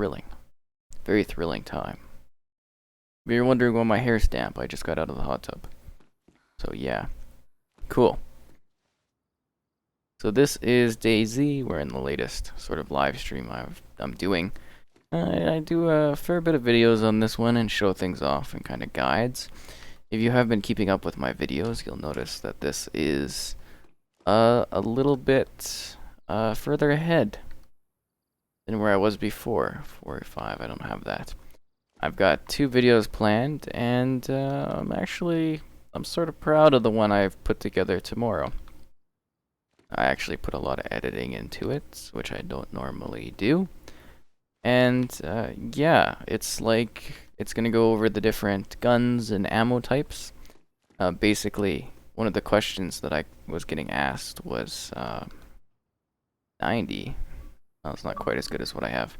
thrilling. Very thrilling time. If you're wondering why my hair's damp, I just got out of the hot tub. So yeah. Cool. So this is DayZ. We're in the latest sort of live stream I'm doing. I do a fair bit of videos on this one and show things off and kind of guides. If you have been keeping up with my videos, you'll notice that this is a little bit further ahead than where I was before. 4 or 5, I don't have that. I've got 2 videos planned, and I'm sort of proud of the one I've put together tomorrow. I actually put a lot of editing into it, which I don't normally do. And yeah, it's gonna go over the different guns and ammo types. Basically, one of the questions that I was getting asked was 90. Well, it's not quite as good as what I have.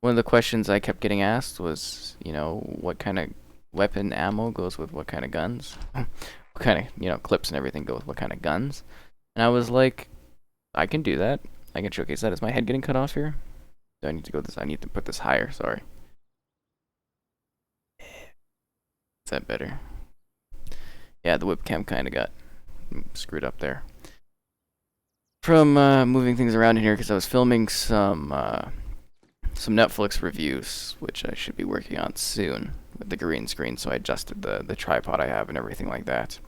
One of the questions I kept getting asked was, what kind of weapon ammo goes with what kind of guns? What kind of, clips and everything go with what kind of guns? And I was like, I can do that. I can showcase that. Is my head getting cut off here? Do I need to go this? I need to put this higher, sorry. Is that better? Yeah, the webcam kind of got screwed up there. From moving things around in here, because I was filming some Netflix reviews, which I should be working on soon with the green screen, so I adjusted the tripod I have and everything like that.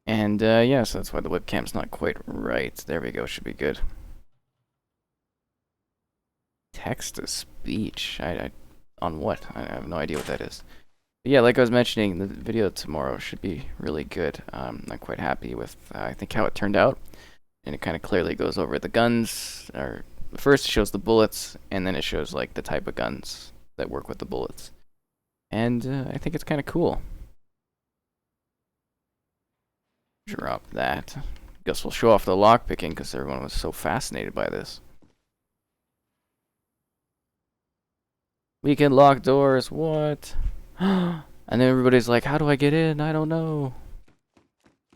And yeah, so that's why the webcam's not quite right. There we go, should be good. Text to speech. On what? I have no idea what that is. But yeah, like I was mentioning, the video tomorrow should be really good. I'm not quite happy with, I think, how it turned out. And it kind of clearly goes over the guns. Or first it shows the bullets, and then it shows like the type of guns that work with the bullets. And I think it's kind of cool. Drop that. Guess we'll show off the lockpicking because everyone was so fascinated by this. We can lock doors, what? And then everybody's like, how do I get in? I don't know.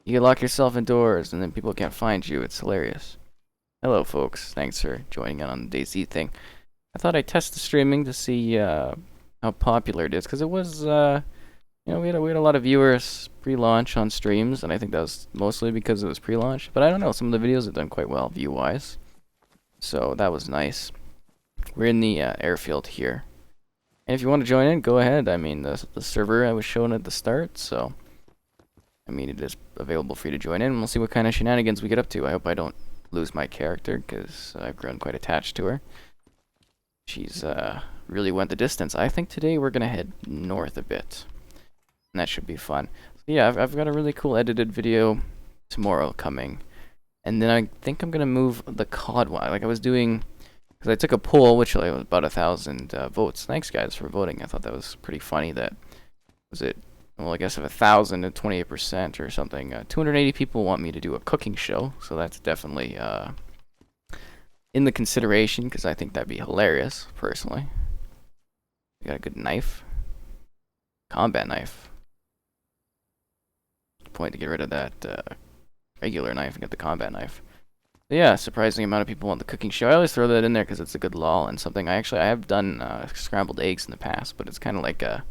You can lock yourself indoors, and then people can't find you. It's hilarious. Hello, folks. Thanks for joining in on the DayZ thing. I thought I'd test the streaming to see how popular it is, because it was, we had a lot of viewers pre-launch on streams, and I think that was mostly because it was pre-launch. But I don't know, some of the videos have done quite well view-wise. So that was nice. We're in the airfield here. And if you want to join in, go ahead. I mean, the server I was showing at the start, so I mean, it is available for you to join in. We'll see what kind of shenanigans we get up to. I hope I don't lose my character, because I've grown quite attached to her. She's really went the distance. I think today we're going to head north a bit, and that should be fun. So yeah, I've got a really cool edited video tomorrow coming, and then I think I'm going to move the COD one. Like I was doing... Because I took a poll, which was about 1,000 votes. Thanks, guys, for voting. I thought that was pretty funny. That was it. Well, I guess of 1,000 to 28% or something. 280 people want me to do a cooking show, so that's definitely in the consideration, because I think that'd be hilarious, personally. You got a good knife, combat knife. Point to get rid of that regular knife and get the combat knife. Yeah, surprising amount of people want the cooking show. I always throw that in there because it's a good lull and something. I have done scrambled eggs in the past, but it's kind of like a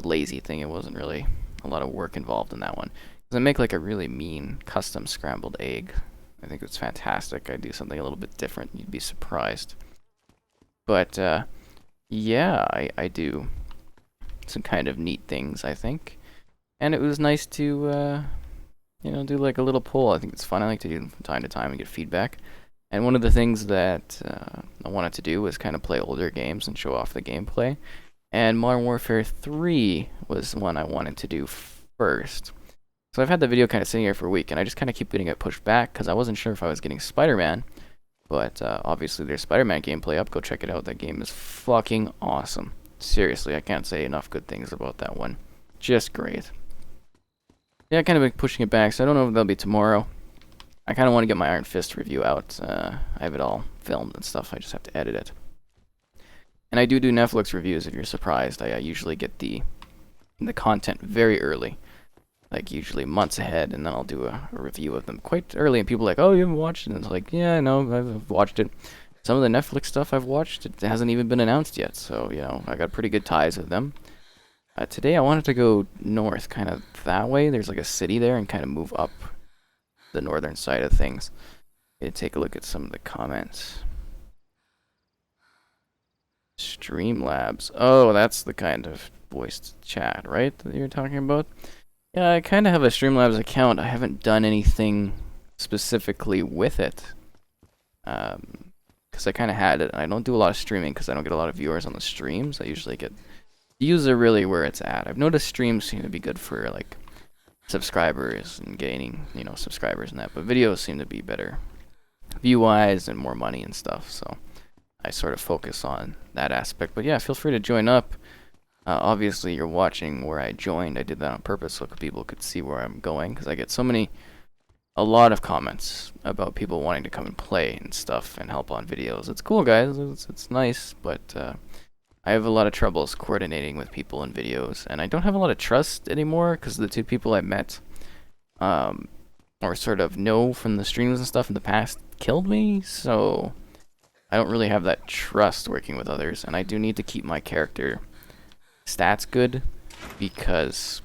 lazy thing. It wasn't really a lot of work involved in that one. Because I make like a really mean custom scrambled egg. I think it's fantastic. I do something a little bit different. You'd be surprised. But yeah, I do some kind of neat things, I think. And it was nice to do like a little poll. I think it's fun. I like to do them from time to time and get feedback. And one of the things that I wanted to do was kind of play older games and show off the gameplay. And Modern Warfare 3 was one I wanted to do first. So I've had the video kind of sitting here for a week, and I just kind of keep getting it pushed back because I wasn't sure if I was getting Spider-Man. But obviously there's Spider-Man gameplay up. Go check it out. That game is fucking awesome. Seriously, I can't say enough good things about that one. Just great. Yeah, I kind of been pushing it back, so I don't know if that'll be tomorrow. I kind of want to get my Iron Fist review out. I have it all filmed and stuff. I just have to edit it. And I do Netflix reviews, if you're surprised. I usually get the content very early. Like, usually months ahead, and then I'll do a review of them quite early. And people are like, oh, you haven't watched it? And it's like, yeah, I know, I've watched it. Some of the Netflix stuff I've watched, it hasn't even been announced yet, so, you know, I got pretty good ties with them. Today I wanted to go north, kind of that way. There's like a city there, and kind of move up the northern side of things. Okay, take a look at some of the comments. Streamlabs. Oh, that's the kind of voice chat, right, that you're talking about? Yeah, I kind of have a Streamlabs account. I haven't done anything specifically with it. Because I kind of had it. I don't do a lot of streaming because I don't get a lot of viewers on the streams. I usually get views are really where it's at. I've noticed streams seem to be good for like subscribers and gaining, you know, subscribers and that, but videos seem to be better view-wise and more money and stuff. So I sort of focus on that aspect. But yeah, feel free to join up. Obviously, you're watching where I joined. I did that on purpose so people could see where I'm going, because I get a lot of comments about people wanting to come and play and stuff and help on videos. It's cool, guys. It's nice, but I have a lot of troubles coordinating with people in videos, and I don't have a lot of trust anymore because the two people I met, or sort of know from the streams and stuff in the past, killed me. So I don't really have that trust working with others, and I do need to keep my character stats good because,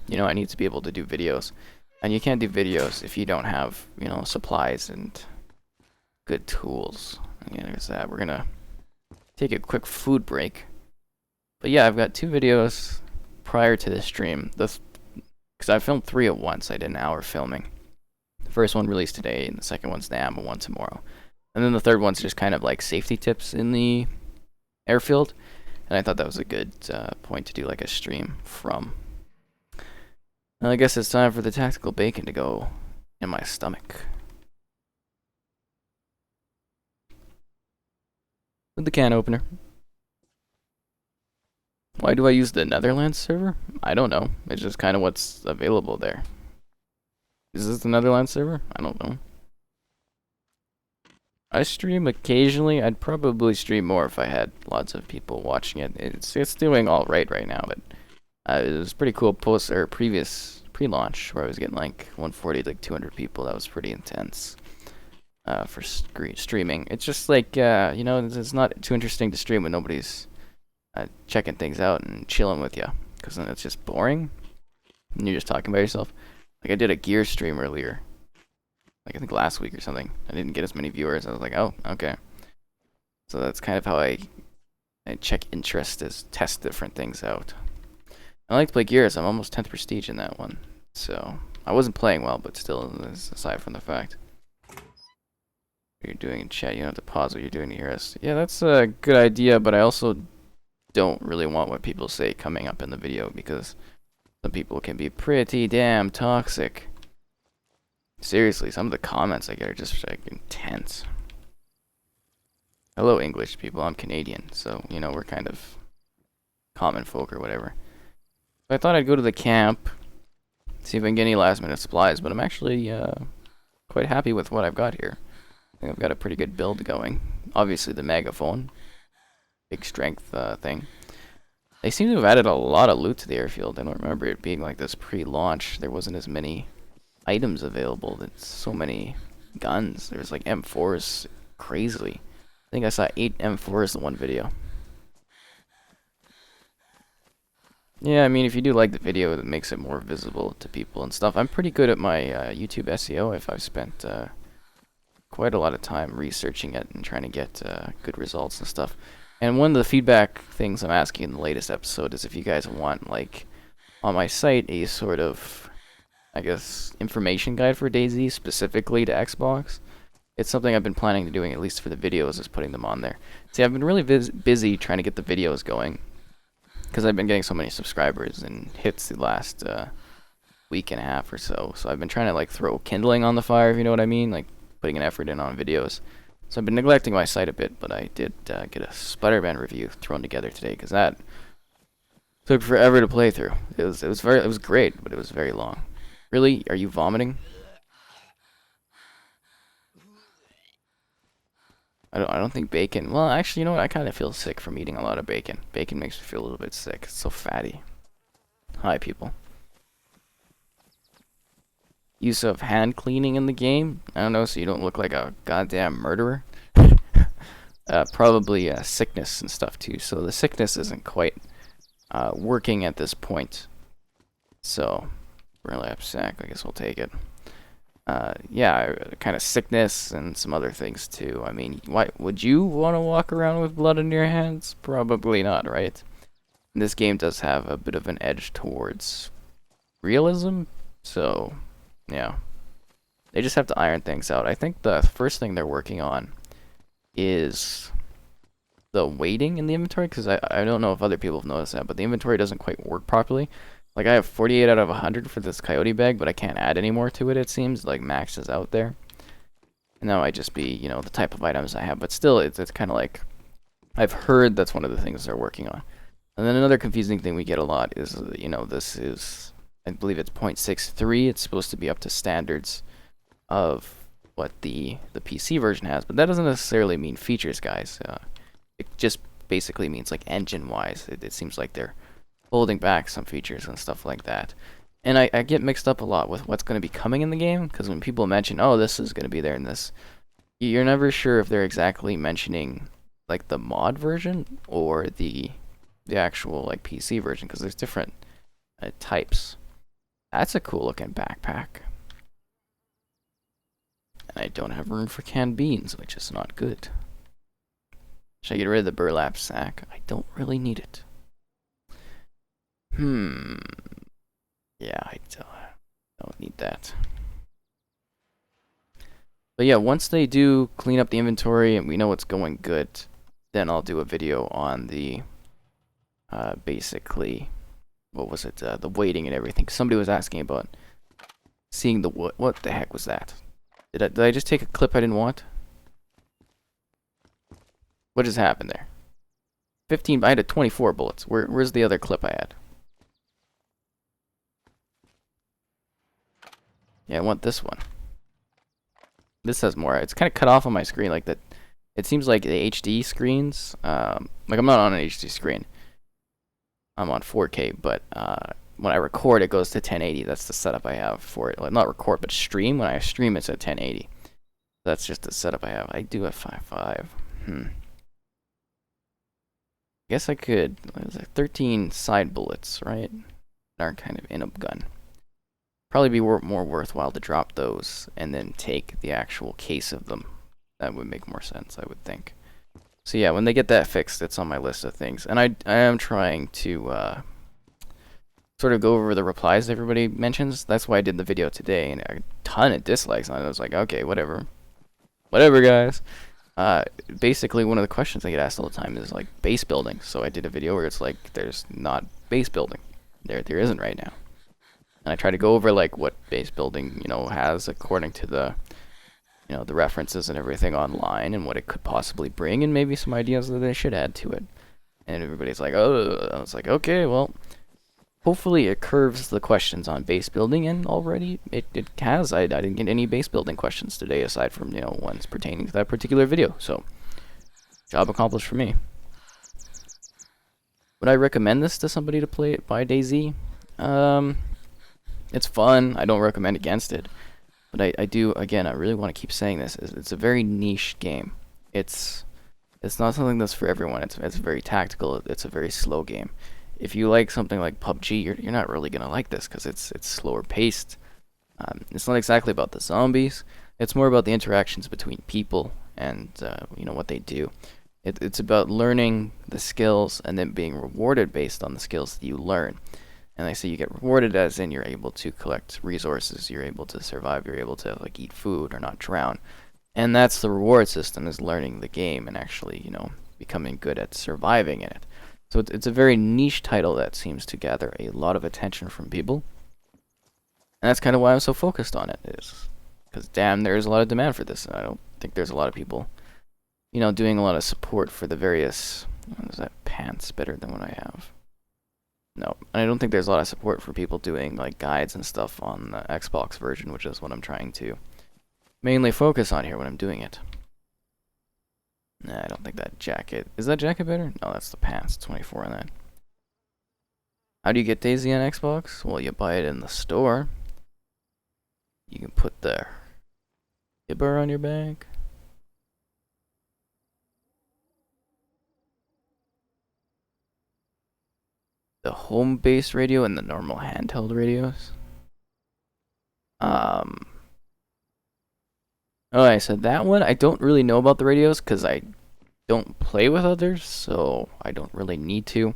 you know, I need to be able to do videos, and you can't do videos if you don't have, you know, supplies and good tools. And yeah, there's that. We're gonna take a quick food break, but yeah, I've got 2 videos prior to this stream, because I filmed 3 at once. I did an hour filming. The first one released today, and the second one's the ammo one tomorrow, and then the third one's just kind of like safety tips in the airfield. And I thought that was a good point to do like a stream from. And I guess it's time for the tactical bacon to go in my stomach. With the can opener. Why do I use the Netherlands server? I don't know. It's just kind of what's available there. Is this the Netherlands server? I don't know. I stream occasionally. I'd probably stream more if I had lots of people watching it. It's doing all right now, but it was pretty cool previous pre-launch where I was getting like 140 to like 200 people. That was pretty intense for streaming. It's just like you know, it's not too interesting to stream when nobody's checking things out and chilling with you, because then it's just boring and you're just talking by yourself. Like I did a gear stream earlier, like I think last week or something. I didn't get as many viewers. I was like, oh, okay. So that's kind of how I check interest, is test different things out. I like to play Gears. I'm almost 10th prestige in that one. So I wasn't playing well, but still, aside from the fact what you're doing in chat, you don't have to pause what you're doing to hear us. Yeah, that's a good idea, but I also don't really want what people say coming up in the video, because some people can be pretty damn toxic. Seriously, some of the comments I get are just like intense. Hello, English people. I'm Canadian, so you know we're kind of common folk or whatever. So I thought I'd go to the camp, see if I can get any last minute supplies, but I'm actually quite happy with what I've got here. I think I've got a pretty good build going. Obviously the megaphone, big strength thing. They seem to have added a lot of loot to the airfield. I don't remember it being like this pre-launch. There wasn't as many items available. There's so many guns. There's like M4s crazily. I think I saw 8 M4s in one video. Yeah, I mean, if you do like the video, it makes it more visible to people and stuff. I'm pretty good at my YouTube SEO. If I've spent quite a lot of time researching it and trying to get good results and stuff. And one of the feedback things I'm asking in the latest episode is if you guys want, like, on my site, a sort of, I guess, information guide for DayZ specifically to Xbox. It's something I've been planning to doing, at least for the videos, is putting them on there. See, I've been really busy trying to get the videos going, because I've been getting so many subscribers and hits the last week and a half or so. So I've been trying to like throw kindling on the fire, if you know what I mean, like putting an effort in on videos. So I've been neglecting my site a bit, but I did get a Spider-Man review thrown together today, because that took forever to play through. It was great, but it was very long. Really? Are you vomiting? I don't think bacon. Well, actually, you know what? I kind of feel sick from eating a lot of bacon. Bacon makes me feel a little bit sick. It's so fatty. Hi, people. Use of hand cleaning in the game? I don't know, so you don't look like a goddamn murderer. probably sickness and stuff too. So the sickness isn't quite working at this point. So burlap sack, I guess we'll take it. Yeah, kind of sickness and some other things too. I mean, why would you want to walk around with blood in your hands? Probably not, right? This game does have a bit of an edge towards realism, so yeah. They just have to iron things out. I think the first thing they're working on is the weighting in the inventory, because I don't know if other people have noticed that, but the inventory doesn't quite work properly. Like, I have 48 out of 100 for this coyote bag, but I can't add any more to it, it seems. Like, max is out there. And that might just be, you know, the type of items I have. But still, it's kind of like, I've heard that's one of the things they're working on. And then another confusing thing we get a lot is, you know, this is, I believe it's 0.63. It's supposed to be up to standards of what the PC version has. But that doesn't necessarily mean features, guys. It just basically means, like, engine-wise. It seems like they're holding back some features and stuff like that. And I get mixed up a lot with what's going to be coming in the game, because when people mention, oh, this is going to be there in this, you're never sure if they're exactly mentioning, like, the mod version or the actual, like, PC version, because there's different types. That's a cool looking backpack. And I don't have room for canned beans, which is not good. Should I get rid of the burlap sack? I don't really need it. Yeah, I don't need that. But yeah, once they do clean up the inventory and we know it's going good, then I'll do a video on the, basically, what was it, the weighting and everything. Somebody was asking about seeing the wood. What the heck was that? Did I just take a clip I didn't want? What just happened there? 15, I had 24 bullets. Where's the other clip I had? Yeah, I want this one. This has more. It's kind of cut off on my screen like that. It seems like the HD screens, like I'm not on an HD screen. I'm on 4K, but when I record, it goes to 1080. That's the setup I have for it. Well, not record, but stream. When I stream, it's at 1080. That's just the setup I have. I do have 5.5. Guess I could. There's like 13 side bullets, right? Aren't kind of in a gun. Probably be more worthwhile to drop those and then take the actual case of them. That would make more sense, I would think. So yeah, when they get that fixed, it's on my list of things. And I am trying to sort of go over the replies everybody mentions. That's why I did the video today, and a ton of dislikes on it. I was like, okay, whatever. Whatever, guys. Basically, one of the questions I get asked all the time is, like, base building. So I did a video where it's like, there's not base building. There isn't right now. And I try to go over, like, what base building, you know, has according to the, you know, the references and everything online and what it could possibly bring and maybe some ideas that they should add to it. And everybody's like, oh, I was like, okay, well, hopefully it curves the questions on base building, and already it has. I didn't get any base building questions today aside from, you know, ones pertaining to that particular video. So, job accomplished for me. Would I recommend this to somebody to play it by DayZ? It's fun. I don't recommend against it. But I do, again, I really want to keep saying this. It's a very niche game. It's not something that's for everyone. It's very tactical. It's a very slow game. If you like something like PUBG, you're not really going to like this because it's slower paced. It's not exactly about the zombies. It's more about the interactions between people and you know, what they do. It's about learning the skills and then being rewarded based on the skills that you learn. And I say you get rewarded as in you're able to collect resources, you're able to survive, you're able to, like, eat food or not drown. And that's the reward system, is learning the game and actually, you know, becoming good at surviving in it. So it's a very niche title that seems to gather a lot of attention from people. And that's kind of why I'm so focused on it, is because, damn, there's a lot of demand for this. And I don't think there's a lot of people, you know, doing a lot of support for the various, what is that, pants better than what I have. No, I don't think there's a lot of support for people doing, like, guides and stuff on the Xbox version, which is what I'm trying to mainly focus on here when I'm doing it. Nah, I don't think that jacket... Is that jacket better? No, that's the pants. 24 on that. How do you get DayZ on Xbox? Well, you buy it in the store. You can put the Hibber on your bag. the home-based radio and the normal handheld radios. Oh, I said that one. I don't really know about the radios because I don't play with others, so I don't really need to.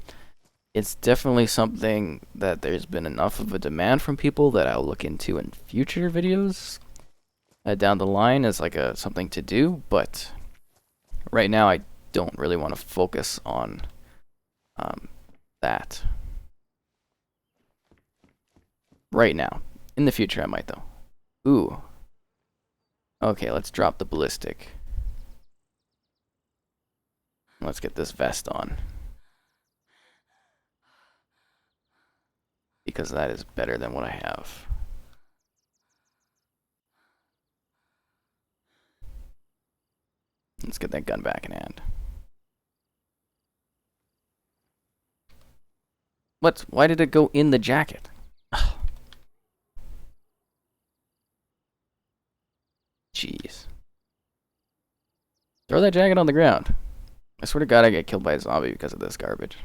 It's definitely something that there's been enough of a demand from people that I'll look into in future videos down the line as like something to do, but right now I don't really want to focus on that. Right now. In the future I might though. Ooh. Okay, let's drop the ballistic. Let's get this vest on. Because that is better than what I have. Let's get that gun back in hand. What? Why did it go in the jacket? Jeez. Throw that jacket on the ground. I swear to God I get killed by a zombie because of this garbage.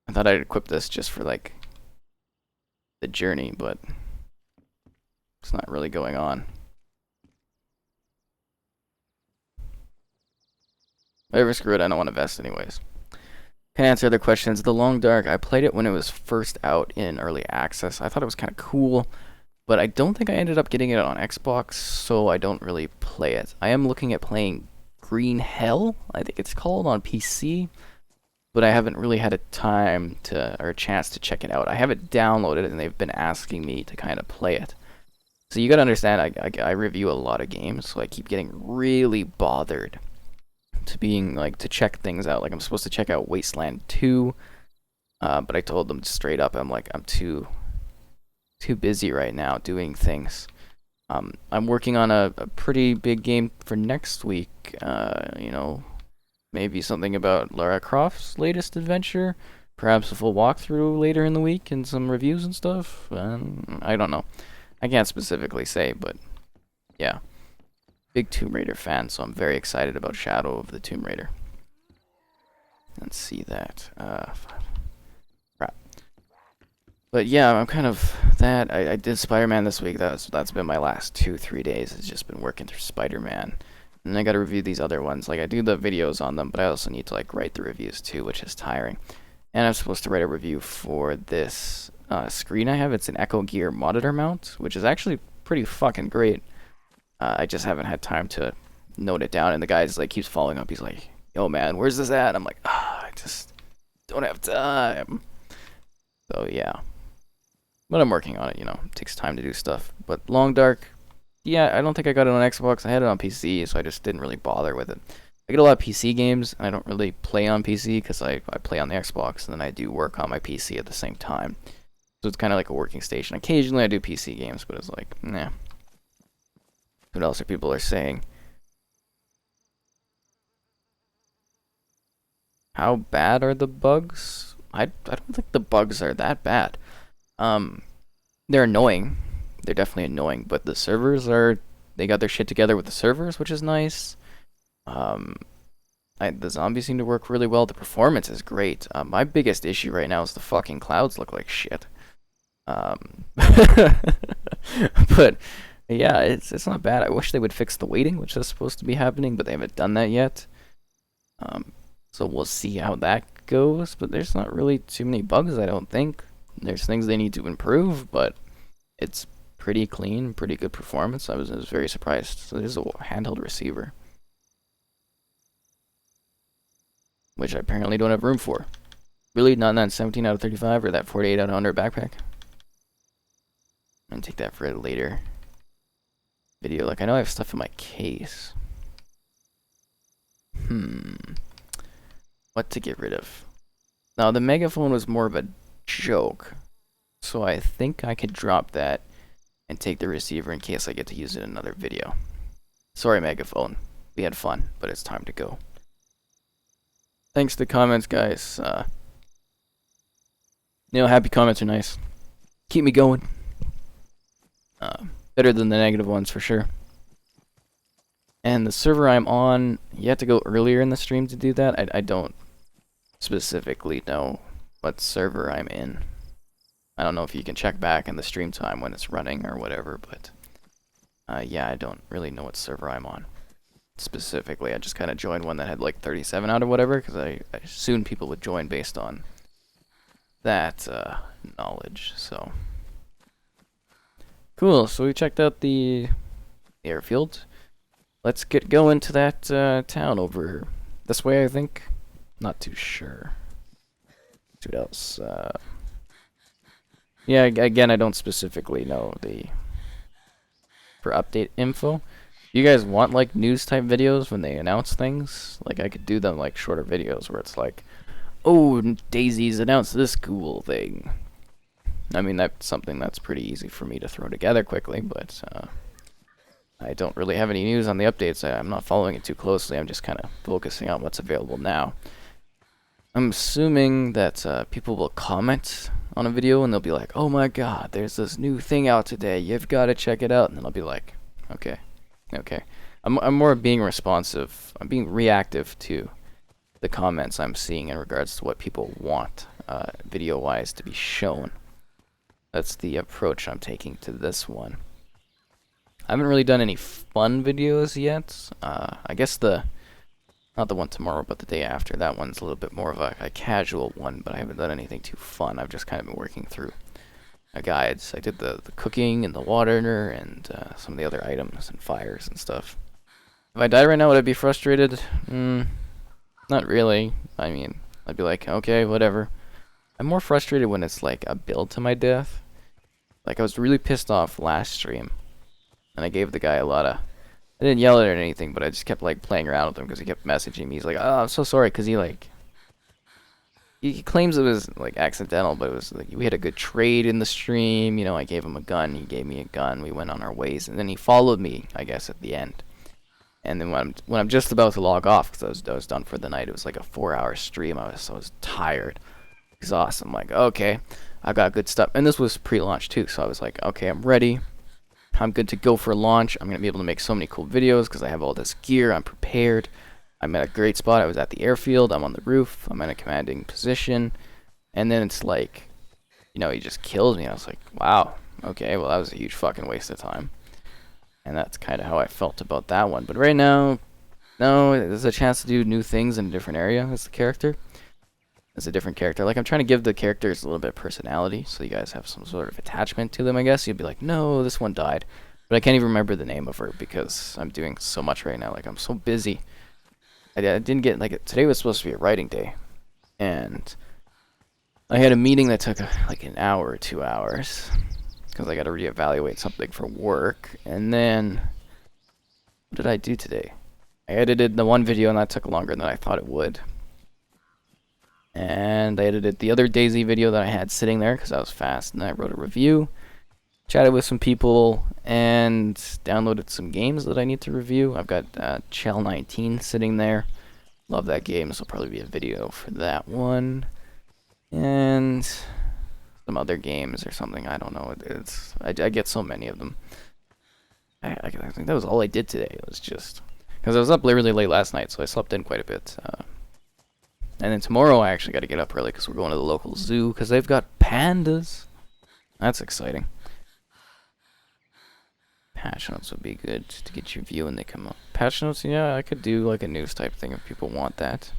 I thought I'd equip this just for like the journey, but it's not really going on. Whatever, screw it, I don't want to vest anyways. Can answer other questions. The Long Dark, I played it when it was first out in early access. I thought it was kind of cool, but I don't think I ended up getting it on Xbox, so I don't really play it. I am looking at playing Green Hell, I think it's called, on PC, but I haven't really had a time to, or a chance to check it out. I have it downloaded, and they've been asking me to kind of play it. So you gotta understand, I review a lot of games, so I keep getting really bothered to check things out. Like, I'm supposed to check out Wasteland 2, but I told them straight up, I'm like, I'm too busy right now doing things. I'm working on a pretty big game for next week. You know, maybe something about Lara Croft's latest adventure, perhaps a full walkthrough later in the week and some reviews and stuff. I don't know. I can't specifically say, but yeah. Big Tomb Raider fan, so I'm very excited about Shadow of the Tomb Raider. Let's see that. Crap. But yeah, I'm kind of that. I did Spider-Man this week. That's been my last 2-3 days. It's just been working through Spider-Man. And I gotta review these other ones. Like, I do the videos on them, but I also need to like write the reviews too, which is tiring. And I'm supposed to write a review for this screen I have. It's an Echo Gear monitor mount, which is actually pretty fucking great. I just haven't had time to note it down, and the guy's like keeps following up. He's like, "Yo, man, where's this at?" I'm like, I just don't have time. So yeah, but I'm working on it. You know, it takes time to do stuff. But Long Dark, yeah, I don't think I got it on Xbox. I had it on PC, so I just didn't really bother with it. I get a lot of PC games, and I don't really play on PC because I play on the Xbox, and then I do work on my PC at the same time. So it's kind of like a working station. Occasionally I do PC games, but it's like, nah. What else are people saying? How bad are the bugs? I don't think the bugs are that bad. They're annoying. They're definitely annoying, but the servers they got their shit together with the servers, which is nice. The zombies seem to work really well. The performance is great. My biggest issue right now is the fucking clouds look like shit. But yeah, it's not bad. I wish they would fix the waiting, which is supposed to be happening, but they haven't done that yet. So we'll see how that goes, but there's not really too many bugs, I don't think. There's things they need to improve, but it's pretty clean, pretty good performance. I was very surprised. So there's a handheld receiver, which I apparently don't have room for. Really, not in that 17 out of 35 or that 48 out of 100 backpack? I'm gonna take that for a later video. Like, I know I have stuff in my case. What to get rid of? Now, the megaphone was more of a joke, so I think I could drop that and take the receiver in case I get to use it in another video. Sorry, megaphone. We had fun, but it's time to go. Thanks to the comments, guys. You know, happy comments are nice. Keep me going. Better than the negative ones, for sure. And the server I'm on, you have to go earlier in the stream to do that. I don't specifically know what server I'm in. I don't know if you can check back in the stream time when it's running or whatever, but yeah, I don't really know what server I'm on specifically. I just kind of joined one that had like 37 out or whatever, because I assumed people would join based on that knowledge. So cool. So we checked out the airfield. Let's get going to that town over this way, I think. Not too sure. What else? Yeah, again, I don't specifically know for update info. You guys want like news type videos when they announce things? Like I could do them like shorter videos where it's like, oh, DayZ's announced this cool thing. I mean, that's something that's pretty easy for me to throw together quickly, but I don't really have any news on the updates. I'm not following it too closely. I'm just kind of focusing on what's available now. I'm assuming that people will comment on a video and they'll be like, oh my god, there's this new thing out today. You've got to check it out. And then I'll be like, okay. I'm more being responsive. I'm being reactive to the comments I'm seeing in regards to what people want video-wise to be shown. That's the approach I'm taking to this one. I haven't really done any fun videos yet. I guess not the one tomorrow, but the day after. That one's a little bit more of a casual one, but I haven't done anything too fun. I've just kind of been working through guides. I did the cooking and the water and some of the other items and fires and stuff. If I died right now, would I be frustrated? Not really. I mean, I'd be like, okay, whatever. I'm more frustrated when it's like a build to my death. Like, I was really pissed off last stream, and I gave the guy a lot of... I didn't yell at him or anything, but I just kept like playing around with him because he kept messaging me. He's like, oh, I'm so sorry, because he claims it was like accidental, but it was like we had a good trade in the stream. You know, I gave him a gun, he gave me a gun, we went on our ways, and then he followed me, I guess, at the end. And then when I'm just about to log off, because I was done for the night, it was like a 4-hour stream. I was tired, exhausted. I'm like, okay, I got good stuff, and this was pre-launch too, so I was like, okay, I'm ready. I'm good to go for launch. I'm gonna be able to make so many cool videos because I have all this gear. I'm prepared. I'm at a great spot. I was at the airfield. I'm on the roof. I'm in a commanding position. And then it's like, you know, he just kills me. I was like, wow, okay, well, that was a huge fucking waste of time. And that's kind of how I felt about that one. But right now, no, there's a chance to do new things in a different area as the character. As a different character. Like, I'm trying to give the characters a little bit of personality so you guys have some sort of attachment to them, I guess. You'd be like, no, this one died. But I can't even remember the name of her because I'm doing so much right now. Like, I'm so busy. I didn't get, like, today was supposed to be a writing day, and I had a meeting that took like an hour or 2 hours because I got to reevaluate something for work. And then what did I do today? I edited the one video and that took longer than I thought it would, and I edited the other DayZ video that I had sitting there because I was fast, and I wrote a review, chatted with some people, and downloaded some games that I need to review. I've got Chell 19 sitting there. Love that game, so there'll probably be a video for that one. And some other games or something, I don't know. I get so many of them. I think that was all I did today. It was just... because I was up really late last night, so I slept in quite a bit. And then tomorrow I actually got to get up early because we're going to the local zoo because they've got pandas. That's exciting. Patch notes would be good to get your view when they come up. Patch notes, yeah, I could do like a news type thing if people want that.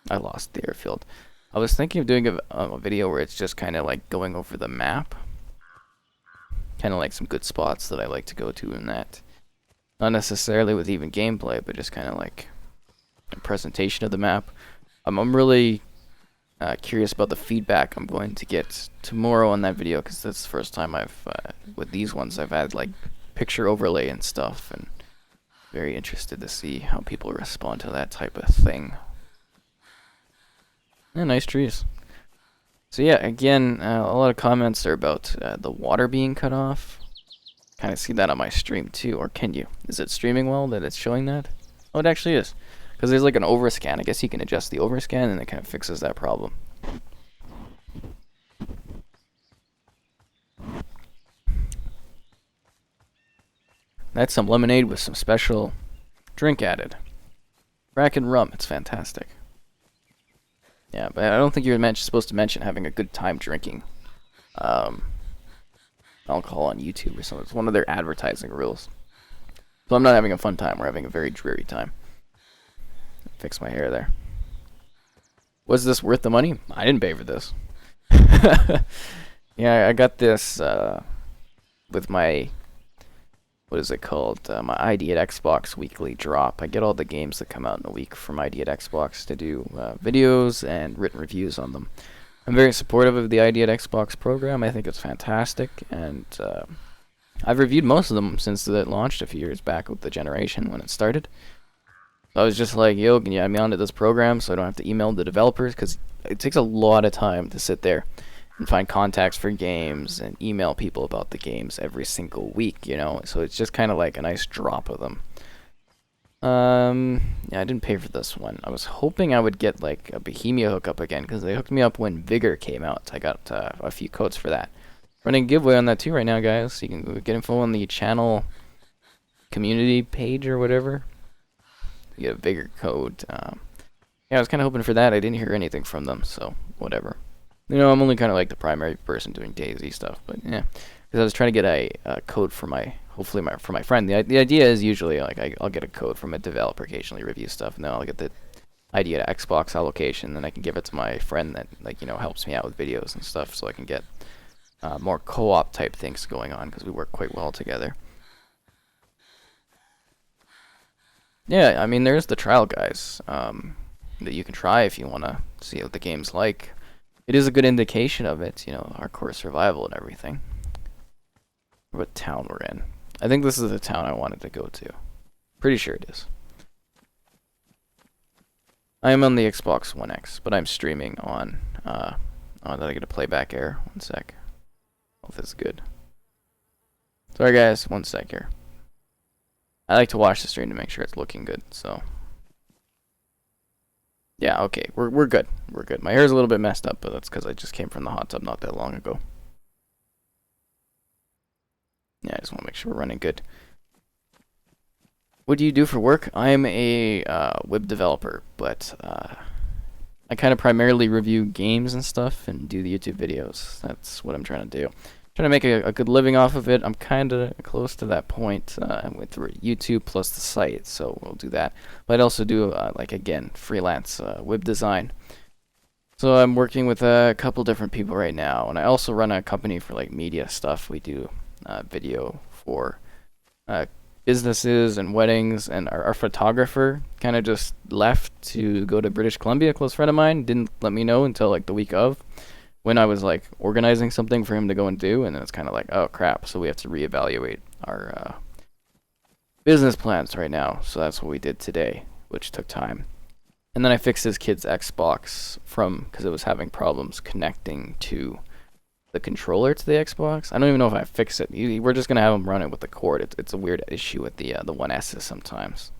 I lost the airfield. I was thinking of doing a video where it's just kind of like going over the map. Kind of like some good spots that I like to go to in that. Not necessarily with even gameplay, but just kind of like a presentation of the map. I'm really curious about the feedback I'm going to get tomorrow on that video, because that's the first time I've, with these ones, I've had like picture overlay and stuff, and very interested to see how people respond to that type of thing. Yeah, nice trees. So yeah, again, a lot of comments are about the water being cut off. Kind of see that on my stream too, or can you? Is it streaming well that it's showing that? Oh, it actually is. Because there's like an overscan. I guess you can adjust the overscan and it kind of fixes that problem. That's some lemonade with some special drink added. Crack and rum. It's fantastic. Yeah, but I don't think you're supposed to mention having a good time drinking alcohol on YouTube or something. It's one of their advertising rules. So I'm not having a fun time. We're having a very dreary time. Fix my hair there. Was this worth the money? I didn't pay for this. Yeah, I got this with my, what is it called? My ID at Xbox weekly drop. I get all the games that come out in a week from ID at Xbox to do videos and written reviews on them. I'm very supportive of the ID at Xbox program. I think it's fantastic, and I've reviewed most of them since it launched a few years back with the generation when it started. So I was just like, yo, can you add me onto this program so I don't have to email the developers? Because it takes a lot of time to sit there and find contacts for games and email people about the games every single week, you know? So it's just kind of like a nice drop of them. Yeah, I didn't pay for this one. I was hoping I would get like a Bohemia hookup again, because they hooked me up when Vigor came out. I got a few codes for that. Running a giveaway on that too right now, guys. So you can get info on the channel community page or whatever. You get a Vigor code. Yeah, I was kind of hoping for that. I didn't hear anything from them, so whatever. You know, I'm only kind of like the primary person doing DayZ stuff, but yeah. Because I was trying to get a code for for my friend. The idea is usually like I'll get a code from a developer, occasionally review stuff, and then I'll get the idea to Xbox allocation, then I can give it to my friend that, like, you know, helps me out with videos and stuff, so I can get more co-op type things going on, because we work quite well together. Yeah, I mean, there's the trial, guys, that you can try if you want to see what the game's like. It is a good indication of it, you know, hardcore survival and everything. What town we're in. I think this is the town I wanted to go to. Pretty sure it is. I am on the Xbox One X, but I'm streaming on, oh, did I get a playback error? One sec. Hope this is good. Sorry guys, one sec here. I like to watch the stream to make sure it's looking good, so. Yeah, okay, we're good. We're good. My hair's a little bit messed up, but that's because I just came from the hot tub not that long ago. Yeah, I just want to make sure we're running good. What do you do for work? I'm a web developer, but I kind of primarily review games and stuff and do the YouTube videos. That's what I'm trying to do. Trying to make a good living off of it. I'm kind of close to that point with YouTube plus the site, so we'll do that. But I also do, like, again, freelance web design. So I'm working with a couple different people right now, and I also run a company for, like, media stuff. We do video for businesses and weddings, and our photographer kind of just left to go to British Columbia. A close friend of mine didn't let me know until like the week of, when I was like organizing something for him to go and do, and then it's kind of like, oh crap, so we have to reevaluate our business plans right now. So that's what we did today, which took time. And then I fixed his kid's Xbox because it was having problems connecting to the controller to the Xbox. I don't even know if I fixed it. We're just gonna have him run it with the cord. It's a weird issue with the One S's sometimes.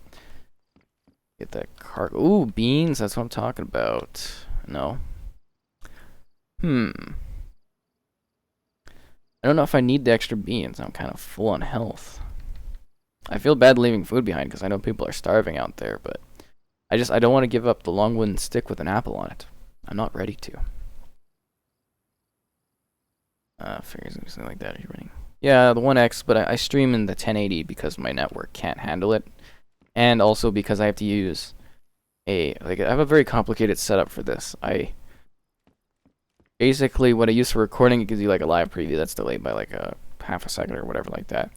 Get that card. Ooh, beans. That's what I'm talking about. No. I don't know if I need the extra beans. I'm kind of full on health. I feel bad leaving food behind because I know people are starving out there, but I don't want to give up the long wooden stick with an apple on it. I'm not ready to. Figures something like that. Are you running? Yeah, the One X, but I stream in the 1080 because my network can't handle it, and also because I have to use I have a very complicated setup for this. Basically what I use for recording, it gives you like a live preview that's delayed by like a half a second or whatever like that.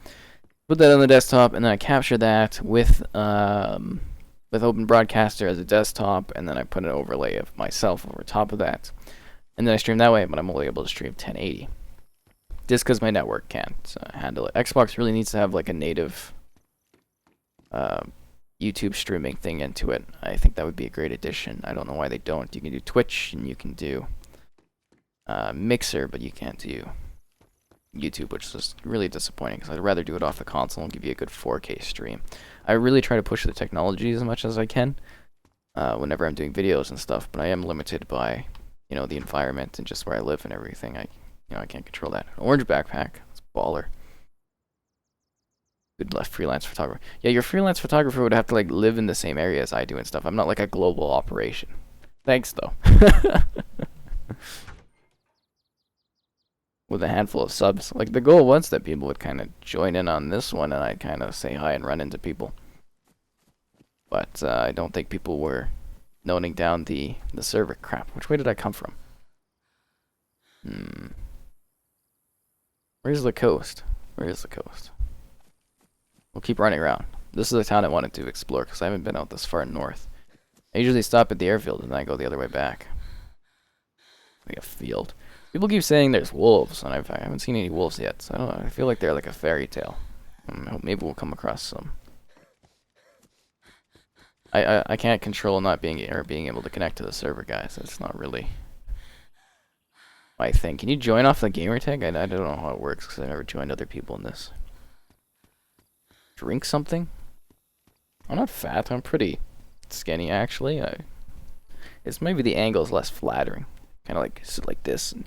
Put that on the desktop, and then I capture that with Open Broadcaster as a desktop, and then I put an overlay of myself over top of that, and then I stream that way. But I'm only able to stream 1080. Just because my network can't handle it. Xbox really needs to have like a native YouTube streaming thing into it. I think that would be a great addition. I don't know why they don't. You can do Twitch and you can do Mixer, but you can't do YouTube, which is just really disappointing because I'd rather do it off the console and give you a good 4K stream. I really try to push the technology as much as I can whenever I'm doing videos and stuff, but I am limited by, you know, the environment and just where I live and everything. I can't control that. Orange backpack. It's baller. Good left freelance photographer. Yeah, your freelance photographer would have to like live in the same area as I do and stuff. I'm not like a global operation. Thanks though. With a handful of subs. Like the goal was that people would kind of join in on this one and I'd kind of say hi and run into people. But I don't think people were noting down the server. Crap, which way did I come from? Where's the coast? Where is the coast? We'll keep running around. This is the town I wanted to explore because I haven't been out this far north. I usually stop at the airfield and then I go the other way back. Like a field. People keep saying there's wolves, and I haven't seen any wolves yet, so I don't know. I feel like they're like a fairy tale. Maybe we'll come across some. I can't control not being able to connect to the server, guys. It's not really my thing. Can you join off the gamer tag? I don't know how it works because I've never joined other people in this. Drink something? I'm not fat. I'm pretty skinny, actually. It's maybe the angle is less flattering. Kind of like sit like this, and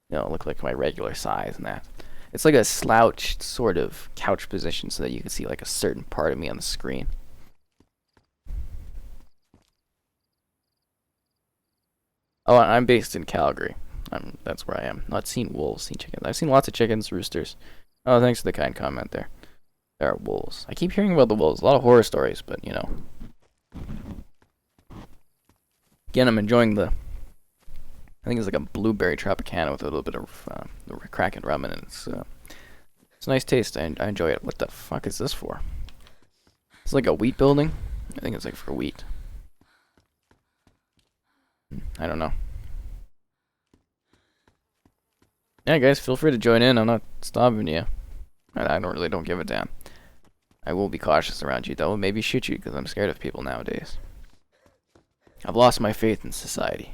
look like my regular size and that. It's like a slouched sort of couch position so that you can see like a certain part of me on the screen. Oh, I'm based in Calgary. That's where I am. Not seen wolves, seen chickens. I've seen lots of chickens, roosters. Oh, thanks for the kind comment there. There are wolves. I keep hearing about the wolves. A lot of horror stories, but Again, I'm enjoying the. I think it's like a blueberry Tropicana with a little bit of Kraken rum in it. It's a nice taste. I enjoy it. What the fuck is this for? It's like a wheat building. I think it's like for wheat. I don't know. Yeah, guys, feel free to join in. I'm not stopping you. I don't give a damn. I will be cautious around you, though. Maybe shoot you because I'm scared of people nowadays. I've lost my faith in society.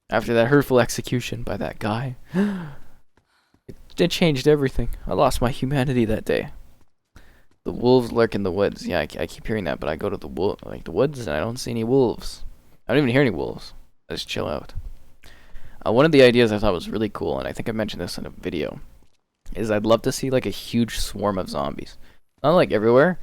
After that hurtful execution by that guy, it changed everything. I lost my humanity that day. The wolves lurk in the woods. Yeah, I keep hearing that, but I go to the woods and I don't see any wolves. I don't even hear any wolves. I just chill out. One of the ideas I thought was really cool, and I think I mentioned this in a video, is I'd love to see like a huge swarm of zombies. Not like everywhere,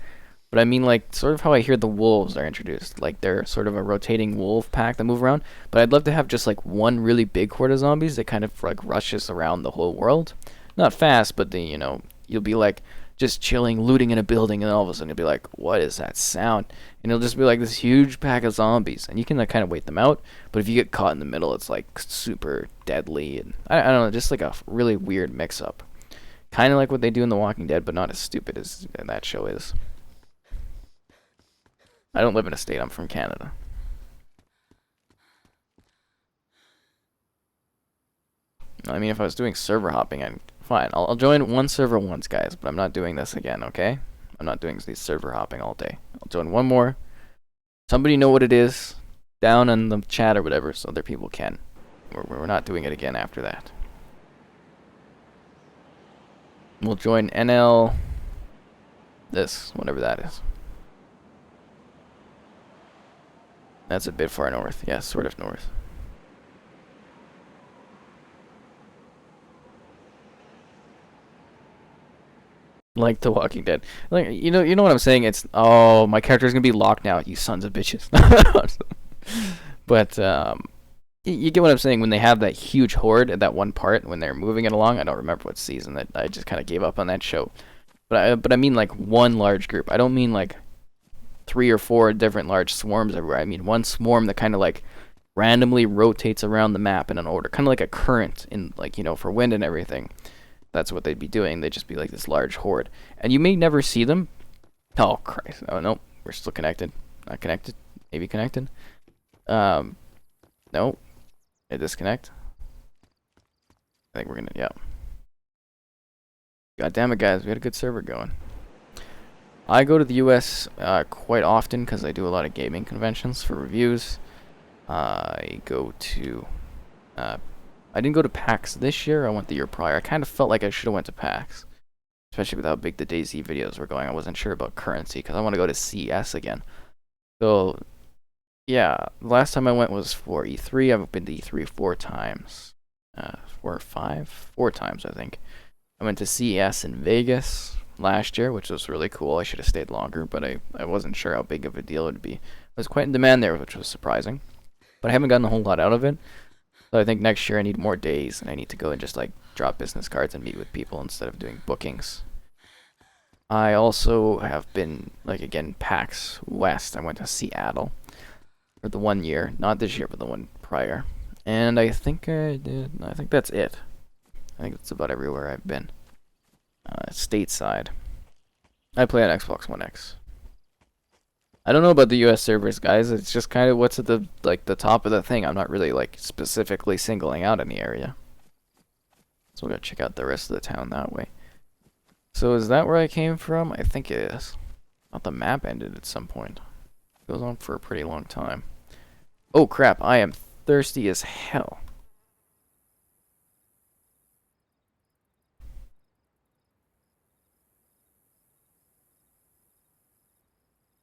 but I mean like sort of how I hear the wolves are introduced. Like they're sort of a rotating wolf pack that move around. But I'd love to have just like one really big horde of zombies that kind of like rushes around the whole world. Not fast, but you'll be like just chilling, looting in a building, and then all of a sudden you'll be like, what is that sound? And it'll just be like this huge pack of zombies. And you can like kind of wait them out. But if you get caught in the middle, it's like super deadly. And I don't know, just like a really weird mix up. Kind of like what they do in The Walking Dead, but not as stupid as that show is. I don't live in a state. I'm from Canada. I mean, if I was doing server hopping, fine. I'll join one server once, guys, but I'm not doing this again, okay? I'm not doing these server hopping all day. I'll join one more. Somebody know what it is down in the chat or whatever so other people can. We're not doing it again after that. We'll join NL this, whatever that is. That's a bit far north. Yeah, sort of north. Like The Walking Dead. Like you know what I'm saying? It's my character's gonna be locked now, you sons of bitches. But you get what I'm saying when they have that huge horde at that one part when they're moving it along. I don't remember what season that I just kind of gave up on that show. But I mean like one large group. I don't mean like 3 or 4 different large swarms everywhere. I mean one swarm that kind of like randomly rotates around the map in an order, kind of like a current in like for wind and everything. That's what they'd be doing. They'd just be like this large horde, and you may never see them. Oh Christ! Oh no, we're still connected. Not connected. Maybe connected. No. Disconnect. I think we're gonna. Yeah. God damn it, guys! We had a good server going. I go to the U.S. Quite often because I do a lot of gaming conventions for reviews. I go to. I didn't go to PAX this year. I went the year prior. I kind of felt like I should have went to PAX, especially with how big the DayZ videos were going. I wasn't sure about currency because I want to go to CES again. So, yeah, the last time I went was for E3. I've been to E3 4 times. 4 or 5? 4 times, I think. I went to CES in Vegas last year, which was really cool. I should have stayed longer, but I wasn't sure how big of a deal it would be. I was quite in demand there, which was surprising. But I haven't gotten a whole lot out of it. So I think next year I need more days, and I need to go and just like drop business cards and meet with people instead of doing bookings. I also have been, like, again, PAX West. I went to Seattle for the 1 year. Not this year, but the one prior. And I think I think that's it. I think that's about everywhere I've been. Stateside. I play on Xbox One X. I don't know about the US servers, guys. It's just kind of what's at the top of the thing. I'm not really like specifically singling out any area. So we're gonna check out the rest of the town that way. So is that where I came from? I think it is. I thought the map ended at some point. It goes on for a pretty long time. Oh crap, I am thirsty as hell.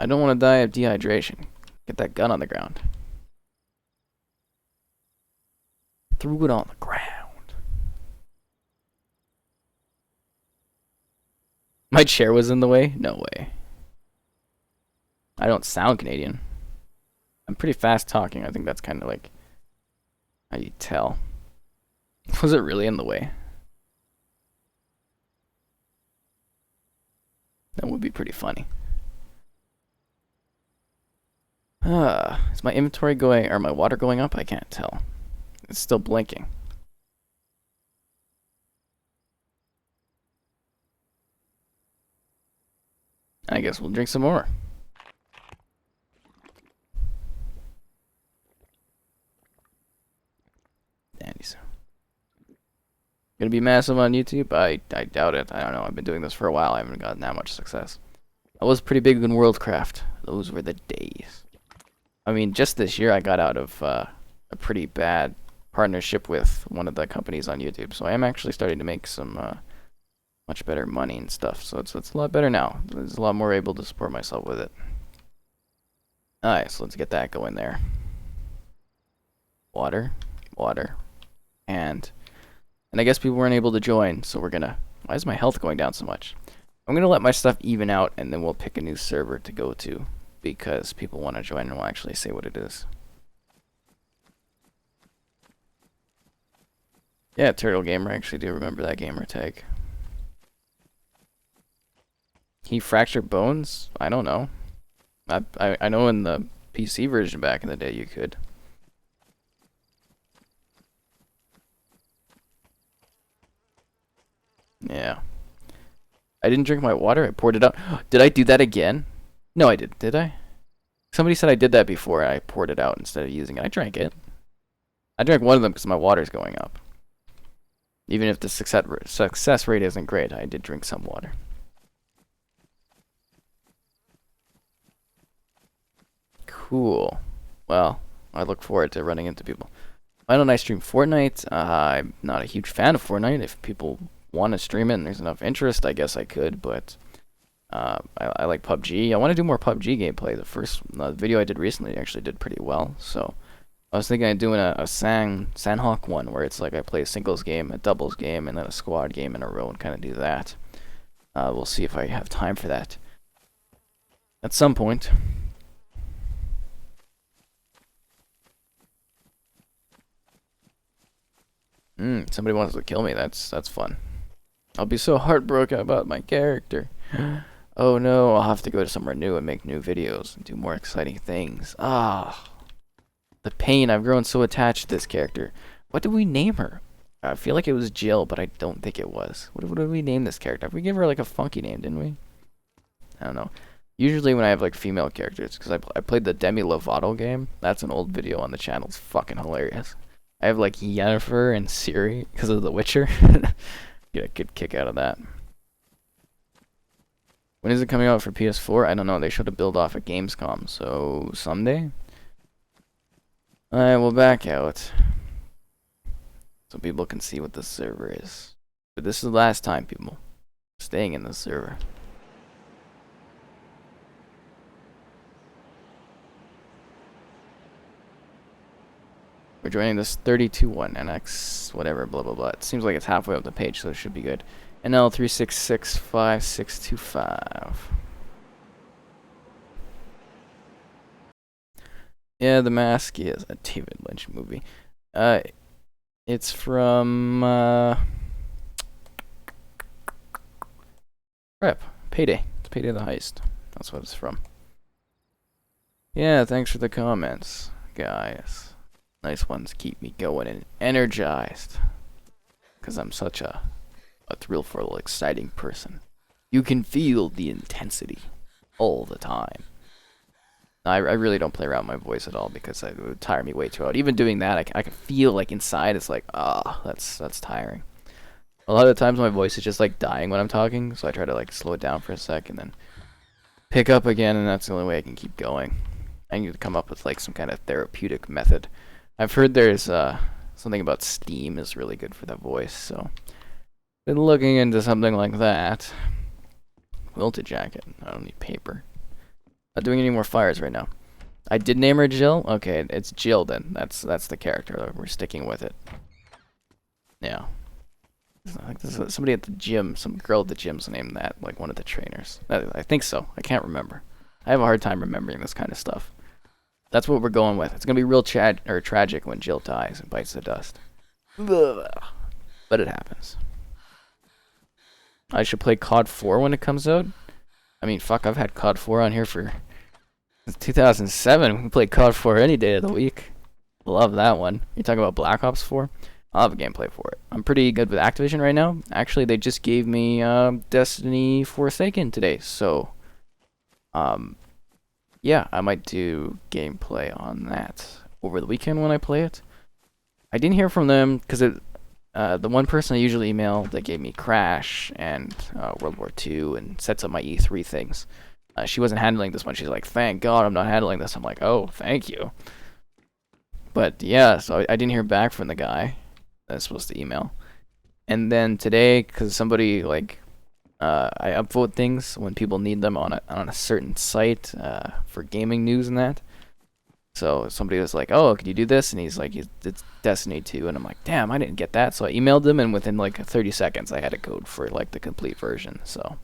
I don't want to die of dehydration. Get that gun on the ground. Threw it on the ground. My chair was in the way? No way. I don't sound Canadian. I'm pretty fast talking. I think that's kind of like how you tell. Was it really in the way? That would be pretty funny. Is my inventory going, or my water going up? I can't tell. It's still blinking. I guess we'll drink some more. Dandy's. Gonna be massive on YouTube? I doubt it. I don't know. I've been doing this for a while. I haven't gotten that much success. I was pretty big in Worldcraft. Those were the days. I mean, just this year I got out of a pretty bad partnership with one of the companies on YouTube. So I am actually starting to make some much better money and stuff. So it's a lot better now. There's a lot more able to support myself with it. Alright, so let's get that going there. Water, water, and I guess people weren't able to join, so we're gonna... Why is my health going down so much? I'm gonna let my stuff even out, and then we'll pick a new server to go to, because people want to join, and we'll actually say what it is. Yeah, Turtle Gamer. I actually do remember that gamer tag. Can you fracture bones? I don't know. I know in the PC version back in the day you could. Yeah. I didn't drink my water. I poured it out. Did I do that again? No, I didn't. Did I? Somebody said I did that before. And I poured it out instead of using it. I drank it. I drank one of them because my water's going up. Even if the success rate isn't great, I did drink some water. Cool. Well, I look forward to running into people. Why don't I stream Fortnite? I'm not a huge fan of Fortnite. If people want to stream it and there's enough interest, I guess I could, but I like PUBG. I want to do more PUBG gameplay. The first video I did recently actually did pretty well, so I was thinking of doing a Sanhok one, where it's like I play a singles game, a doubles game, and then a squad game in a row and kind of do that. We'll see if I have time for that at some point. Somebody wants to kill me. That's fun. I'll be so heartbroken about my character. Oh no, I'll have to go to somewhere new and make new videos and do more exciting things. Ah, the pain. I've grown so attached to this character. What did we name her? I feel like it was Jill, but I don't think it was. What did we name this character? We gave her like a funky name, didn't we? I don't know. Usually when I have like female characters, because I played the Demi Lovato game. That's an old video on the channel. It's fucking hilarious. I have like Yennefer and Ciri because of The Witcher. Get a good kick out of that. When is it coming out for PS4? I don't know. They showed a build off at Gamescom, so someday? Alright, we'll back out. So people can see what the server is. But this is the last time, people. Staying in the server. We're joining this 32-1 NX, whatever, blah, blah, blah. It seems like it's halfway up the page, so it should be good. NL36655625. Yeah, The Mask is a David Lynch movie. It's from Prep. Payday. It's Payday the Heist. That's what it's from. Yeah, thanks for the comments, guys. Nice ones keep me going and energized. Because I'm such a thrill-full, exciting person. You can feel the intensity all the time. I really don't play around with my voice at all because it would tire me way too out. Even doing that, I can feel like inside it's like, that's tiring. A lot of the times my voice is just like dying when I'm talking, so I try to like slow it down for a sec and then pick up again, and that's the only way I can keep going. I need to come up with like some kind of therapeutic method. I've heard there's something about steam is really good for the voice, so been looking into something like that. Quilted jacket. I don't need paper. Not doing any more fires right now. I did name her Jill. Okay, it's Jill then. That's the character. We're sticking with it. Yeah. Like somebody at the gym, some girl at the gym's named that, like one of the trainers. I think so. I can't remember. I have a hard time remembering this kind of stuff. That's what we're going with. It's gonna be real tragic when Jill dies and bites the dust. But it happens. I should play COD 4 when it comes out. I mean, fuck, I've had COD 4 on here since 2007. We can play COD 4 any day of the week. Love that one. You talking about Black Ops 4? I'll have a gameplay for it. I'm pretty good with Activision right now. Actually, they just gave me Destiny Forsaken today, so yeah, I might do gameplay on that over the weekend when I play it. I didn't hear from them because the one person I usually email, they gave me Crash and World War II and sets up my E3 things. She wasn't handling this one. She's like, thank God I'm not handling this. I'm like, oh, thank you. But yeah, so I didn't hear back from the guy that I was supposed to email. And then today, because somebody, like, I upvote things when people need them on a certain site for gaming news and that. So somebody was like, oh, could you do this? And he's like, it's Destiny 2. And I'm like, damn, I didn't get that. So I emailed him, and within like 30 seconds, I had a code for like the complete version. So,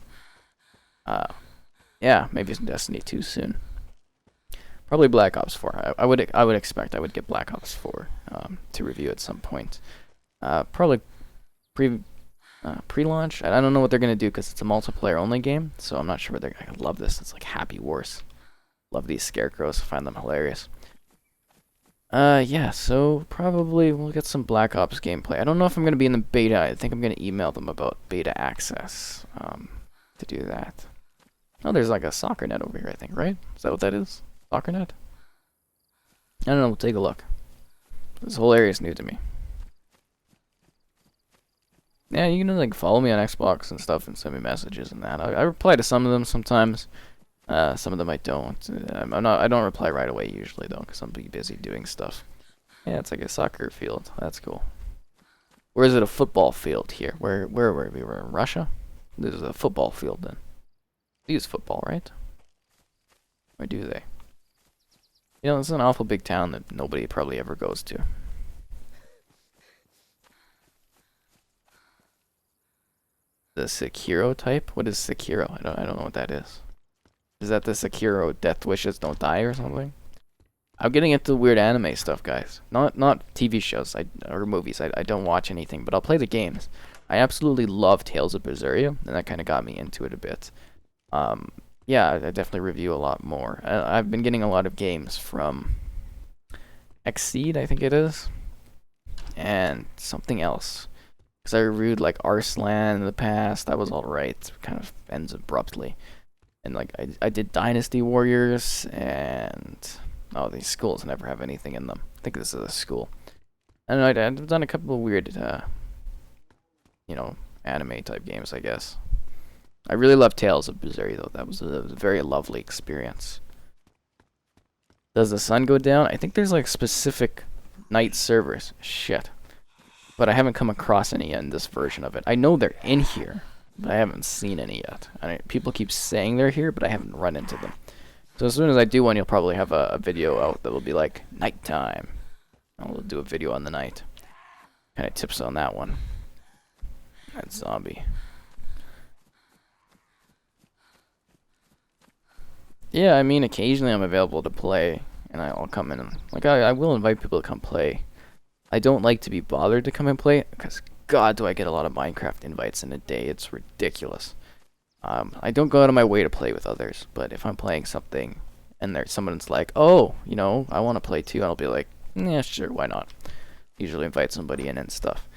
yeah, maybe it's Destiny 2 soon. Probably Black Ops 4. I would expect I would get Black Ops 4 to review at some point. Probably pre-launch. I don't know what they're gonna do because it's a multiplayer-only game. So I'm not sure whether I love this. It's like Happy Wars. Love these scarecrows. Find them hilarious. Yeah, so probably we'll get some Black Ops gameplay. I don't know if I'm going to be in the beta. I think I'm going to email them about beta access to do that. Oh, there's like a soccer net over here, I think, right? Is that what that is? Soccer net? I don't know, we'll take a look. This whole area is new to me. Yeah, you can like follow me on Xbox and stuff and send me messages and that. I reply to some of them sometimes. Some of them I don't. I don't reply right away usually though, because I'm busy doing stuff. Yeah, it's like a soccer field. That's cool. Or is it a football field here? Where were we? Were in Russia? This is a football field then. They use football, right? Or do they? You know, it's an awful big town that nobody probably ever goes to. The Sekiro type? What is Sekiro? I don't know what that is. Is that the Sekiro Death Wishes Don't Die or something? I'm getting into weird anime stuff, guys. Not TV shows or movies. I don't watch anything, but I'll play the games. I absolutely love Tales of Berseria, and that kind of got me into it a bit. Yeah, I definitely review a lot more. I've been getting a lot of games from Xseed, I think it is, and something else. Because I reviewed like Arslan in the past. That was alright. Kind of ends abruptly. And like I did Dynasty Warriors, and oh, these schools never have anything in them. I think this is a school. I don't know. I've done a couple of weird, you know, anime type games, I guess. I really love Tales of Berseria though. That was a very lovely experience. Does the sun go down? I think there's like specific night servers. Shit. But I haven't come across any in this version of it. I know they're in here, but I haven't seen any yet. People keep saying they're here, but I haven't run into them. So as soon as I do one, you'll probably have a video out that will be like nighttime. I'll do a video on the night. Kind of tips on that one. That zombie. Yeah, I mean, occasionally I'm available to play, and I'll come in and like I will invite people to come play. I don't like to be bothered to come and play because God, do I get a lot of Minecraft invites in a day? It's ridiculous. I don't go out of my way to play with others, but if I'm playing something and there's someone's like, oh, you know, I want to play too, I'll be like, yeah, sure, why not? Usually invite somebody in and stuff.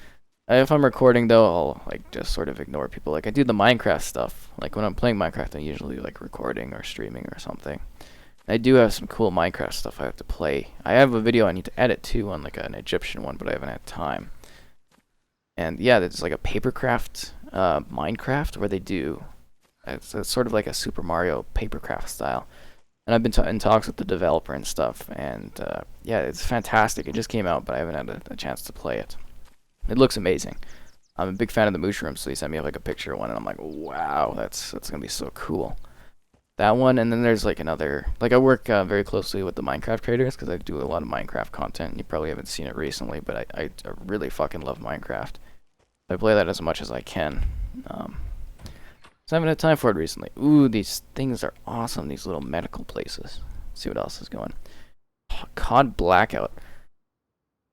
If I'm recording though, I'll like just sort of ignore people. Like I do the Minecraft stuff. Like when I'm playing Minecraft, I'm usually like recording or streaming or something. I do have some cool Minecraft stuff I have to play. I have a video I need to edit too on like an Egyptian one, but I haven't had time. And yeah, there's like a papercraft Minecraft where they do. It's sort of like a Super Mario papercraft style. And I've been in talks with the developer and stuff. And yeah, it's fantastic. It just came out, but I haven't had a chance to play it. It looks amazing. I'm a big fan of the mushrooms, so he sent me like a picture of one, and I'm like, wow, that's gonna be so cool. That one, and then there's like another. Like I work very closely with the Minecraft creators because I do a lot of Minecraft content. You probably haven't seen it recently, but I really fucking love Minecraft. I play that as much as I can. So I haven't had time for it recently. Ooh, these things are awesome. These little medical places. Let's see what else is going. COD Blackout.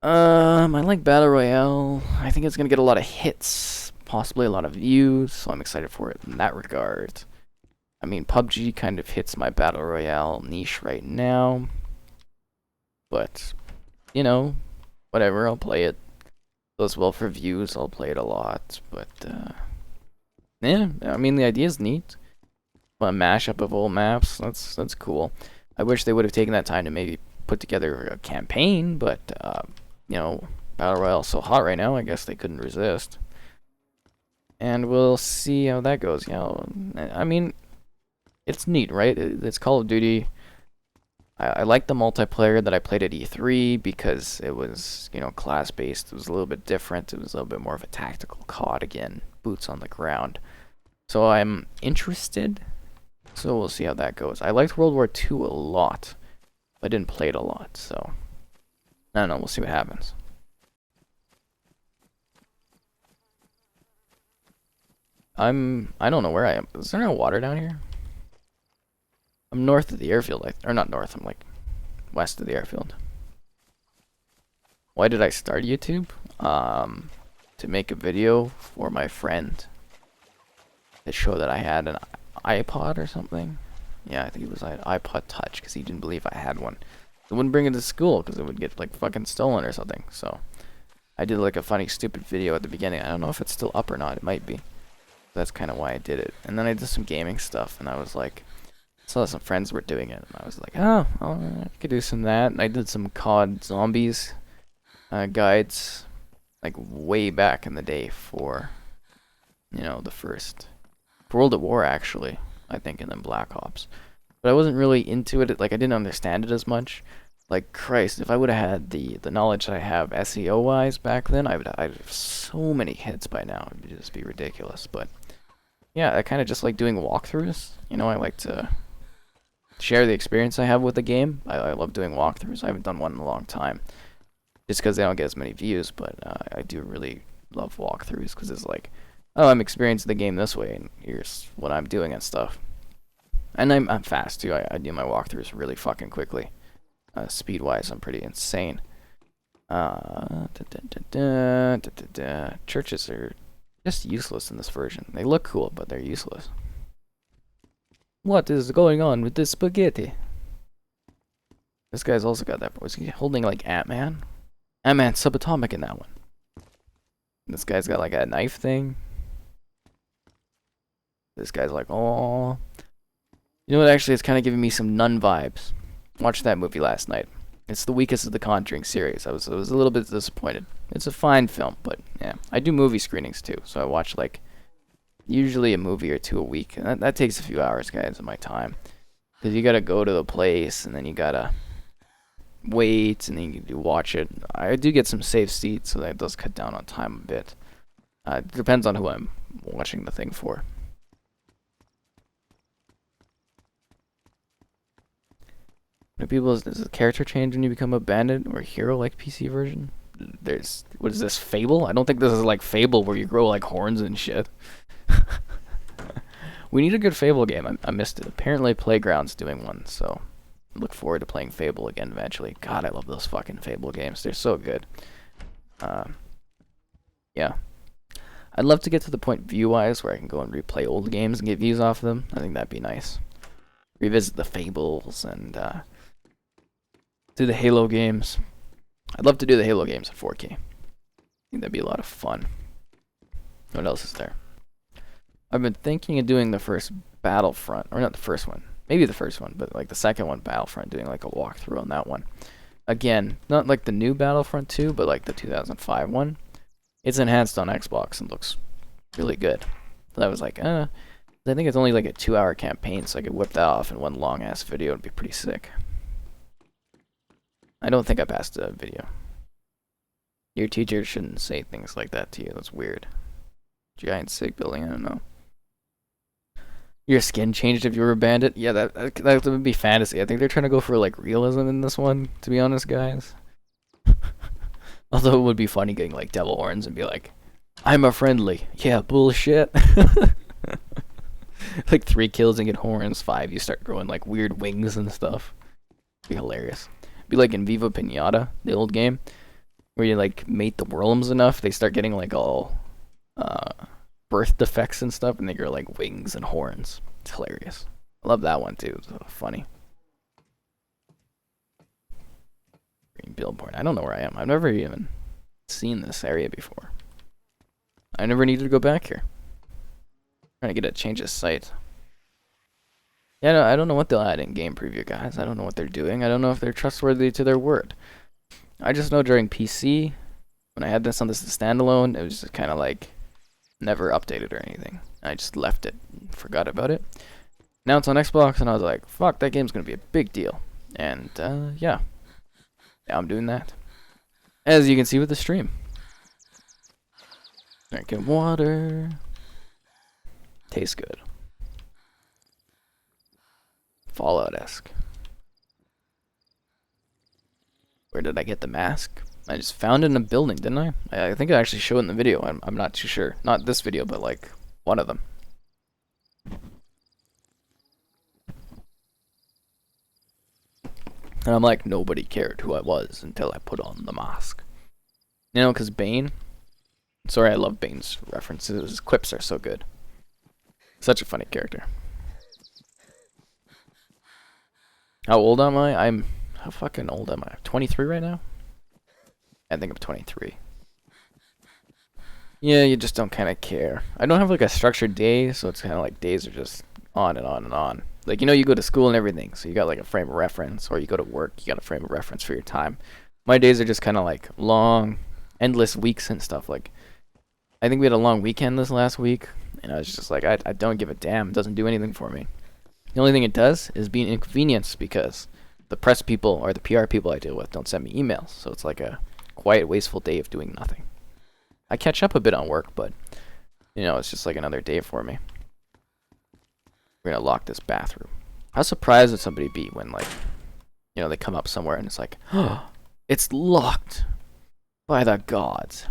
I like Battle Royale. I think it's gonna get a lot of hits, possibly a lot of views, so I'm excited for it in that regard. I mean, PUBG kind of hits my Battle Royale niche right now. But, you know, whatever, I'll play it. Does well for views, I'll play it a lot. But, yeah, I mean, the idea is neat. A mashup of old maps, that's cool. I wish they would have taken that time to maybe put together a campaign, but, you know, Battle Royale's so hot right now, I guess they couldn't resist. And we'll see how that goes. You know, I mean, it's neat, right? It's Call of Duty. I like the multiplayer that I played at E3 because it was, you know, class-based. It was a little bit different. It was a little bit more of a tactical COD again, boots on the ground. So I'm interested. So we'll see how that goes. I liked World War II a lot. I didn't play it a lot, so I don't know. We'll see what happens. I don't know where I am. Is there no water down here? I'm north of the airfield, or not north, I'm like west of the airfield. Why did I start YouTube? To make a video for my friend to show that I had an iPod or something. Yeah, I think it was an iPod Touch because he didn't believe I had one. I wouldn't bring it to school because it would get like fucking stolen or something. So I did like a funny, stupid video at the beginning. I don't know if it's still up or not. It might be. That's kind of why I did it. And then I did some gaming stuff, and I was like, saw some friends were doing it, and I was like, oh, I could do some of that. And I did some COD Zombies guides, like way back in the day for, you know, the first World at War actually, I think, and then Black Ops. But I wasn't really into it. Like I didn't understand it as much. Like Christ, if I would have had the knowledge that I have SEO wise back then, I'd have so many hits by now. It'd just be ridiculous. But yeah, I kind of just like doing walkthroughs. You know, I like to share the experience I have with the game. I love doing walkthroughs. I haven't done one in a long time, just because they don't get as many views. But I do really love walkthroughs because it's like, oh, I'm experiencing the game this way, and here's what I'm doing and stuff. And I'm fast too. I do my walkthroughs really fucking quickly. Speed wise, I'm pretty insane. Churches are just useless in this version. They look cool, but they're useless. What is going on with this spaghetti? This guy's also got that. Was he holding like Ant-Man? Ant-Man subatomic in that one. This guy's got like a knife thing. This guy's like, oh. You know what? Actually, it's kind of giving me some Nun vibes. Watched that movie last night. It's the weakest of the Conjuring series. I was a little bit disappointed. It's a fine film, but yeah. I do movie screenings too, so I watch like usually a movie or two a week. And that takes a few hours, guys, of my time. Because you gotta go to the place, and then you gotta wait, and then you watch it. I do get some safe seats, so that does cut down on time a bit. It depends on who I'm watching the thing for. Do people, does the character change when you become a bandit or a hero like PC version? There's, what is this, Fable? I don't think this is like Fable where you grow like horns and shit. We need a good Fable game. I missed it. Apparently Playground's doing one, so I look forward to playing Fable again eventually. God, I love those fucking Fable games. They're so good. Yeah. I'd love to get to the point view-wise where I can go and replay old games and get views off of them. I think that'd be nice. Revisit the Fables and do the Halo games. I'd love to do the Halo games in 4K. I think that'd be a lot of fun. What else is there? I've been thinking of doing the first Battlefront, or not the first one, maybe the first one, but like the second one, Battlefront, doing like a walkthrough on that one. Again, not like the new Battlefront 2, but like the 2005 one. It's enhanced on Xbox and looks really good. So I was like, I think it's only like a 2-hour campaign, so I could whip that off in one long-ass video. It'd be pretty sick. I don't think I passed the video. Your teacher shouldn't say things like that to you. That's weird. Giant sick building, I don't know. Your skin changed if you were a bandit? Yeah, that would be fantasy. I think they're trying to go for like realism in this one, to be honest, guys. Although it would be funny getting like devil horns and be like, I'm a friendly. Yeah, bullshit. Like 3 kills and get horns, 5 you start growing like weird wings and stuff. Be hilarious. Be like in Viva Pinata, the old game, where you like mate the worms enough, they start getting like all birth defects and stuff, and they grow like wings and horns. It's hilarious. I love that one too. It's funny. Green billboard. I don't know where I am. I've never even seen this area before. I never needed to go back here. Trying to get a change of site. Yeah, no, I don't know what they'll add in game preview, guys. I don't know what they're doing. I don't know if they're trustworthy to their word. I just know during PC, when I had this on this standalone, it was just kind of like never updated or anything. I just left it and forgot about it. Now it's on Xbox, and I was like, fuck, that game's going to be a big deal. And, yeah. Now I'm doing that. As you can see with the stream. Drinking water. Tastes good. Fallout-esque. Where did I get the mask? I just found it in a building, didn't I? I think I actually showed it in the video. I'm not too sure. Not this video, but like one of them. And I'm like, nobody cared who I was until I put on the mask. You know, because Bane... Sorry, I love Bane's references. His quips are so good. Such a funny character. How old am I? How fucking old am I? 23 right now? I think I'm 23. Yeah, you just don't kind of care. I don't have like a structured day, so it's kind of like days are just on and on and on. Like, you know, you go to school and everything, so you got like a frame of reference, or you go to work, you got a frame of reference for your time. My days are just kind of like long, endless weeks and stuff. Like, I think we had a long weekend this last week, and I was just like, I don't give a damn. It doesn't do anything for me. The only thing it does is be an inconvenience because the press people or the PR people I deal with don't send me emails, so it's like a quiet, wasteful day of doing nothing. I catch up a bit on work, but, you know, it's just like another day for me. We're gonna lock this bathroom. How surprised would somebody be when, like, you know, they come up somewhere and it's like, oh, it's locked by the gods.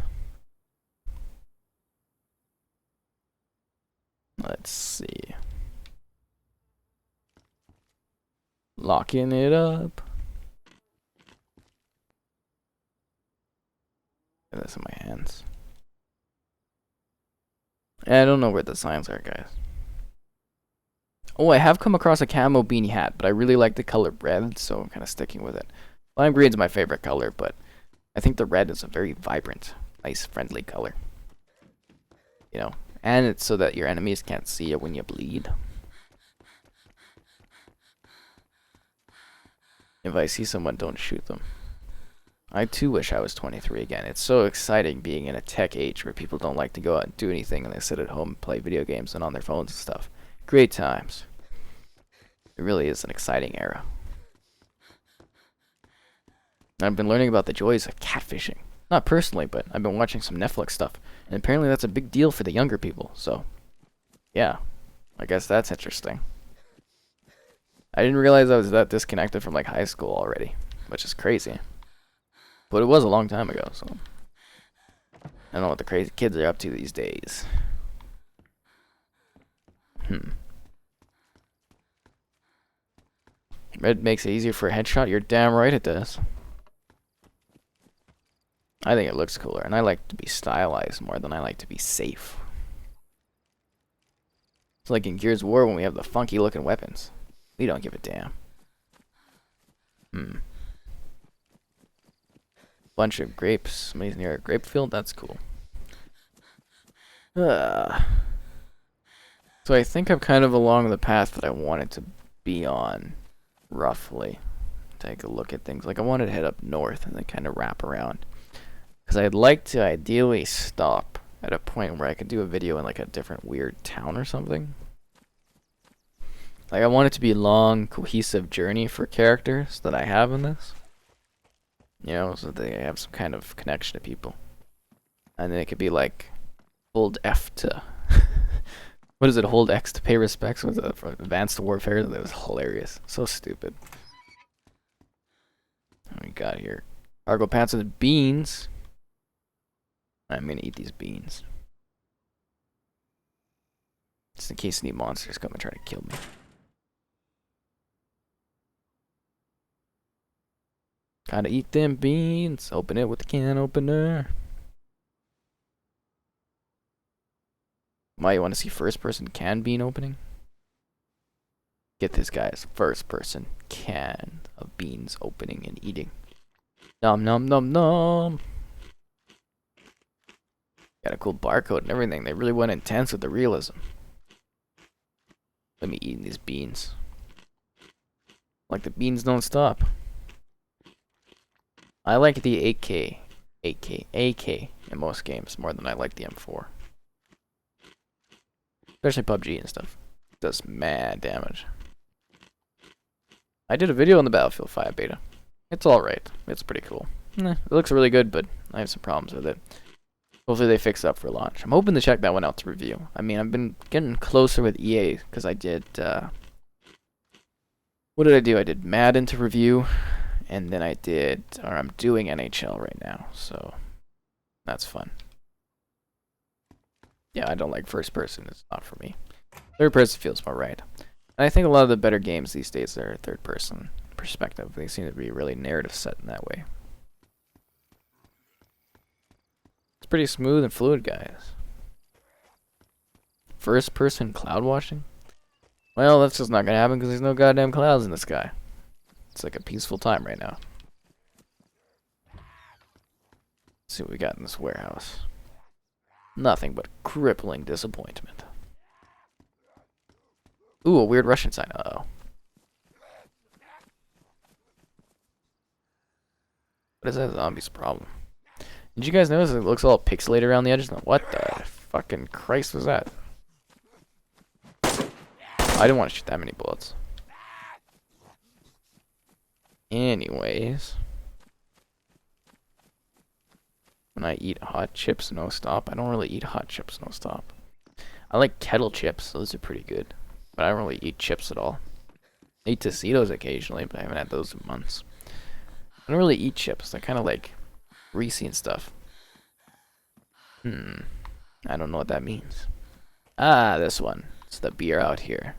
Let's see. Locking it up. Get this in my hands. I don't know where the signs are, guys. Oh, I have come across a camo beanie hat, but I really like the color red, so I'm kind of sticking with it. Lime green's my favorite color, but I think the red is a very vibrant, nice, friendly color. You know, and it's so that your enemies can't see you when you bleed. If I see someone, don't shoot them. I too wish I was 23 again. It's so exciting being in a tech age where people don't like to go out and do anything and they sit at home and play video games and on their phones and stuff. Great times. It really is an exciting era. I've been learning about the joys of catfishing. Not personally, but I've been watching some Netflix stuff. And apparently that's a big deal for the younger people. So, yeah. I guess that's interesting. I didn't realize I was that disconnected from like high school already. Which is crazy. But it was a long time ago, so I don't know what the crazy kids are up to these days. Red makes it easier for a headshot. You're damn right it does. I think it looks cooler, and I like to be stylized more than I like to be safe. It's like in Gears of War when we have the funky looking weapons. We don't give a damn. Bunch of grapes. Somebody's near a grape field. That's cool. So I think I'm kind of along the path that I wanted to be on, roughly. Take a look at things. Like I wanted to head up north and then kind of wrap around. Because I'd like to ideally stop at a point where I could do a video in like a different weird town or something. Like I want it to be a long, cohesive journey for characters that I have in this. You know, so they have some kind of connection to people. And then it could be like, hold F to... what is it, hold X to pay respects? Was it for Advanced Warfare? That was hilarious. So stupid. What we got here? Cargo pants with beans. I'm gonna eat these beans. Just in case any monsters come and try to kill me. Gotta eat them beans. Open it with the can opener. Why, you want to see first person can bean opening? Get this, guys. First person can of beans opening and eating. Nom nom nom nom. Got a cool barcode and everything. They really went intense with the realism. Let me eat these beans. Like the beans don't stop. I like the AK in most games more than I like the M4. Especially PUBG and stuff. It does mad damage. I did a video on the Battlefield 5 beta. It's alright. It's pretty cool. It looks really good, but I have some problems with it. Hopefully they fix it up for launch. I'm hoping to check that one out to review. I mean, I've been getting closer with EA, because I did, what did I do? I did Madden to review, and then I'm doing NHL right now, so that's fun. Yeah, I don't like first person. It's not for me. Third person feels more right. And I think a lot of the better games these days are third person perspective. They seem to be really narrative set in that way. It's pretty smooth and fluid, guys. First person cloud washing? Well, that's just not gonna happen because there's no goddamn clouds in the sky. It's like a peaceful time right now. Let's see what we got in this warehouse. Nothing but crippling disappointment. Ooh, a weird Russian sign. Uh-oh. What is that zombie's problem? Did you guys notice it looks all pixelated around the edges? What the fucking Christ was that? I didn't want to shoot that many bullets. Anyways. When I eat hot chips no stop, I don't really eat hot chips no stop. I like kettle chips, those are pretty good. But I don't really eat chips at all. I eat Tostitos occasionally, but I haven't had those in months. I don't really eat chips, they're kind of like greasy and stuff. I don't know what that means. Ah, this one. It's the beer out here.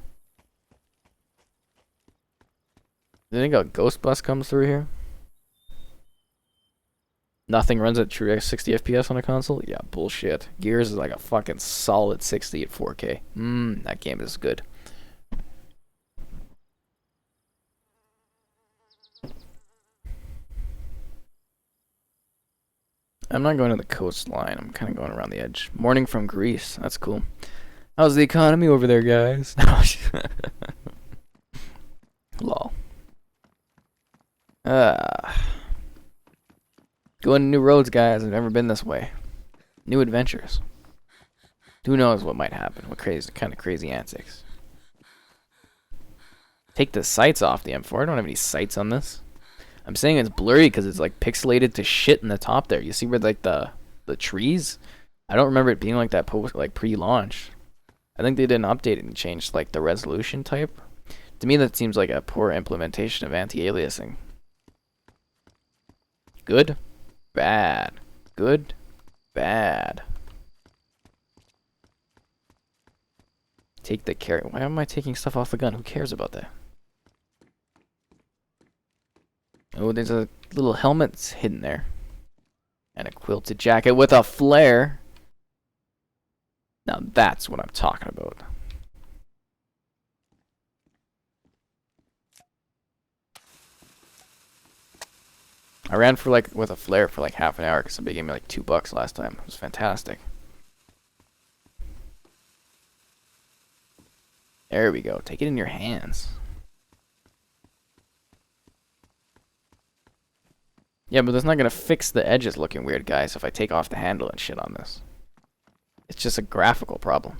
Do you think a ghost bus comes through here? Nothing runs at true 60 FPS on a console? Yeah, bullshit. Gears is like a fucking solid 60 at 4K. That game is good. I'm not going to the coastline. I'm kind of going around the edge. Morning from Greece. That's cool. How's the economy over there, guys? Lol. Going to new roads, guys. I've never been this way. New adventures. Who knows what might happen? What kind of crazy antics. Take the sights off the M4. I don't have any sights on this. I'm saying it's blurry because it's like pixelated to shit in the top there. You see where like the trees? I don't remember it being like that pre-launch. I think they didn't update it and change like the resolution type. To me, that seems like a poor implementation of anti-aliasing. Good, bad. Good, bad. Take the carry. Why am I taking stuff off the gun? Who cares about that? Oh, there's a little helmet hidden there. And a quilted jacket with a flare. Now that's what I'm talking about. I ran for like with a flare for like half an hour because somebody gave me like $2 last time. It was fantastic. There we go. Take it in your hands. Yeah, but that's not gonna fix the edges looking weird, guys, if I take off the handle and shit on this. It's just a graphical problem.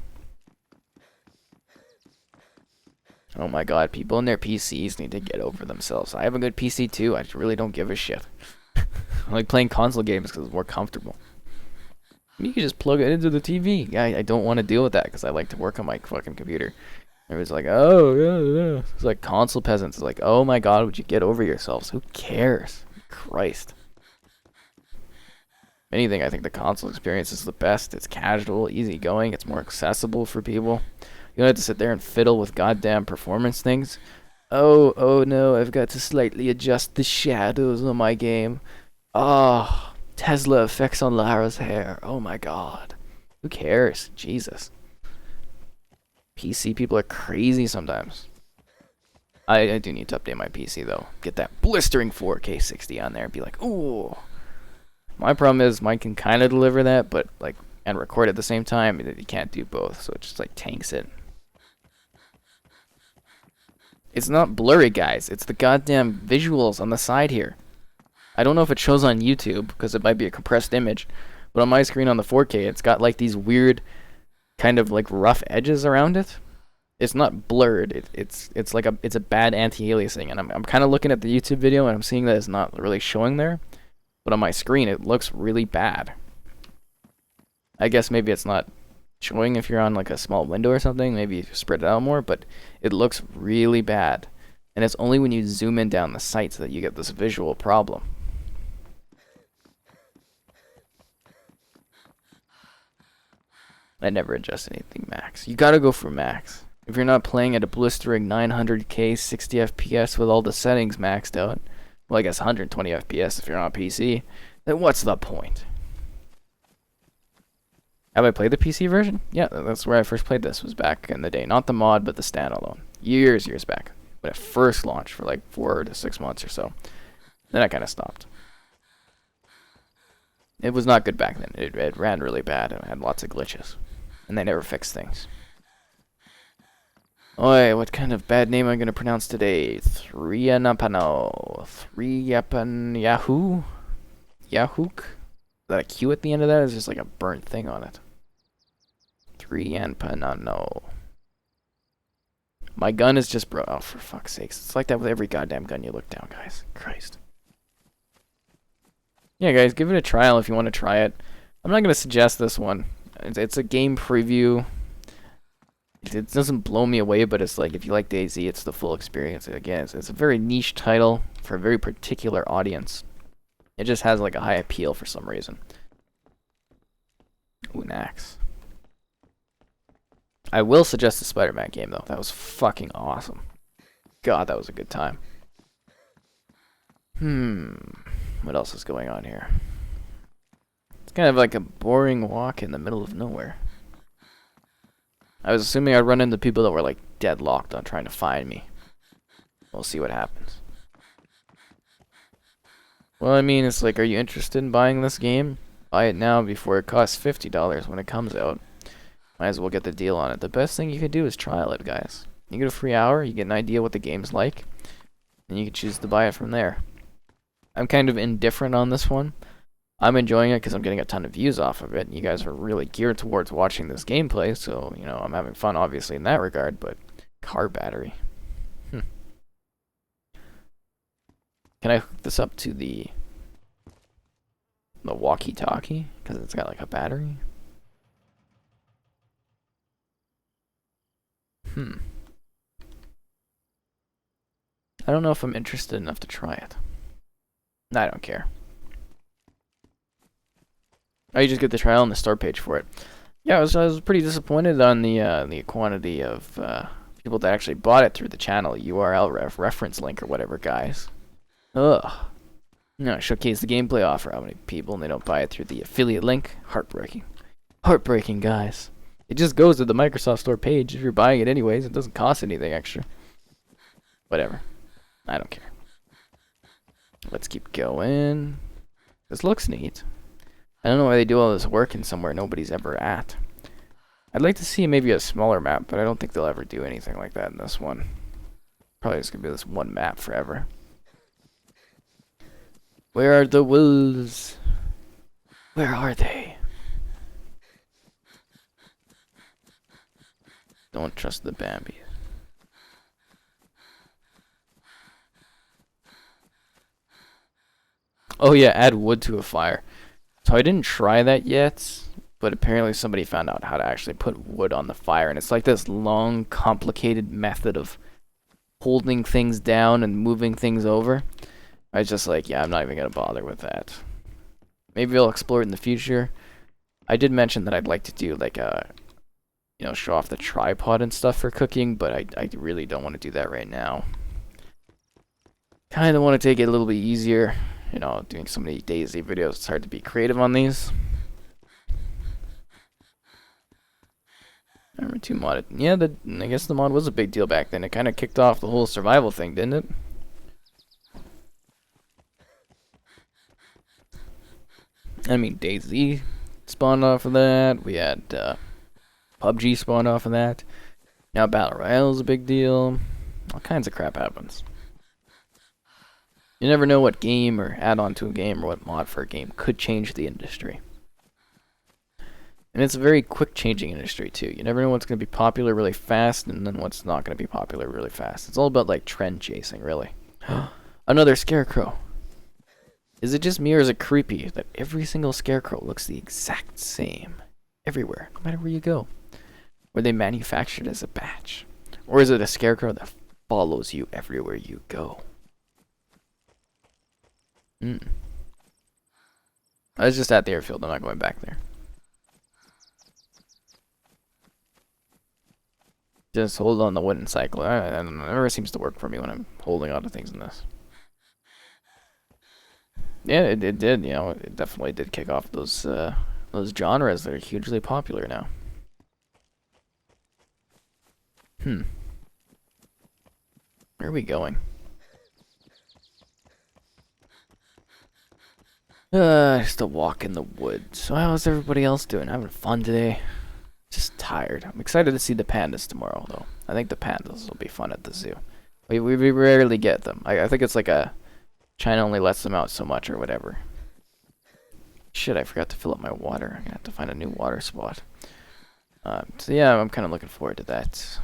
Oh my god, people in their PCs need to get over themselves. I have a good PC too, I really don't give a shit. I like playing console games because it's more comfortable. You can just plug it into the TV. I don't want to deal with that because I like to work on my fucking computer. Everybody's like, oh, yeah. It's like console peasants. It's like, oh my god, would you get over yourselves? Who cares? Christ. Anything, I think the console experience is the best. It's casual, easygoing, it's more accessible for people. You don't have to sit there and fiddle with goddamn performance things. Oh no, I've got to slightly adjust the shadows on my game. Oh, Tesla effects on Lara's hair. Oh my god. Who cares? Jesus. PC people are crazy sometimes. I do need to update my PC though. Get that blistering 4K 60 on there and be like, ooh. My problem is mine can kind of deliver that, but like, and record at the same time. You can't do both, so it just like tanks it. It's not blurry, guys. It's the goddamn visuals on the side here. I don't know if it shows on YouTube because it might be a compressed image, but on my screen on the 4K, it's got like these weird, kind of like rough edges around it. It's not blurred. It's like it's a bad anti-aliasing, and I'm kind of looking at the YouTube video and I'm seeing that it's not really showing there, but on my screen it looks really bad. I guess maybe it's not showing if you're on like a small window or something. Maybe you spread it out more, but it looks really bad, and it's only when you zoom in down the sights that you get this visual problem. I never adjust anything max. You gotta go for max. If you're not playing at a blistering 900k 60 FPS with all the settings maxed out, well, I guess 120 FPS if you're on PC, then what's the point? Have I played the PC version? Yeah, that's where I first played this, was back in the day. Not the mod, but the standalone. Years back. When it first launched for like 4 to 6 months or so. Then I kind of stopped. It was not good back then. It ran really bad and had lots of glitches. And they never fixed things. Oi, what kind of bad name am I going to pronounce today? Thrianapano. Thriapan Yahoo? Yahook? Is that a Q at the end of that? It's just like a burnt thing on it. Thrianpanano. My gun is just oh, for fuck's sakes. It's like that with every goddamn gun you look down, guys. Christ. Yeah, guys, give it a trial if you want to try it. I'm not going to suggest this one. It's a game preview. It doesn't blow me away, but it's like, if you like DayZ, it's the full experience. Again, it's a very niche title for a very particular audience. It just has like a high appeal for some reason. Ooh, an axe. I will suggest the Spider-Man game, though. That was fucking awesome. God, that was a good time. What else is going on here? It's kind of like a boring walk in the middle of nowhere. I was assuming I'd run into people that were like deadlocked on trying to find me. We'll see what happens. Well, I mean, it's like, are you interested in buying this game? Buy it now before it costs $50 when it comes out. Might as well get the deal on it. The best thing you could do is trial it, guys. You get a free hour, you get an idea what the game's like, and you can choose to buy it from there. I'm kind of indifferent on this one. I'm enjoying it because I'm getting a ton of views off of it. And you guys are really geared towards watching this gameplay, so, you know, I'm having fun, obviously, in that regard, but car battery. Can I hook this up to the walkie-talkie? Because it's got, like, a battery? I don't know if I'm interested enough to try it. I don't care. Oh, you just get the trial on the store page for it. Yeah, I was pretty disappointed on the quantity of people that actually bought it through the channel URL reference link or whatever, guys. Ugh. No, showcase the gameplay offer. How many people and they don't buy it through the affiliate link? Heartbreaking. Heartbreaking, guys. It just goes to the Microsoft Store page. If you're buying it anyways, it doesn't cost anything extra. Whatever. I don't care. Let's keep going. This looks neat. I don't know why they do all this work in somewhere nobody's ever at. I'd like to see maybe a smaller map, but I don't think they'll ever do anything like that in this one. Probably just gonna be this one map forever. Where are the wolves? Where are they? Don't trust the Bambi. Oh yeah, add wood to a fire. So I didn't try that yet, but apparently somebody found out how to actually put wood on the fire, and it's like this long, complicated method of holding things down and moving things over. I was just like, yeah, I'm not even gonna bother with that. Maybe I'll explore it in the future. I did mention that I'd like to do like a, show off the tripod and stuff for cooking, but I really don't want to do that right now. Kind of want to take it a little bit easier. Doing so many DayZ videos, it's hard to be creative on these. Number 2 modded. Yeah, I guess the mod was a big deal back then. It kind of kicked off the whole survival thing, didn't it? I mean, DayZ spawned off of that. We had PUBG spawned off of that. Now Battle Royale is a big deal. All kinds of crap happens. You never know what game or add-on to a game or what mod for a game could change the industry. And it's a very quick changing industry too. You never know what's going to be popular really fast and then what's not going to be popular really fast. It's all about like trend chasing, really. Another scarecrow. Is it just me or is it creepy that every single scarecrow looks the exact same everywhere, no matter where you go? Were they manufactured as a batch? Or is it a scarecrow that follows you everywhere you go? I was just at the airfield. I'm not going back there. Just hold on the wooden cycle. I don't know. It never seems to work for me when I'm holding on to things in this. Yeah, it did. It definitely did kick off those genres that are hugely popular now. Where are we going? Just a walk in the woods. So how's everybody else doing? Having fun today? Just tired. I'm excited to see the pandas tomorrow, though. I think the pandas will be fun at the zoo. We rarely get them. I think it's like China only lets them out so much or whatever. Shit, I forgot to fill up my water. I'm gonna have to find a new water spot. So yeah, I'm kind of looking forward to that.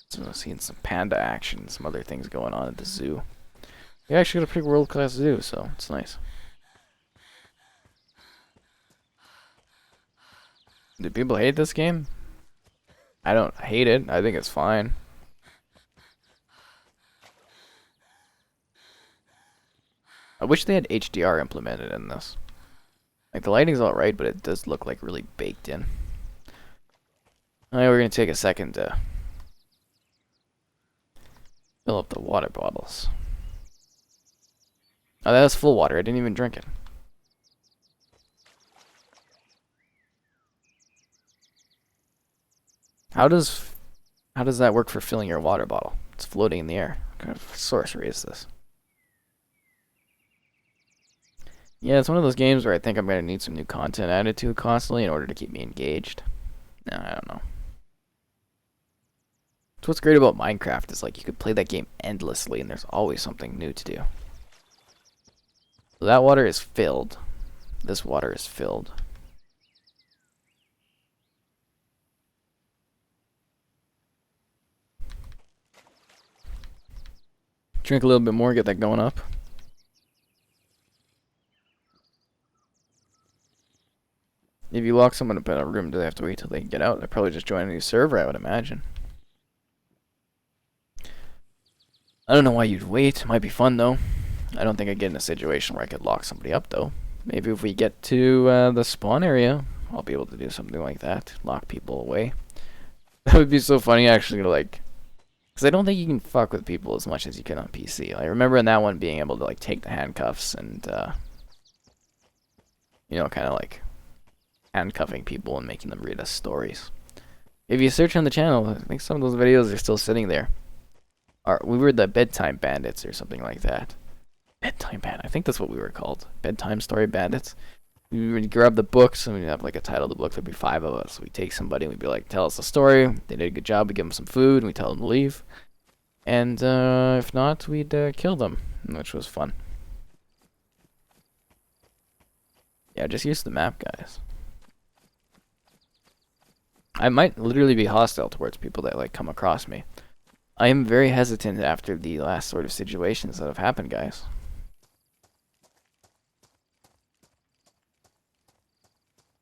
So seeing some panda action, some other things going on at the zoo. We actually got a pretty world-class zoo, so it's nice. Do people hate this game? I don't hate it. I think it's fine. I wish they had HDR implemented in this. Like, the lighting's alright, but it does look like really baked in. Alright, we're gonna take a second to fill up the water bottles. Oh, that was full water. I didn't even drink it. How does that work for filling your water bottle? It's floating in the air. What kind of sorcery is this? Yeah, it's one of those games where I think I'm going to need some new content added to it constantly in order to keep me engaged. No, I don't know. So what's great about Minecraft is like you could play that game endlessly and there's always something new to do. So that water is filled. This water is filled. Drink a little bit more, get that going up. If you lock someone up in a room, do they have to wait till they get out? They're probably just joining a new server, I would imagine. I don't know why you'd wait. It might be fun, though. I don't think I'd get in a situation where I could lock somebody up, though. Maybe if we get to the spawn area, I'll be able to do something like that. Lock people away. That would be so funny, actually, to, like, Because I don't think you can fuck with people as much as you can on PC. I remember in that one being able to like take the handcuffs and you know, kind of like handcuffing people and making them read us stories. If you search on the channel, I think some of those videos are still sitting there. We were the bedtime bandits or something like that. Bedtime bandit. I think that's what we were called. Bedtime story bandits. We would grab the books and we'd have like a title of the book. There'd be 5 of us. We'd take somebody and we'd be like, tell us a story. They did a good job. We'd give them some food and we'd tell them to leave. And if not, we'd kill them, which was fun. Yeah, just use the map, guys. I might literally be hostile towards people that like come across me. I am very hesitant after the last sort of situations that have happened, guys.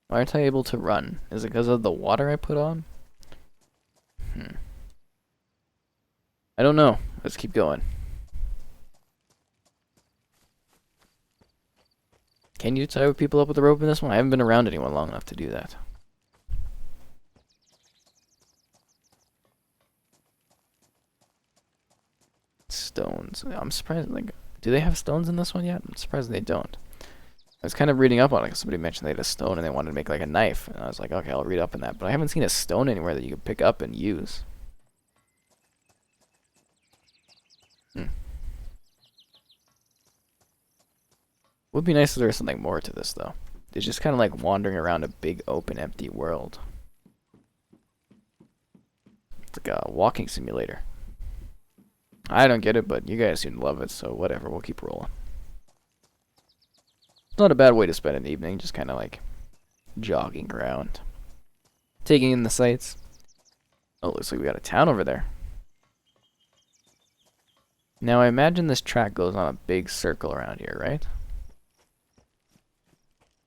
Why aren't I able to run? Is it because of the water I put on? I don't know. Let's keep going. Can you tie people up with a rope in this one? I haven't been around anyone long enough to do that. Stones. I'm surprised, like, do they have stones in this one yet? I'm surprised they don't. I was kind of reading up on it because somebody mentioned they had a stone and they wanted to make like a knife. And I was like, okay, I'll read up on that. But I haven't seen a stone anywhere that you could pick up and use. Would be nice if there was something more to this, though. It's just kind of like wandering around a big, open, empty world. It's like a walking simulator. I don't get it, but you guys seem to love it, so whatever, we'll keep rolling. It's not a bad way to spend an evening, just kind of like jogging around. Taking in the sights. Oh, looks like we got a town over there. Now, I imagine this track goes on a big circle around here, right?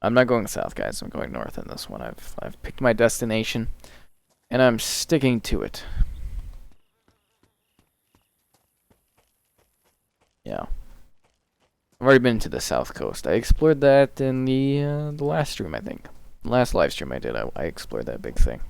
I'm not going south, guys. I'm going north in this one. I've picked my destination, and I'm sticking to it. Yeah. I've already been to the south coast. I explored that in the last stream, I think. Last live stream I did, I explored that big thing.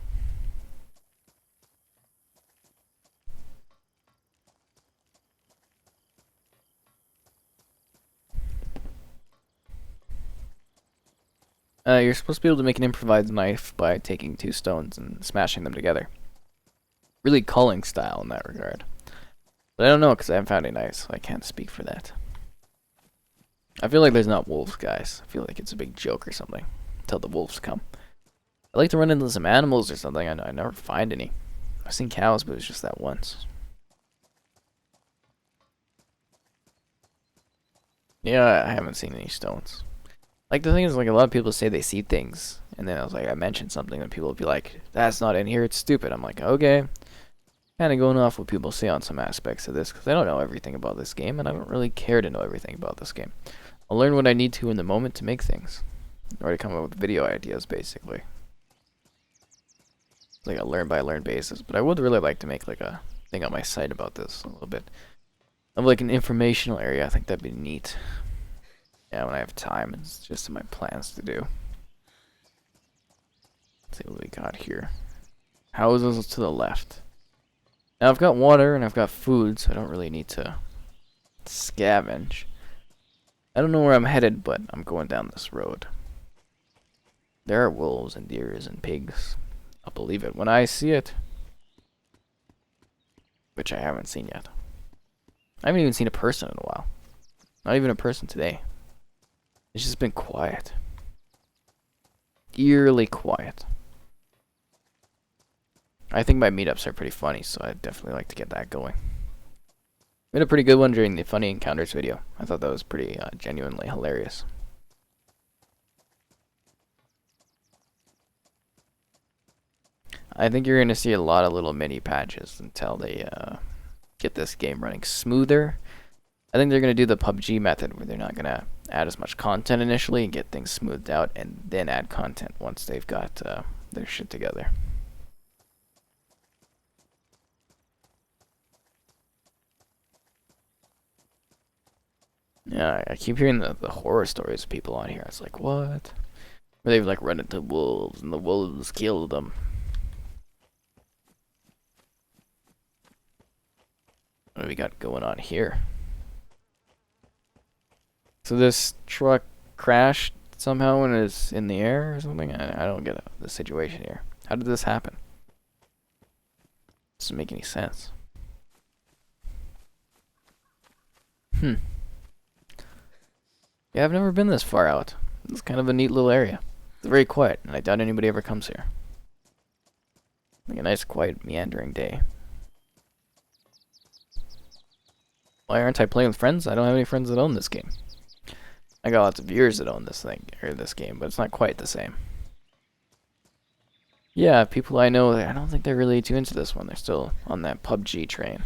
You're supposed to be able to make an improvised knife by taking 2 stones and smashing them together. Really culling style in that regard. But I don't know because I haven't found any knives, so I can't speak for that. I feel like there's not wolves, guys. I feel like it's a big joke or something until the wolves come. I like to run into some animals or something. I never find any. I've seen cows, but it was just that once. Yeah, I haven't seen any stones. Like, the thing is, like, a lot of people say they see things, and then I mentioned something, and people will be like, that's not in here, it's stupid. I'm like, okay. Kind of going off what people say on some aspects of this, because I don't know everything about this game, and I don't really care to know everything about this game. I'll learn what I need to in the moment to make things. Or to come up with video ideas, basically. It's like a learn-by-learn basis, but I would really like to make, like, a thing on my site about this a little bit. Of, like, an informational area. I think that'd be neat. Yeah, when I have time, it's just in my plans to do. Let's see what we got here. Houses to the left. Now I've got water and I've got food, so I don't really need to scavenge. I don't know where I'm headed, but I'm going down this road. There are wolves and deers and pigs. I'll believe it when I see it. Which I haven't seen yet. I haven't even seen a person in a while. Not even a person today. It's just been quiet. Eerily quiet. I think my meetups are pretty funny, so I'd definitely like to get that going. We had a pretty good one during the Funny Encounters video. I thought that was pretty genuinely hilarious. I think you're going to see a lot of little mini patches until they get this game running smoother. I think they're going to do the PUBG method where they're not going to add as much content initially and get things smoothed out and then add content once they've got their shit together. Yeah, I keep hearing the horror stories of people on here. It's like, what? Where they've like run into wolves and the wolves killed them. we got going on here? So this truck crashed somehow and is in the air or something? I don't get the situation here. How did this happen? Doesn't make any sense. Yeah, I've never been this far out. It's kind of a neat little area. It's very quiet, and I doubt anybody ever comes here. Like a nice, quiet, meandering day. Why aren't I playing with friends? I don't have any friends that own this game. I got lots of viewers that own this thing, or this game, but it's not quite the same. Yeah, people I know, I don't think they're really too into this one. They're still on that PUBG train.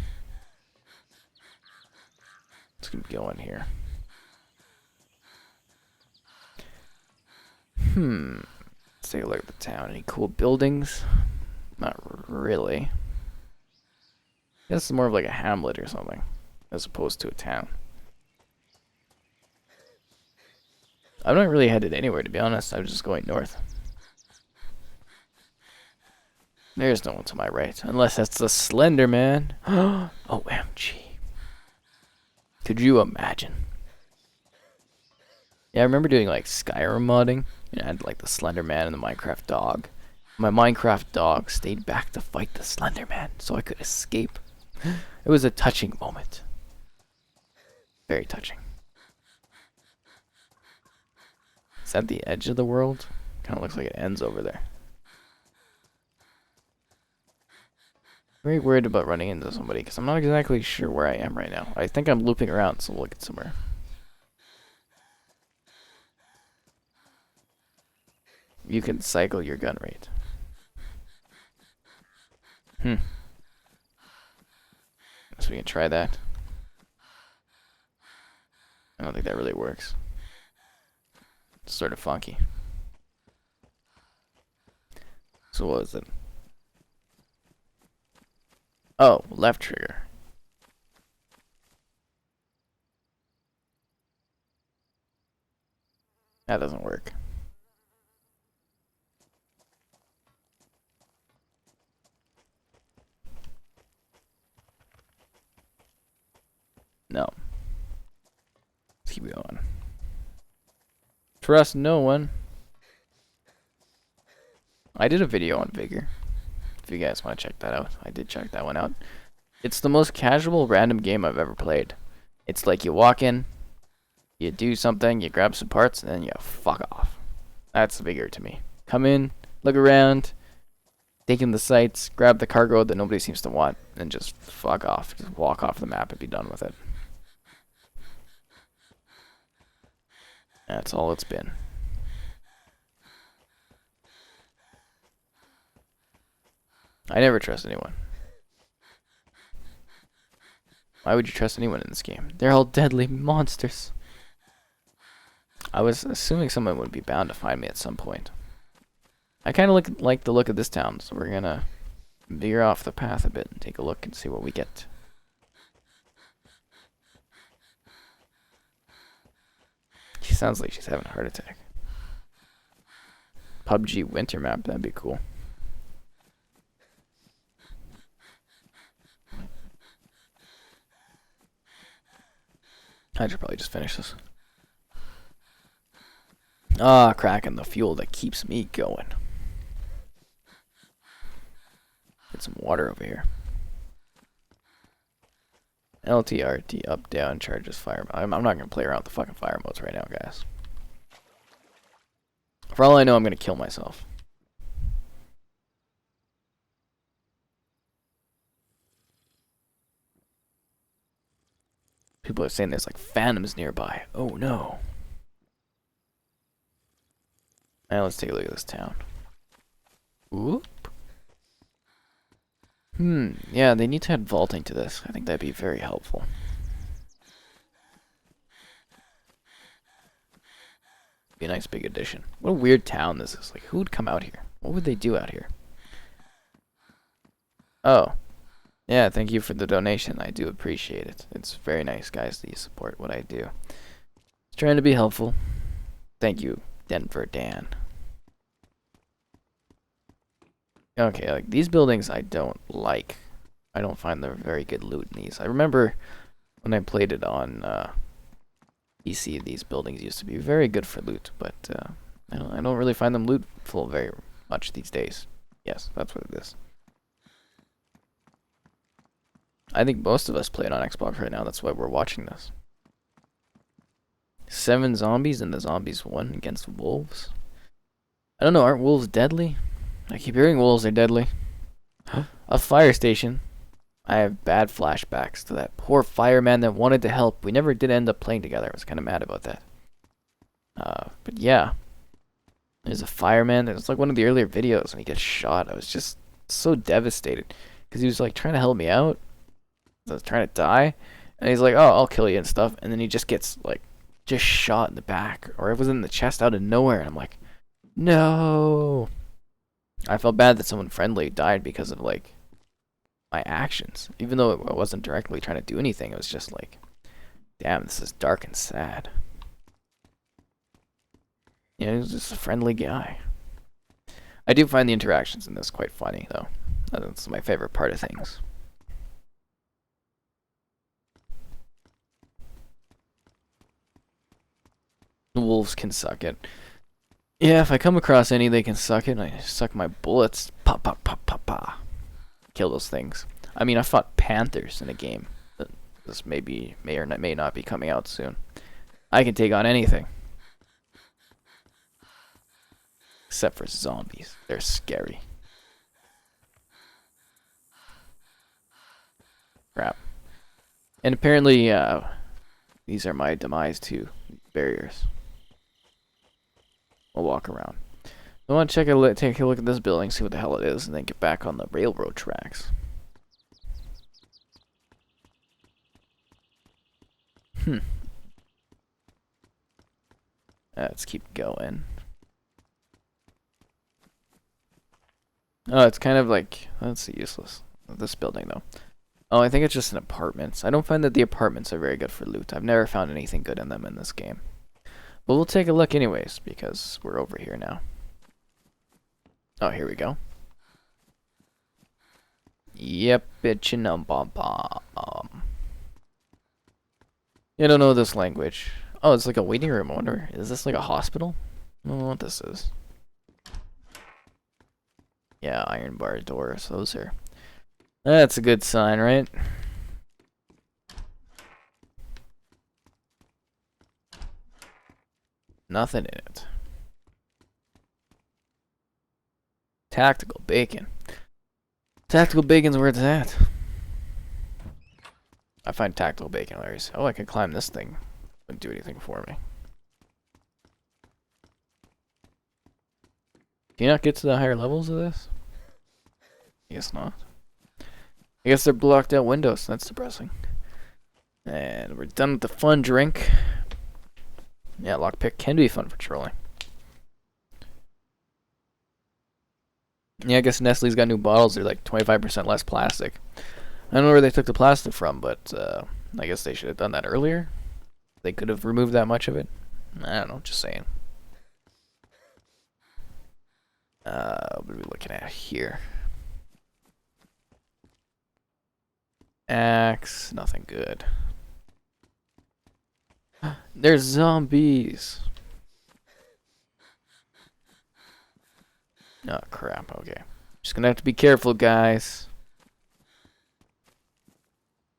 Let's keep going here. Let's take a look at the town. Any cool buildings? Not really. I guess it's more of like a hamlet or something, as opposed to a town. I'm not really headed anywhere, to be honest. I was just going north. There's no one to my right, unless that's the Slender Man. OMG. Could you imagine? Yeah, I remember doing like Skyrim modding. I had like the Slender Man and the Minecraft dog. My Minecraft dog stayed back to fight the Slender Man so I could escape. It was a touching moment. Very touching. Is that the edge of the world? Kind of looks like it ends over there. Very worried about running into somebody because I'm not exactly sure where I am right now. I think I'm looping around, so we'll get somewhere. You can cycle your gun rate. So we can try that. I don't think that really works. It's sort of funky. So what was it? Oh, left trigger. That doesn't work. No. Let's keep going. Trust no one. I did a video on Vigor. If you guys want to check that out. I did check that one out. It's the most casual random game I've ever played. It's like you walk in, you do something, you grab some parts, and then you fuck off. That's Vigor to me. Come in, look around, take in the sights, grab the cargo that nobody seems to want, and just fuck off. Just walk off the map and be done with it. That's all it's been. I never trust anyone. Why would you trust anyone in this game? They're all deadly monsters. I was assuming someone would be bound to find me at some point. I kind of like the look of this town, so we're gonna veer off the path a bit and take a look and see what we get. She sounds like she's having a heart attack. PUBG winter map, that'd be cool. I should probably just finish this. Cracking the fuel that keeps me going. Get some water over here. LTRT, up, down, charges fire. I'm not going to play around with the fucking fire modes right now, guys. For all I know, I'm going to kill myself. People are saying there's like phantoms nearby. Oh no. Now let's take a look at this town. Whoop. Yeah, they need to add vaulting to this. I think that'd be very helpful. Be a nice big addition. What a weird town this is. Like, who would come out here? What would they do out here? Oh. Yeah, thank you for the donation. I do appreciate it. It's very nice, guys, that you support what I do. Just trying to be helpful. Thank you, Denver Dan. Okay, like, these buildings I don't like. I don't find there very good loot in these. I remember when I played it on PC, these buildings used to be very good for loot, but I don't really find them lootful very much these days. Yes, that's what it is. I think most of us play it on Xbox right now. That's why we're watching this. 7 zombies and the zombies won against wolves. I don't know, aren't wolves deadly? I keep hearing wolves are deadly. A fire station. I have bad flashbacks to that poor fireman that wanted to help. We never did end up playing together. I was kind of mad about that. But yeah. There's a fireman. It was like one of the earlier videos when he gets shot. I was just so devastated. Because he was like trying to help me out. I was trying to die. And he's like, oh, I'll kill you and stuff. And then he just gets like, just shot in the back. Or it was in the chest out of nowhere. And I'm like, no. I felt bad that someone friendly died because of like my actions. Even though I wasn't directly trying to do anything. It was just like, damn, this is dark and sad. Yeah, he was just a friendly guy. I do find the interactions in this quite funny, though. That's my favorite part of things. The wolves can suck it. Yeah, if I come across any, they can suck it. I suck my bullets. Pop, pop, pop, pop, pop. Kill those things. I mean, I fought panthers in a game. This may or may not be coming out soon. I can take on anything. Except for zombies. They're scary. Crap. And apparently, these are my demise too. Barriers. I'll walk around. I want to take a look at this building, see what the hell it is, and then get back on the railroad tracks. Let's keep going. Oh, it's kind of like, that's useless. This building, though. Oh, I think it's just an apartments. I don't find that the apartments are very good for loot. I've never found anything good in them in this game. But we'll take a look anyways, because we're over here now. Oh, here we go. Yep, bitchin' bomb. I don't know this language. Oh, it's like a waiting room. I wonder, is this like a hospital? I don't know what this is. Yeah, iron bar doors. Those are... That's a good sign, right? Nothing in it. Tactical bacon. Tactical bacon's where it's at. I find tactical bacon hilarious. Oh, I can climb this thing. Wouldn't do anything for me. Can you not get to the higher levels of this? I guess not. I guess they're blocked out windows. That's depressing. And we're done with the fun drink. Yeah, lockpick can be fun for trolling. Yeah, I guess Nestle's got new bottles. They're like 25% less plastic. I don't know where they took the plastic from, but I guess they should have done that earlier. They could have removed that much of it. I don't know, just saying. What are we looking at here? Axe, nothing good. There's zombies. Oh crap, okay. Just gonna have to be careful, guys.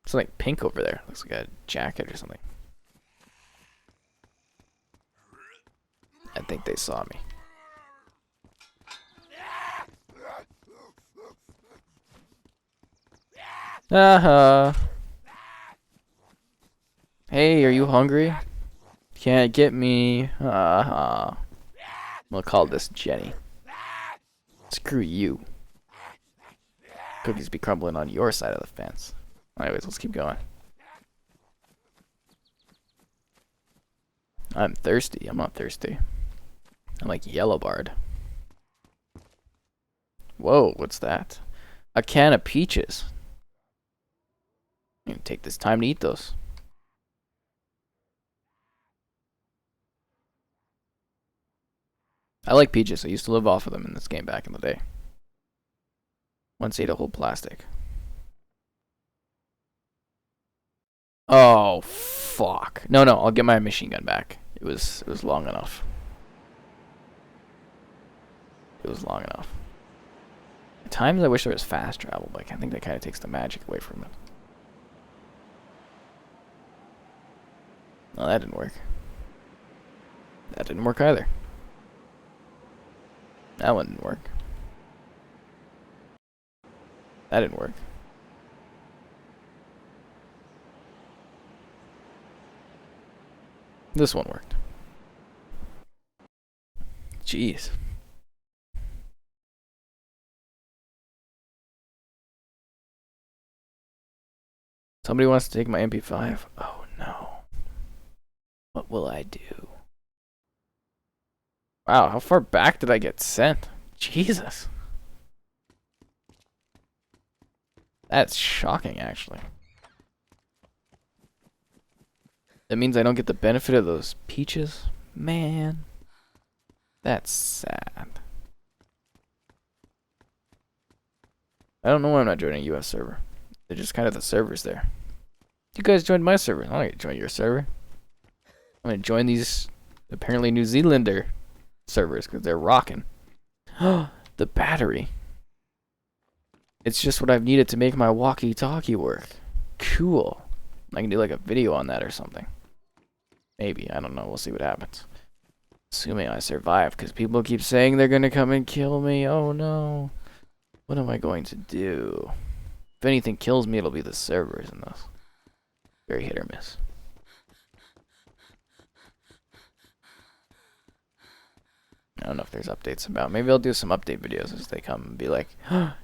It's like pink over there. Looks like a jacket or something. I think they saw me. Hey, are you hungry? Can't get me. We'll call this Jenny. Screw you. Cookies be crumbling on your side of the fence. Anyways, let's keep going. I'm thirsty. I'm not thirsty. I'm like yellow barred. Whoa, what's that? A can of peaches. I'm gonna take this time to eat those. I like peaches. I used to live off of them in this game back in the day. Once ate a whole plastic. Oh, fuck. No, no, I'll get my machine gun back. It was long enough. It was long enough. At times I wish there was fast travel, but I think that kind of takes the magic away from it. No, that didn't work. That didn't work either. That one didn't work. That didn't work. This one worked. Jeez. Somebody wants to take my MP5. Oh no. What will I do? Wow, how far back did I get sent? Jesus. That's shocking, actually. That means I don't get the benefit of those peaches? Man. That's sad. I don't know why I'm not joining a US server. They're just kind of the servers there. You guys joined my server. I'm not going to join your server. I'm going to join these apparently New Zealander servers because they're rocking. The battery. It's just what I've needed to make my walkie-talkie work. Cool. I can do like a video on that or something. Maybe. I don't know. We'll see what happens. Assuming I survive, because people keep saying they're going to come and kill me. Oh no. What am I going to do? If anything kills me, it'll be the servers in this. Very hit or miss. I don't know if there's updates about. Maybe I'll do some update videos as they come and be like,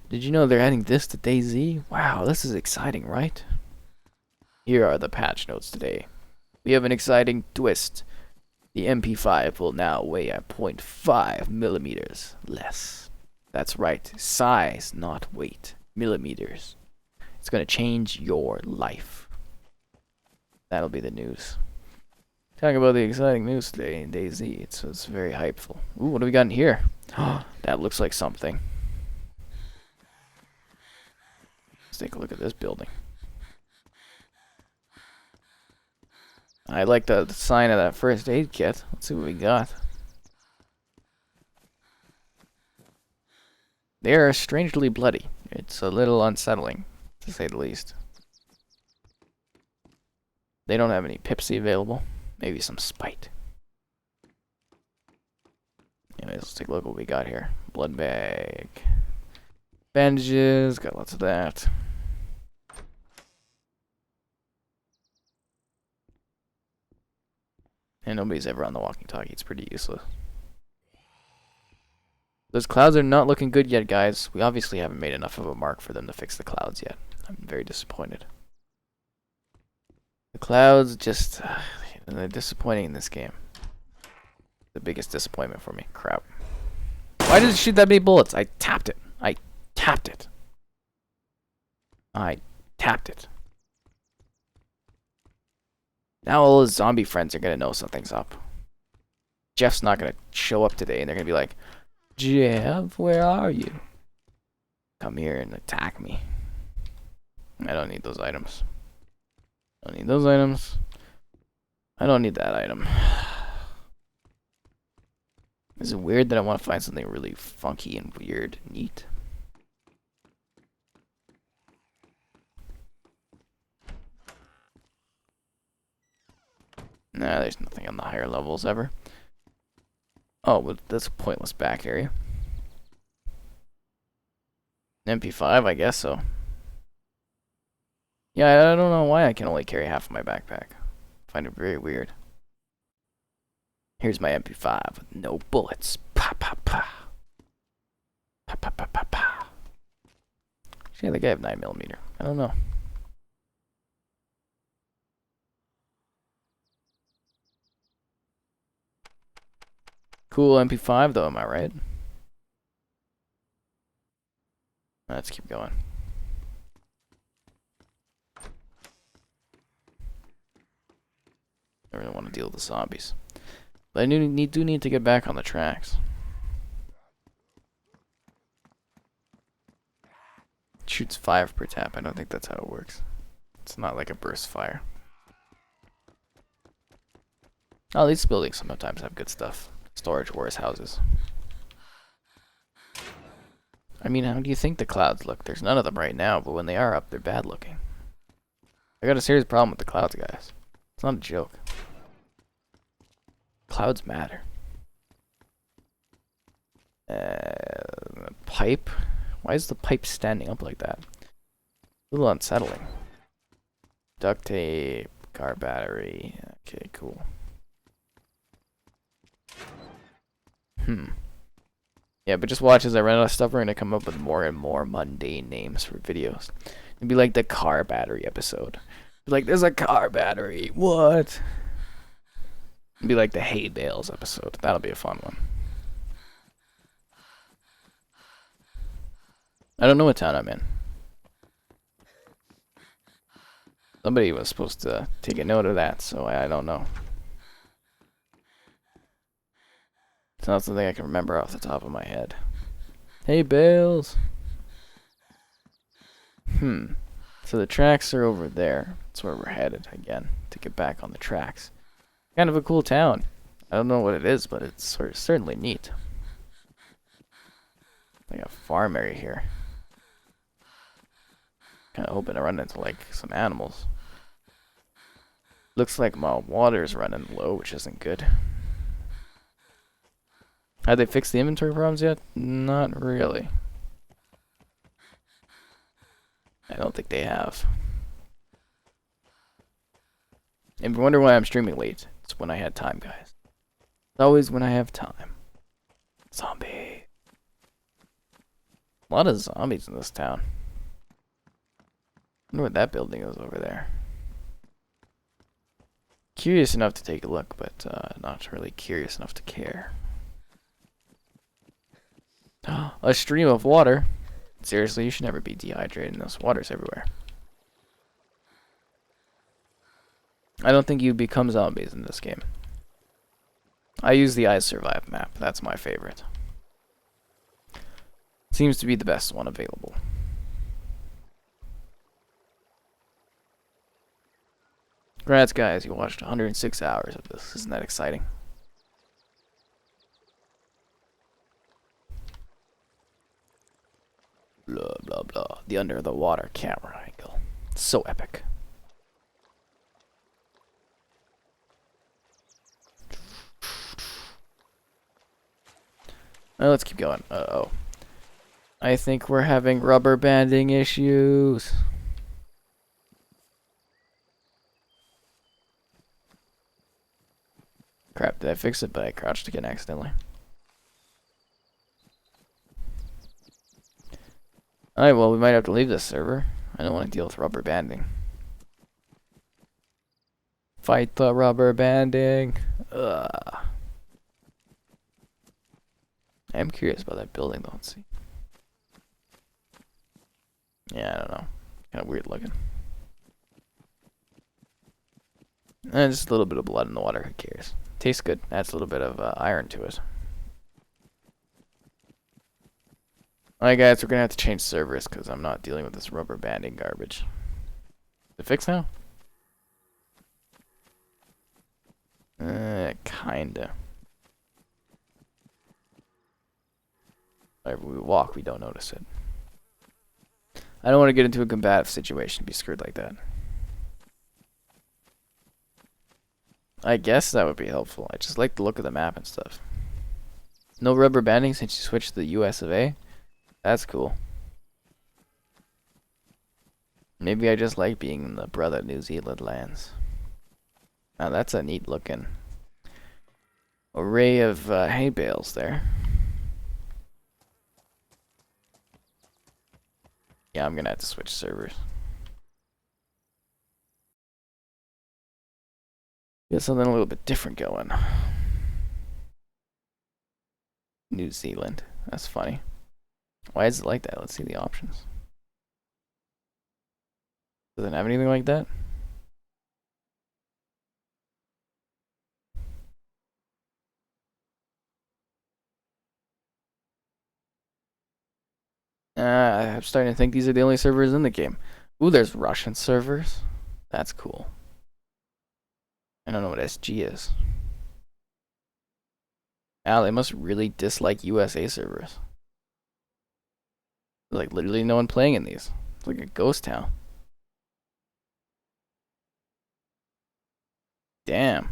did you know they're adding this to DayZ? Wow, this is exciting, right? Here are the patch notes today. We have an exciting twist. The MP5 will now weigh a 0.5 millimeters less. That's right, size, not weight. Millimeters. It's going to change your life. That'll be the news. Talking about the exciting news today in DayZ. It's very hypeful. Ooh, what do we got in here? That looks like something. Let's take a look at this building. I like the sign of that first aid kit. Let's see what we got. They are strangely bloody. It's a little unsettling, to say the least. They don't have any Pepsi available. Maybe some Spite. Anyways, let's take a look at what we got here. Blood bag. Bandages. Got lots of that. And nobody's ever on the walkie-talkie. It's pretty useless. Those clouds are not looking good yet, guys. We obviously haven't made enough of a mark for them to fix the clouds yet. I'm very disappointed. The clouds just... they're disappointing in this game. The biggest disappointment for me. Crap. Why did it shoot that many bullets? I tapped it. I tapped it. I tapped it. Now all his zombie friends are going to know something's up. Jeff's not going to show up today, and they're going to be like, Jeff, where are you? Come here and attack me. I don't need those items. I don't need those items. I don't need that item. Is it weird that I want to find something really funky and weird and neat? Nah, there's nothing on the higher levels ever. Oh, but that's a pointless back area. MP5, I guess so. Yeah, I don't know why I can only carry half of my backpack. I find it very weird. Here's my MP5 with no bullets. Pa pa pa. Pa pa pa pa pa. Actually, I think I have 9mm. I don't know. Cool MP5 though, am I right? Let's keep going. I really want to deal with the zombies. But I do need to get back on the tracks. It shoots 5 per tap. I don't think that's how it works. It's not like a burst fire. Oh, these buildings sometimes have good stuff. Storage warehouses. I mean, how do you think the clouds look? There's none of them right now, but when they are up, they're bad looking. I got a serious problem with the clouds, guys. It's not a joke. Clouds matter. Pipe? Why is the pipe standing up like that? A little unsettling. Duct tape, car battery. Okay, cool. Yeah, but just watch as I run out of stuff. We're gonna come up with more and more mundane names for videos. It'd be like the car battery episode. Like, there's a car battery. What? It'd be like the hay bales episode. That'll be a fun one. I don't know what town I'm in. Somebody was supposed to take a note of that, so I don't know. It's not something I can remember off the top of my head. Hey, bales. So the tracks are over there. That's where we're headed again, to get back on the tracks. Kind of a cool town. I don't know what it is, but it's certainly neat. Like a farm area here. Kind of hoping to run into like some animals. Looks like my water's running low, which isn't good. Have they fixed the inventory problems yet? Not really. I don't think they have. And if you wonder why I'm streaming late, it's when I had time, guys. It's always when I have time. Zombie. A lot of zombies in this town. I wonder what that building is over there. Curious enough to take a look, but not really curious enough to care. A stream of water. Seriously, you should never be dehydrated. This water's everywhere. I don't think you become zombies in this game. I use the I Survive map. That's my favorite. Seems to be the best one available. Congrats, guys. You watched 106 hours of this. Isn't that exciting? Blah, blah, blah. The under the water camera angle. So epic. Let's keep going. Uh-oh. I think we're having rubber banding issues. Crap, did I fix it? But I crouched again accidentally. Alright, well, we might have to leave this server. I don't want to deal with rubber banding. Fight the rubber banding. Ugh. I'm curious about that building, though. Let's see. Yeah, I don't know. Kind of weird looking. Just a little bit of blood in the water. Who cares? Tastes good. Adds a little bit of iron to it. Alright, guys, we're gonna have to change servers because I'm not dealing with this rubber banding garbage. Is it fixed now? Kinda. Whenever we walk, we don't notice it. I don't want to get into a combative situation, be screwed like that. I guess that would be helpful. I just like the look of the map and stuff. No rubber banding since you switched to the US of A? That's cool. Maybe I just like being in the brother New Zealand lands. Now that's a neat looking array of hay bales there. Yeah, I'm gonna have to switch servers. Get something a little bit different going. New Zealand. That's funny. Why is it like that? Let's see the options. Does it have anything like that? I'm starting to think these are the only servers in the game. Ooh, there's Russian servers. That's cool. I don't know what SG is. Wow, they must really dislike USA servers. Like, literally no one playing in these. It's like a ghost town. Damn.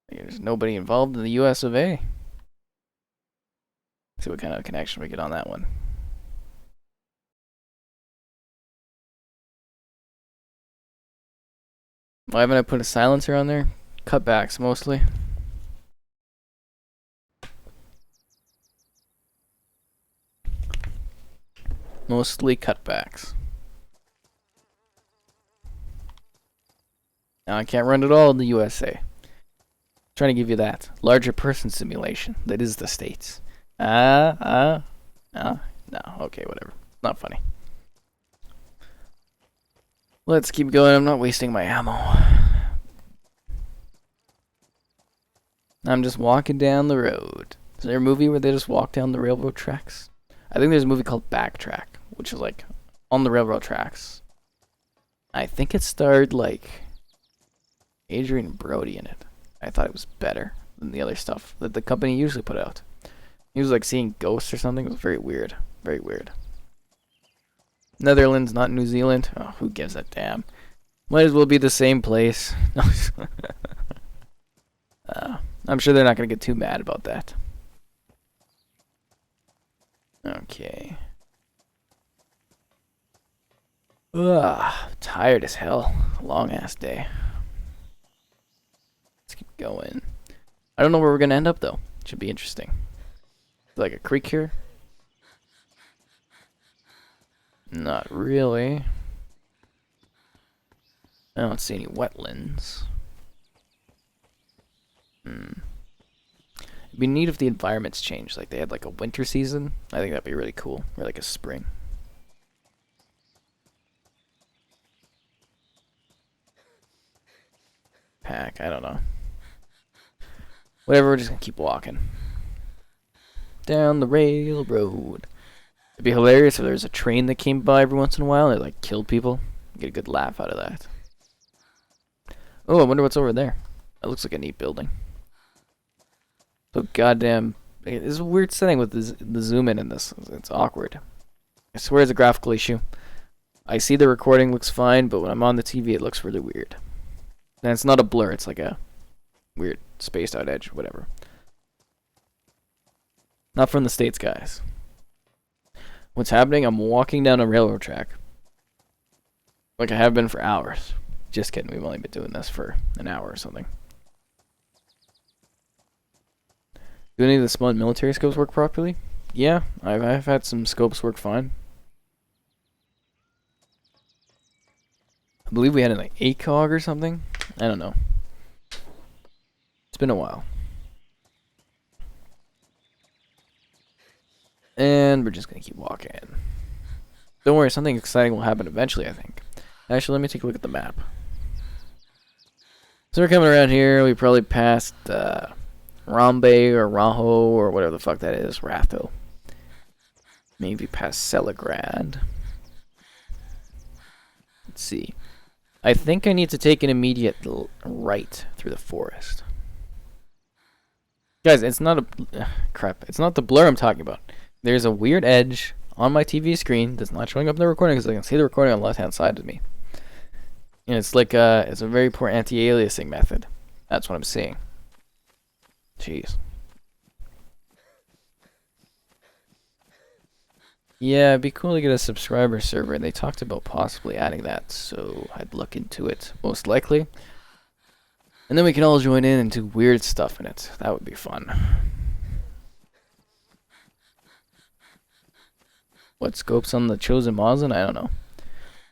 There's nobody involved in the US of A. See what kind of connection we get on that one. Why haven't I put a silencer on there? Cutbacks, mostly. Mostly cutbacks. Now I can't run it all in the USA. Trying to give you that larger person simulation that is the States. No, okay, whatever. Not funny. Let's keep going. I'm not wasting my ammo. I'm just walking down the road. Is there a movie where they just walk down the railroad tracks? I think there's a movie called Backtrack, which is like on the railroad tracks. I think it starred like Adrian Brody in it. I thought it was better than the other stuff that the company usually put out. He was like seeing ghosts or something. It was very weird. Very weird. Netherlands, not New Zealand. Oh, who gives a damn? Might as well be the same place. I'm sure they're not going to get too mad about that. Okay. Ugh, tired as hell. Long ass day. Let's keep going. I don't know where we're going to end up though. Should be interesting. Like a creek here? Not really. I don't see any wetlands. It'd be neat if the environments changed. Like they had like a winter season. I think that'd be really cool. Or like a spring. Pack, I don't know. Whatever, we're just gonna keep walking. Down the railroad. It'd be hilarious if there was a train that came by every once in a while and it like killed people. Get a good laugh out of that. Oh, I wonder what's over there. That looks like a neat building. So goddamn, there's a weird setting with the zoom in this. It's awkward. I swear it's a graphical issue. I see the recording looks fine, but when I'm on the TV, it looks really weird. And it's not a blur. It's like a weird spaced out edge, whatever. Not from the States, guys. What's happening? I'm walking down a railroad track. Like I have been for hours. Just kidding. We've only been doing this for an hour or something. Do any of the small military scopes work properly? Yeah, I've had some scopes work fine. I believe we had an like, ACOG or something. I don't know. It's been a while. And we're just going to keep walking. Don't worry, something exciting will happen eventually, I think. Actually, let me take a look at the map. So we're coming around here. We probably passed Rambe or Raho or whatever the fuck that is. Ratho. Maybe past Celegrad. Let's see. I think I need to take an immediate right through the forest. Guys, it's not a... crap. It's not the blur I'm talking about. There's a weird edge on my TV screen that's not showing up in the recording because I can see the recording on the left-hand side of me. And it's like it's a very poor anti-aliasing method. That's what I'm seeing. Jeez. Yeah, it'd be cool to get a subscriber server, and they talked about possibly adding that, so I'd look into it, most likely. And then we can all join in and do weird stuff in it. That would be fun. What scope's on the chosen Moslin? I don't know.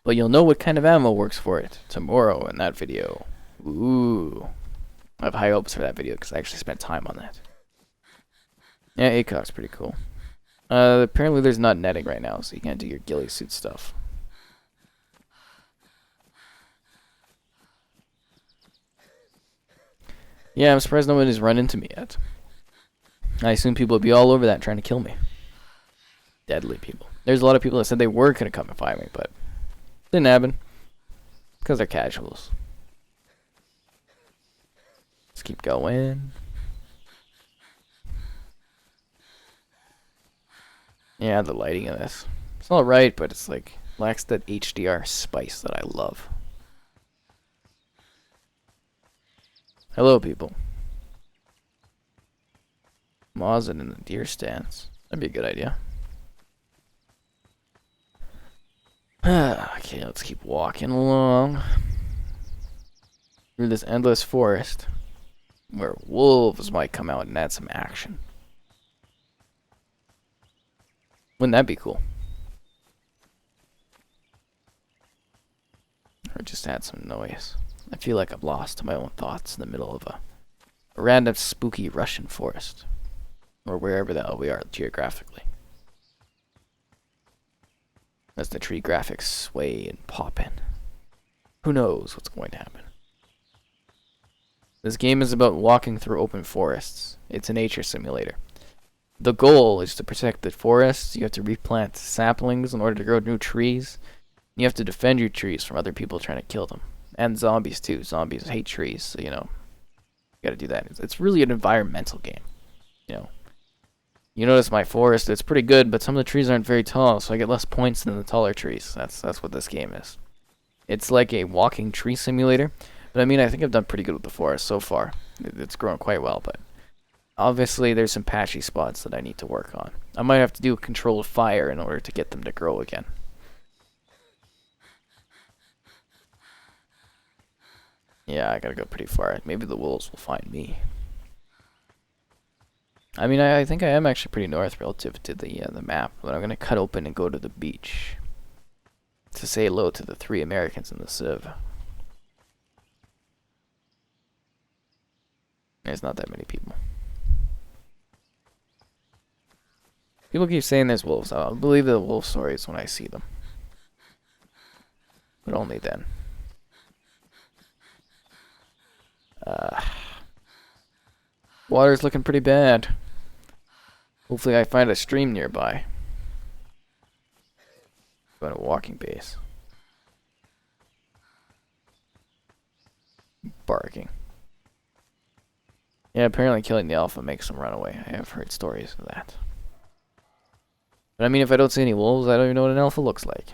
But you'll know what kind of ammo works for it tomorrow in that video. Ooh. I have high hopes for that video because I actually spent time on that. Yeah, ACOG's pretty cool. Apparently there's not netting right now, so you can't do your ghillie suit stuff. Yeah, I'm surprised no one has run into me yet. I assume people would be all over that trying to kill me. Deadly people. There's a lot of people that said they were going to come and find me, but didn't happen. Because they're casuals. Let's keep going. Yeah, the lighting in this. It's alright, but it's like lacks that HDR spice that I love. Hello, people. Mozin in the deer stance. That'd be a good idea. Okay, let's keep walking along through this endless forest where wolves might come out and add some action. Wouldn't that be cool? Or just add some noise. I feel like I'm lost to my own thoughts in the middle of a random spooky Russian forest. Or wherever the hell we are geographically. As the tree graphics sway and pop in. Who knows what's going to happen? This game is about walking through open forests. It's a nature simulator. The goal is to protect the forests. You have to replant saplings in order to grow new trees. You have to defend your trees from other people trying to kill them. And zombies too. Zombies hate trees, so you know, you gotta do that. It's really an environmental game. You know. You notice my forest, it's pretty good, but some of the trees aren't very tall, so I get less points than the taller trees. That's what this game is. It's like a walking tree simulator, but I mean, I think I've done pretty good with the forest so far. It's grown quite well, but obviously there's some patchy spots that I need to work on. I might have to do a controlled fire in order to get them to grow again. Yeah, I gotta go pretty far. Maybe the wolves will find me. I mean, I think I am actually pretty north relative to the map, but I'm gonna cut open and go to the beach to say hello to the 3 Americans in the Civ. There's not that many people. People keep saying there's wolves. I'll believe the wolf stories when I see them, but only then. Water's looking pretty bad. Hopefully I find a stream nearby. Go to walking base. Barking. Yeah, apparently killing the alpha makes them run away. I have heard stories of that. But I mean, if I don't see any wolves, I don't even know what an alpha looks like.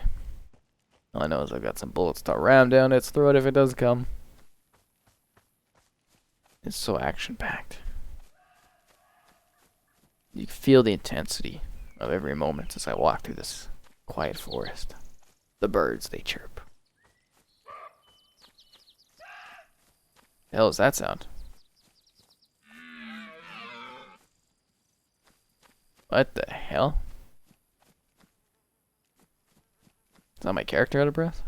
All I know is I've got some bullets to ram down its throat if it does come. It's so action-packed. You can feel the intensity of every moment as I walk through this quiet forest. The birds, they chirp. The hell is that sound? What the hell? Is that my character out of breath?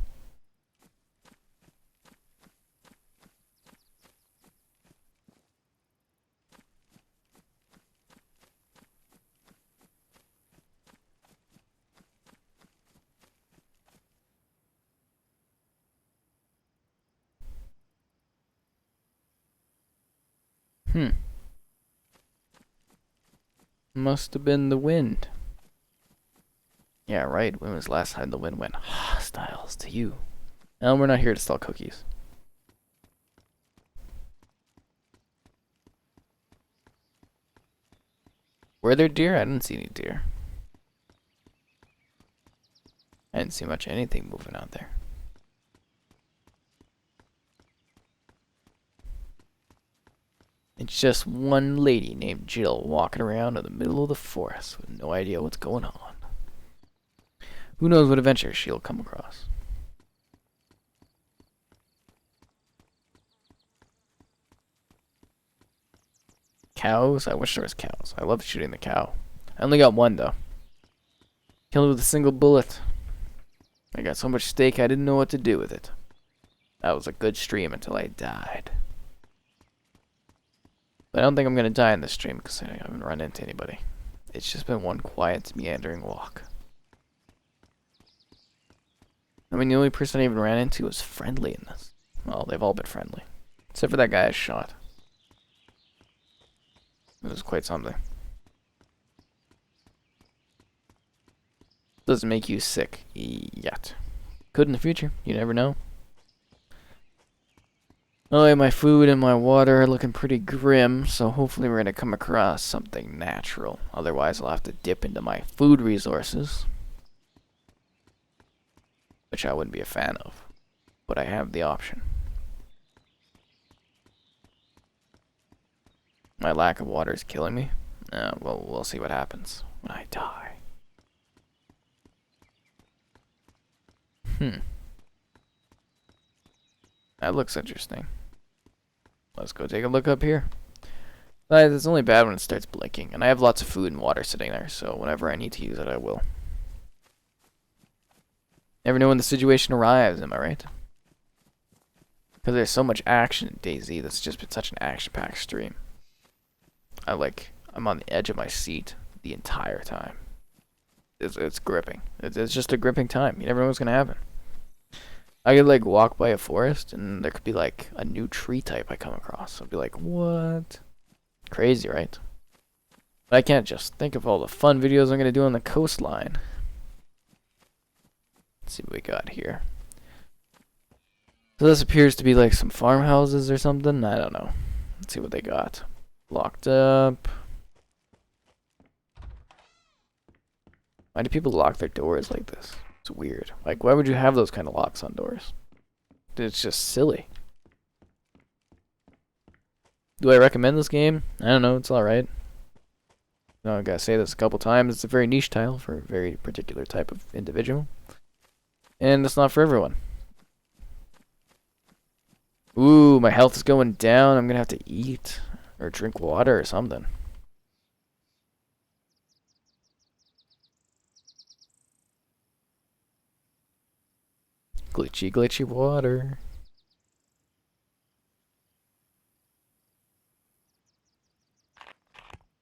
Must have been the wind. Yeah, right. When was the last time the wind went hostiles to you? No, we're not here to sell cookies. Were there deer? I didn't see any deer. I didn't see much of anything moving out there. It's just one lady named Jill walking around in the middle of the forest with no idea what's going on. Who knows what adventure she'll come across. Cows? I wish there was cows. I love shooting the cow. I only got one though. Killed it with a single bullet. I got so much steak I didn't know what to do with it. That was a good stream until I died. But I don't think I'm going to die in this stream because I haven't run into anybody. It's just been one quiet, meandering walk. I mean, the only person I even ran into was friendly in this. Well, they've all been friendly. Except for that guy I shot. It was quite something. Doesn't make you sick yet. Could in the future. You never know. Oh, my food and my water are looking pretty grim, so hopefully we're gonna come across something natural. Otherwise, I'll have to dip into my food resources, which I wouldn't be a fan of, but I have the option. My lack of water is killing me. Well, we'll see what happens when I die. That looks interesting. Let's go take a look up here. It's only bad when it starts blinking, and I have lots of food and water sitting there, so whenever I need to use it, I will. Never know when the situation arrives, am I right? Because there's so much action in DayZ that's just been such an action-packed stream. I'm on the edge of my seat the entire time. It's gripping. It's just a gripping time. You never know what's gonna happen. I could like walk by a forest and there could be like a new tree type I come across. I'd be like, what? Crazy, right? But I can't just think of all the fun videos I'm gonna do on the coastline. Let's see what we got here. So this appears to be like some farmhouses or something. I don't know. Let's see what they got. Locked up. Why do people lock their doors like this? It's weird. Like, why would you have those kind of locks on doors? It's just silly. Do I recommend this game? I don't know. It's alright. No, I gotta say this a couple times. It's a very niche title for a very particular type of individual. And it's not for everyone. Ooh, my health is going down. I'm gonna have to eat or drink water or something. Glitchy, glitchy water.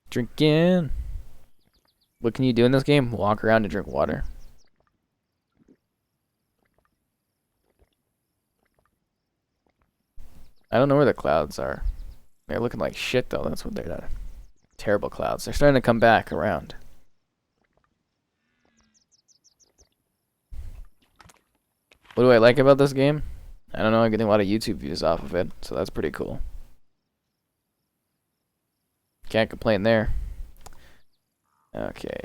Drinking. What can you do in this game? Walk around and drink water. I don't know where the clouds are. They're looking like shit though. That's what they're doing. Terrible clouds. They're starting to come back around. What do I like about this game? I don't know, I'm getting a lot of YouTube views off of it, so that's pretty cool. Can't complain there. Okay.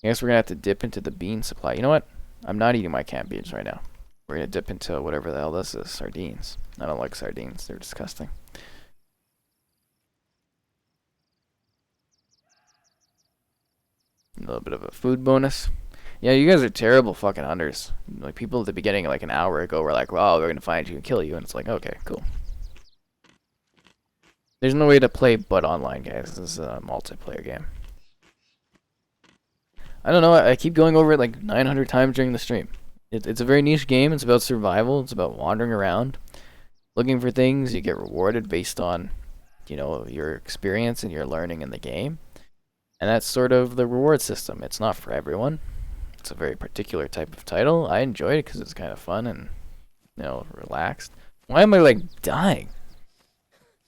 I guess we're gonna have to dip into the bean supply. You know what? I'm not eating my canned beans right now. We're gonna dip into whatever the hell this is. Sardines. I don't like sardines. They're disgusting. A little bit of a food bonus. Yeah, you guys are terrible fucking hunters. Like, people at the beginning, like an hour ago, were like, well, we're gonna find you and kill you. And it's like, okay, cool. There's no way to play but online, guys. This is a multiplayer game. I don't know, I keep going over it like 900 times during the stream. It's a very niche game. It's about survival. It's about wandering around, looking for things. You get rewarded based on, you know, your experience and your learning in the game. And that's sort of the reward system. It's not for everyone. It's a very particular type of title. I enjoy it because it's kind of fun and, you know, relaxed. Why am I like dying?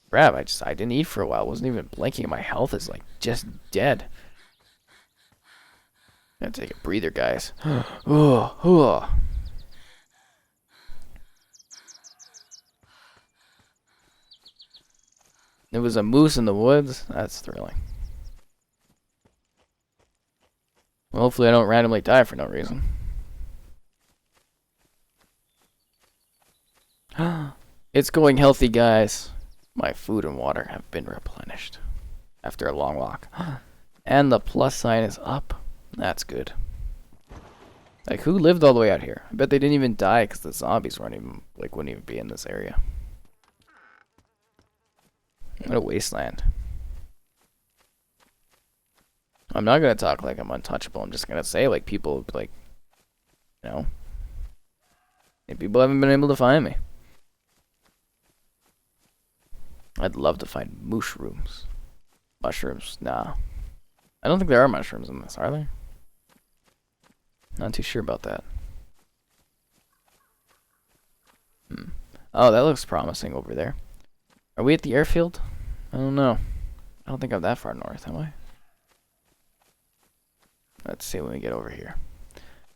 Crap, I didn't eat for a while. Wasn't even blinking. My health is like just dead. Gotta take a breather, guys. It was a moose in the woods. That's thrilling. Well, hopefully I don't randomly die for no reason. It's going healthy, guys. My food and water have been replenished after a long walk. And the plus sign is up. That's good. Like, who lived all the way out here? I bet they didn't even die because the zombies weren't even, like, wouldn't even be in this area. What a wasteland. I'm not gonna talk like I'm untouchable. I'm just gonna say, like, people, like, you know, people haven't been able to find me. I'd love to find mushrooms. Mushrooms, nah. I don't think there are mushrooms in this, are there? Not too sure about that. Oh, that looks promising over there. Are we at the airfield? I don't know. I don't think I'm that far north, am I? Let's see when we get over here.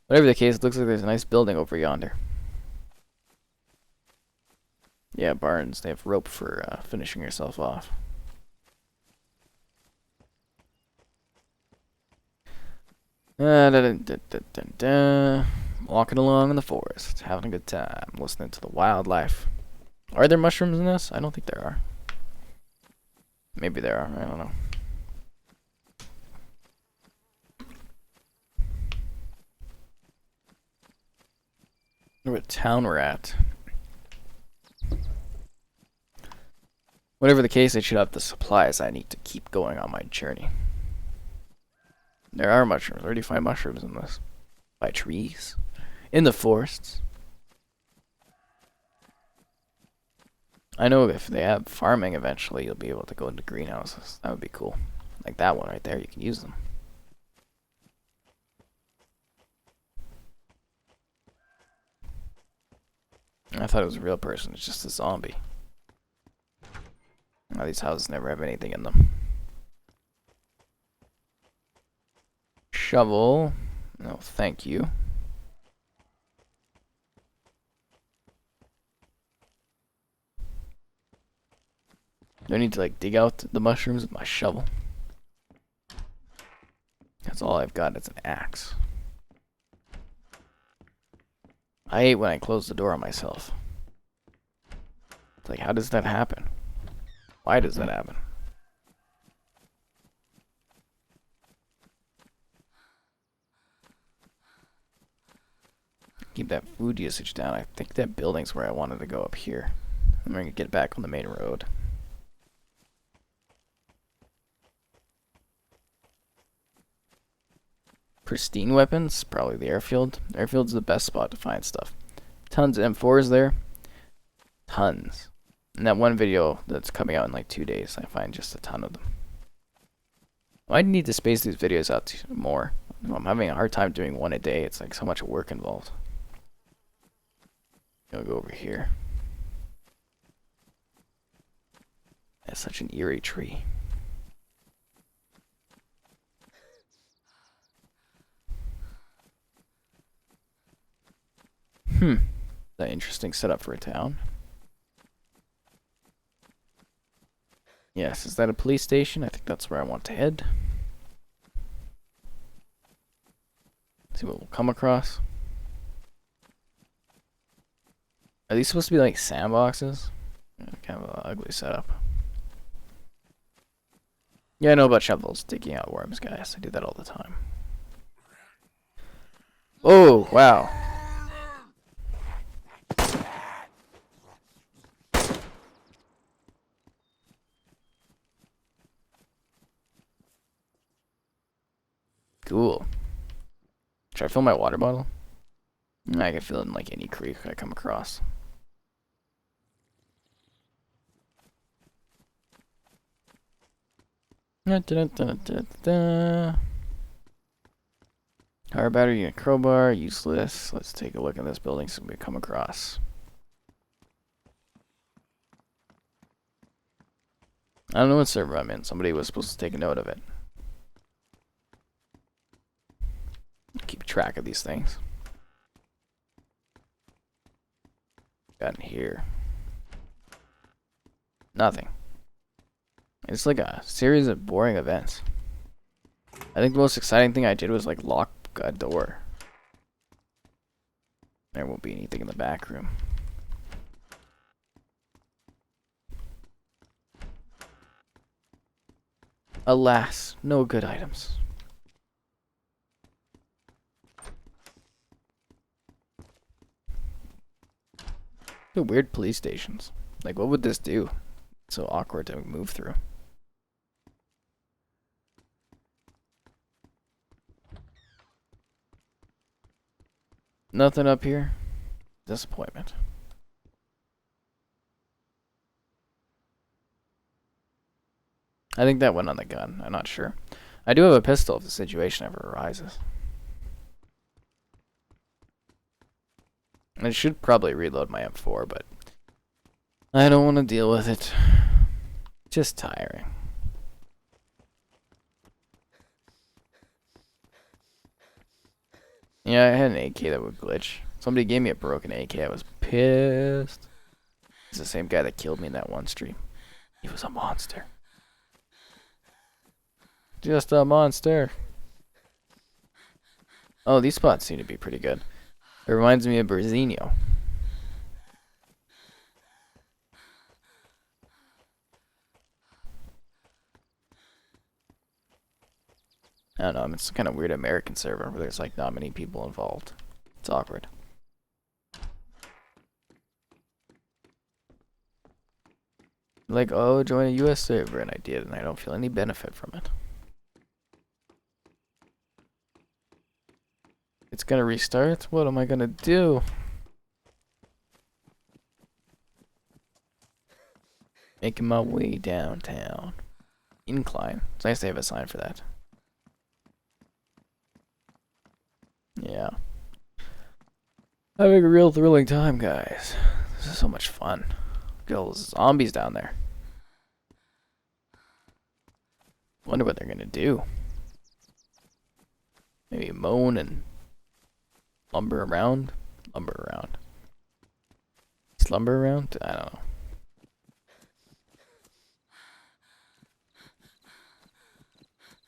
Whatever the case, it looks like there's a nice building over yonder. Yeah, barns. They have rope for finishing yourself off. Walking along in the forest, having a good time, listening to the wildlife. Are there mushrooms in this? I don't think there are. Maybe there are. I don't know. What town we're at. Whatever the case, I should have the supplies I need to keep going on my journey. There are mushrooms. Where do you find mushrooms in this? By trees? In the forests? I know if they have farming eventually, you'll be able to go into greenhouses. That would be cool. Like that one right there, you can use them. I thought it was a real person. It's just a zombie. Oh, these houses never have anything in them. Shovel. No, thank you. Do I need to like dig out the mushrooms with my shovel? That's all I've got. It's an axe. I hate when I close the door on myself. It's like, how does that happen? Why does that happen? Keep that food usage down. I think that building's where I wanted to go up here. I'm gonna get back on the main road. Pristine weapons? Probably the airfield. Airfield's the best spot to find stuff. Tons of M4s there. Tons. In that one video that's coming out in like 2 days, I find just a ton of them. I need to space these videos out more. I'm having a hard time doing one a day. It's like so much work involved. I'll go over here. That's such an eerie tree. That interesting setup for a town. Yes, is that a police station? I think that's where I want to head. See what we'll come across. Are these supposed to be like sandboxes? Yeah, kind of an ugly setup. Yeah, I know about shovels digging out worms, guys. I do that all the time. Oh, wow. Cool. Should I fill my water bottle? I can fill it in like any creek I come across. Power battery and crowbar, useless. Let's take a look at this building so we come across. I don't know what server I'm in. Somebody was supposed to take a note of it. Keep track of these things. Got in here. Nothing. It's like a series of boring events. I think the most exciting thing I did was like lock a door. There won't be anything in the back room. Alas, no good items. The weird police stations. Like, what would this do? It's so awkward to move through. Nothing up here. Disappointment. I think that went on the gun. I'm not sure. I do have a pistol if the situation ever arises. I should probably reload my M4, but I don't want to deal with it. Just tiring. Yeah, I had an AK that would glitch. Somebody gave me a broken AK. I was pissed. It's the same guy that killed me in that one stream. He was a monster. Just a monster. Oh, these spots seem to be pretty good. It reminds me of Berzinho. I don't know, it's kind of weird American server where there's like not many people involved. It's awkward. Like, oh, join a US server, and I did, and I don't feel any benefit from it. It's gonna restart? What am I gonna do? Making my way downtown. Incline. It's nice to have a sign for that. Yeah. Having a real thrilling time, guys. This is so much fun. Look at all those zombies down there. Wonder what they're gonna do. Maybe moan and lumber around? Lumber around. Slumber around? I don't know.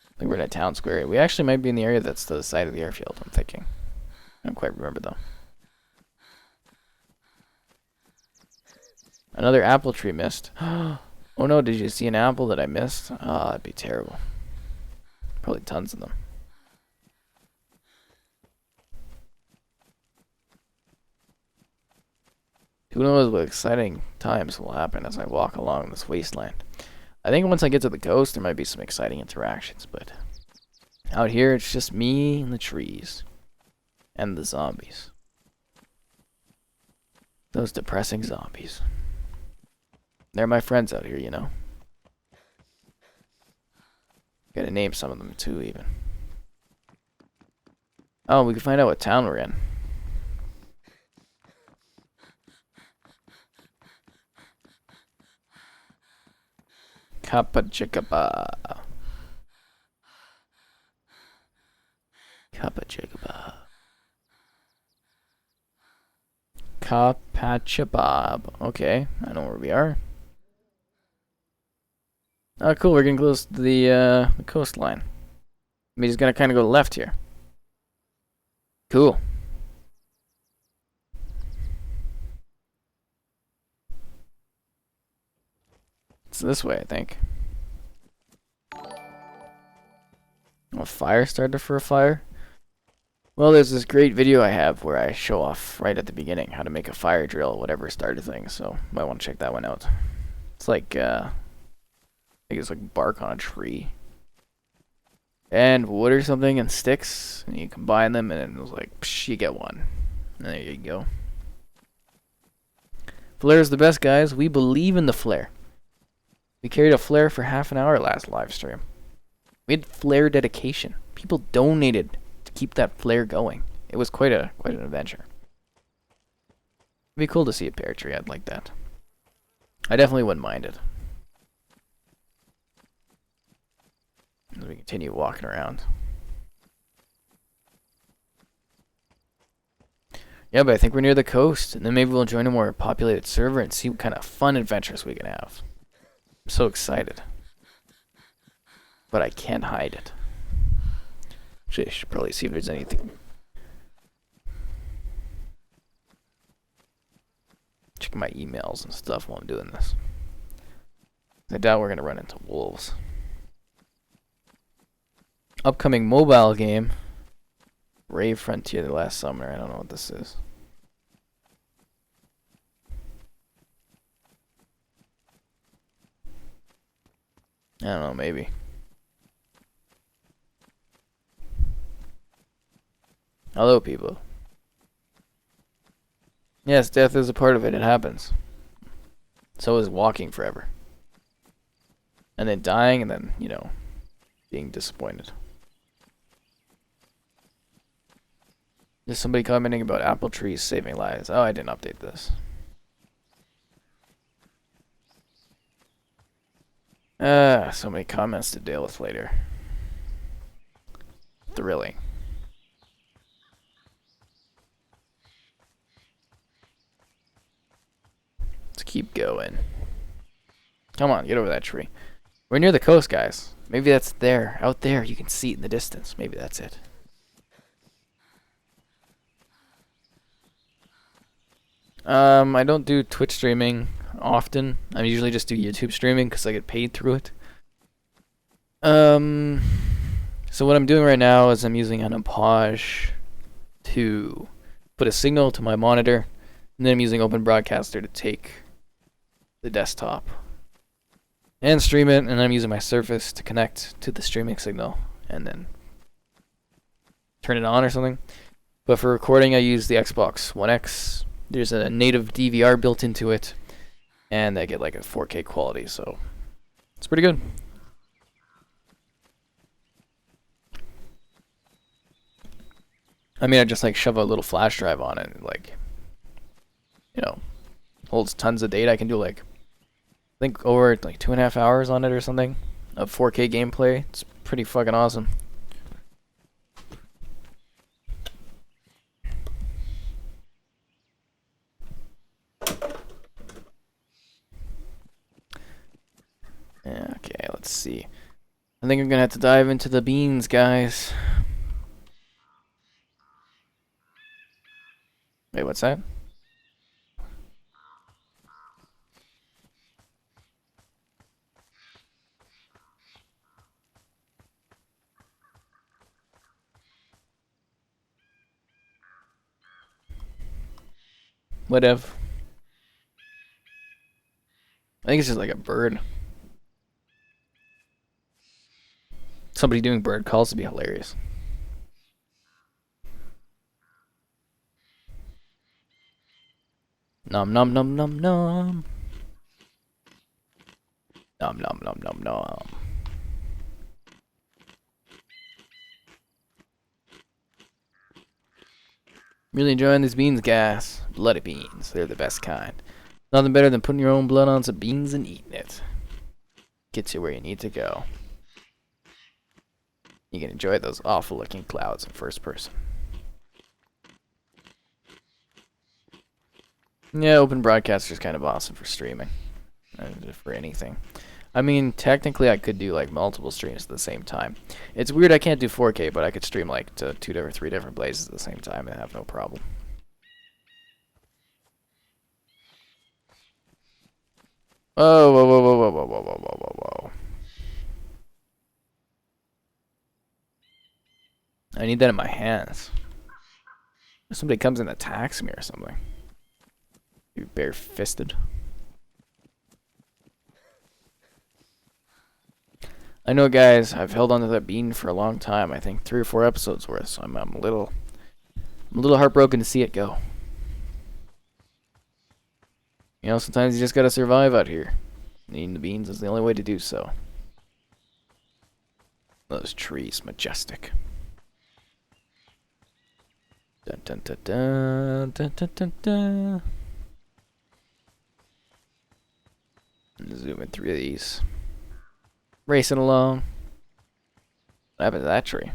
I think we're in a town square. We actually might be in the area that's to the side of the airfield, I'm thinking. I don't quite remember though. Another apple tree missed. Oh no, did you see an apple that I missed? Oh, that'd be terrible. Probably tons of them. Who knows what exciting times will happen as I walk along this wasteland. I think once I get to the coast, there might be some exciting interactions, but out here, it's just me and the trees. And the zombies. Those depressing zombies. They're my friends out here, you know. Gotta name some of them too, even. Oh, we can find out what town we're in. Kappa-chicka-ba. Kappa-chicka-ba. Kappa-chicka-bob. Okay, I know where we are. Oh, cool, we're getting close to the coastline. I mean, he's gonna kind of go left here. Cool. It's this way, I think. A fire starter for a fire? Well, there's this great video I have where I show off right at the beginning how to make a fire drill, whatever starter thing, so might want to check that one out. It's like, I think it's like bark on a tree. And wood or something and sticks, and you combine them, and it was like, psh, you get one. And there you go. Flare's the best, guys. We believe in the flare. We carried a flare for half an hour last live stream. We had flare dedication. People donated to keep that flare going. It was quite an adventure. It'd be cool to see a pear tree. I'd like that. I definitely wouldn't mind it. As we continue walking around. Yeah, but I think we're near the coast, and then maybe we'll join a more populated server and see what kind of fun adventures we can have. I'm so excited. But I can't hide it. Actually, I should probably see if there's anything. Check my emails and stuff while I'm doing this. I doubt we're going to run into wolves. Upcoming mobile game. Rave Frontier the last summer. I don't know what this is. I don't know, maybe. Hello, people. Yes, death is a part of it. It happens. So is walking forever. And then dying, and then, you know, being disappointed. There's somebody commenting about apple trees saving lives. Oh, I didn't update this. So many comments to deal with later. Thrilling. Let's keep going. Come on, get over that tree. We're near the coast, guys. Maybe that's there. Out there, you can see it in the distance. Maybe that's it. I don't do Twitch streaming often. I usually just do YouTube streaming because I get paid through it. So what I'm doing right now is I'm using an Ampage to put a signal to my monitor, and then I'm using Open Broadcaster to take the desktop and stream it, and I'm using my Surface to connect to the streaming signal and then turn it on or something. But for recording, I use the Xbox One X. There's a native DVR built into it, and I get like a 4K quality, so it's pretty good. I mean, I just like shove a little flash drive on it, and, like, you know, holds tons of data. I can do like, I think over like 2.5 hours on it or something of 4K gameplay. It's pretty fucking awesome. Okay, let's see. I think I'm gonna have to dive into the beans, guys. Wait, what's that? Whatever. I think it's just like a bird. Somebody doing bird calls would be hilarious. Nom nom nom nom nom. Nom nom nom nom nom. Really enjoying these beans, guys. Bloody beans. They're the best kind. Nothing better than putting your own blood on some beans and eating it. Gets you where you need to go. You can enjoy those awful looking clouds in first person. Yeah, Open Broadcaster is kind of awesome for streaming. For anything. I mean, technically I could do like multiple streams at the same time. It's weird I can't do 4K, but I could stream like to 2 or 3 different places at the same time and have no problem. Whoa, whoa, whoa, whoa, whoa, whoa, whoa, whoa, whoa, whoa. I need that in my hands. If somebody comes and attacks me or something. You're bare-fisted. I know, guys, I've held onto that bean for a long time. I think 3 or 4 episodes worth, so I'm a little heartbroken to see it go. You know, sometimes you just gotta survive out here. Eating the beans is the only way to do so. Those trees, majestic. Dun dun dun dun dun dun dun dun. Zooming through these. Racing along. What happened to that tree?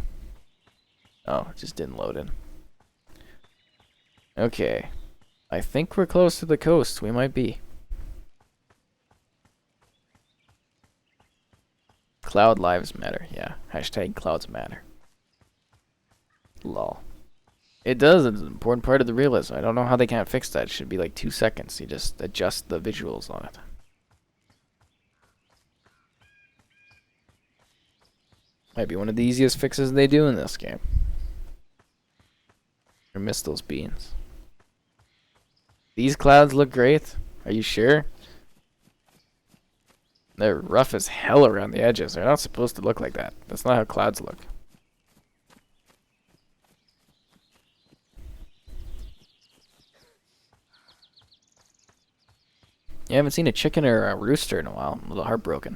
Oh, it just didn't load in. Okay. I think we're close to the coast. We might be. Cloud lives matter. Yeah. Hashtag clouds matter. Lol. It does. It's an important part of the realism. I don't know how they can't fix that. It should be like 2 seconds. You just adjust the visuals on it. Might be one of the easiest fixes they do in this game. I miss those beans. These clouds look great. Are you sure? They're rough as hell around the edges. They're not supposed to look like that. That's not how clouds look. You haven't seen a chicken or a rooster in a while. I'm a little heartbroken.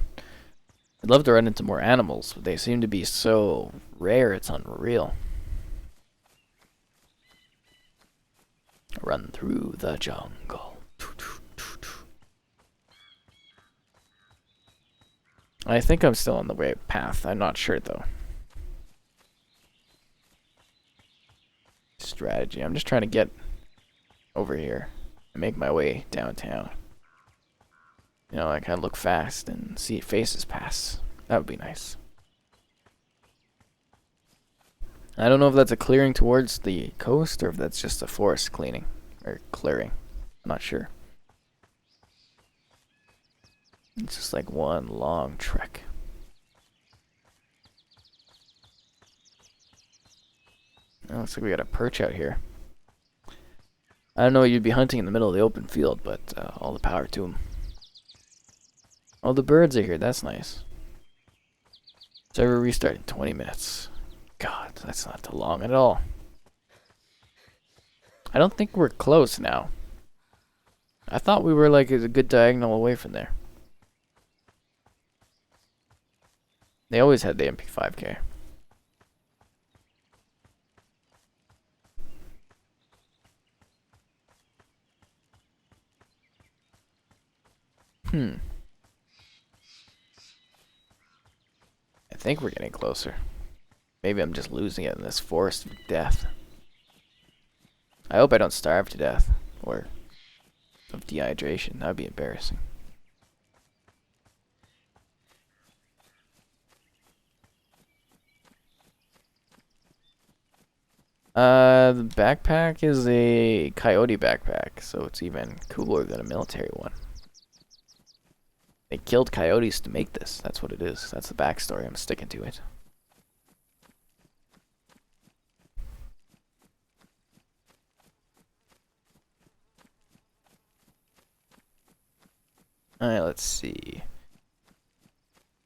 I'd love to run into more animals, but they seem to be so rare, it's unreal. Run through the jungle. I think I'm still on the right path. I'm not sure, though. Strategy. I'm just trying to get over here and make my way downtown. You know, I kind of look fast and see faces pass. That would be nice. I don't know if that's a clearing towards the coast or if that's just a forest cleaning or clearing. I'm not sure. It's just like one long trek. Oh, looks like we got a perch out here. I don't know what you'd be hunting in the middle of the open field, but all the power to him. Oh, the birds are here. That's nice. Server restart in 20 minutes. God, that's not too long at all. I don't think we're close now. I thought we were like a good diagonal away from there. They always had the MP5K. I think we're getting closer. Maybe I'm just losing it in this forest of death. I hope I don't starve to death. Or of dehydration. That would be embarrassing. The backpack is a coyote backpack, so it's even cooler than a military one. They killed coyotes to make this. That's what it is. That's the backstory. I'm sticking to it. Alright, let's see.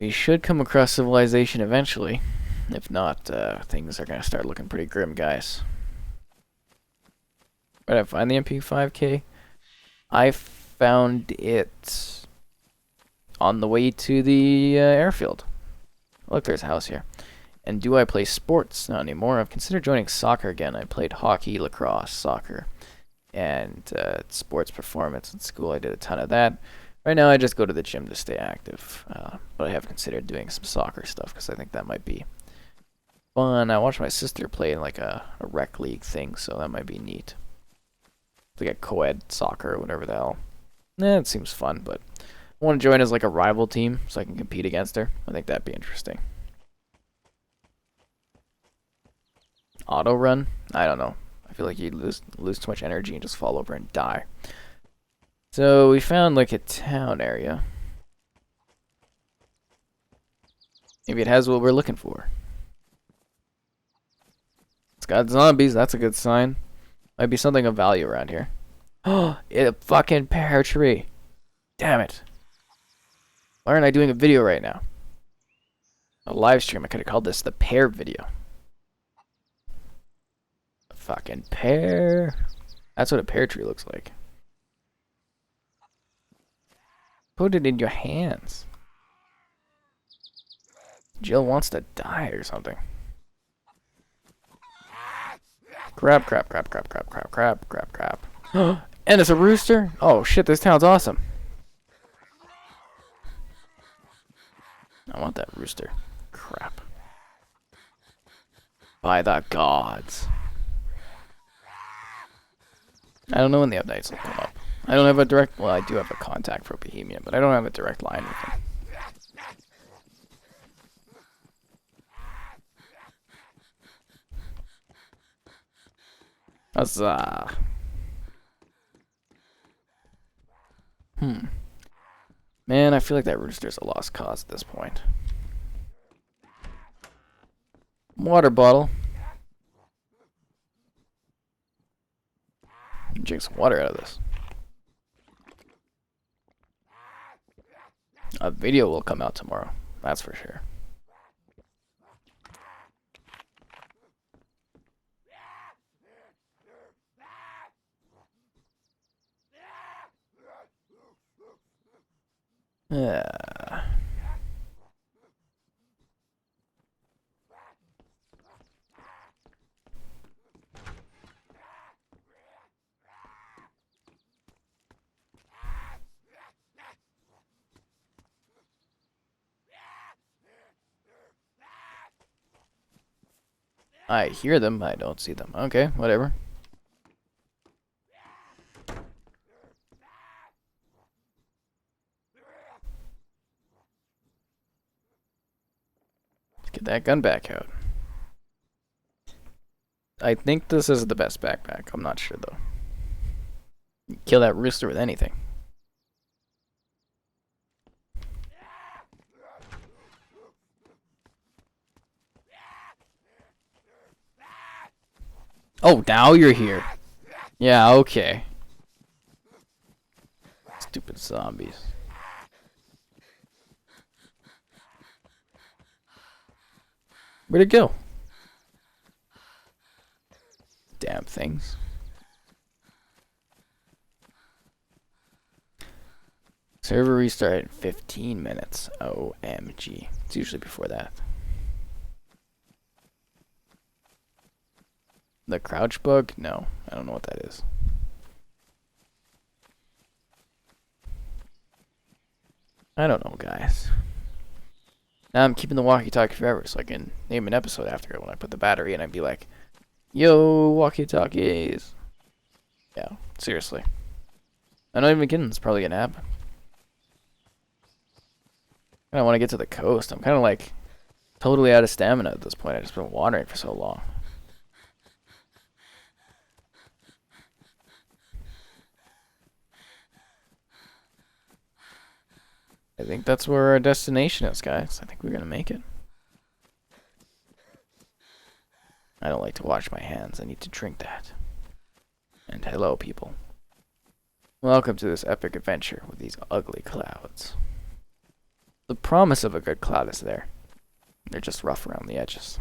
We should come across civilization eventually. If not, things are gonna start looking pretty grim, guys. Where did I find the MP5K? I found it on the way to the airfield. Look, there's a house here. And do I play sports? Not anymore. I've considered joining soccer again. I played hockey, lacrosse, soccer, and sports performance in school. I did a ton of that. Right now, I just go to the gym to stay active. But I have considered doing some soccer stuff because I think that might be fun. I watched my sister play in like a rec league thing, so that might be neat. It's like a co-ed soccer or whatever the hell. It seems fun, but I want to join as like a rival team so I can compete against her. I think that'd be interesting. Auto run? I don't know. I feel like you lose too much energy and just fall over and die. So we found like a town area. Maybe it has what we're looking for. It's got zombies. That's a good sign. Might be something of value around here. Oh, a fucking pear tree. Damn it. Why aren't I doing a video right now? A live stream. I could have called this the pear video. A fucking pear. That's what a pear tree looks like. Put it in your hands. Jill wants to die or something. Crap, crap, crap, crap, crap, crap, crap, crap, crap. And it's a rooster? Oh shit, this town's awesome. I want that rooster. Crap. By the gods. I don't know when the updates will come up. I don't have a direct... Well, I do have a contact for Bohemia, but I don't have a direct line with him. Huzzah. Man, I feel like that rooster's a lost cause at this point. Water bottle. Drink some water out of this. A video will come out tomorrow. That's for sure. I hear them, I don't see them. Okay, whatever. Get that gun back out. I think this is the best backpack. I'm not sure though. Kill that rooster with anything. Oh, now you're here. Yeah, okay. Stupid zombies. Where'd it go? Damn things. Server restart in 15 minutes. OMG. It's usually before that. The crouch bug? No, I don't know what that is. I don't know, guys. Now I'm keeping the walkie-talkie forever so I can name an episode after it when I put the battery in. I'd be like, yo, walkie-talkies. Yeah, seriously. I'm not even kidding. It's probably an app. I don't want to get to the coast. I'm kind of like totally out of stamina at this point. I've just been wandering for so long. I think that's where our destination is, guys. I think we're going to make it. I don't like to wash my hands. I need to drink that. And hello, people. Welcome to this epic adventure with these ugly clouds. The promise of a good cloud is there. They're just rough around the edges.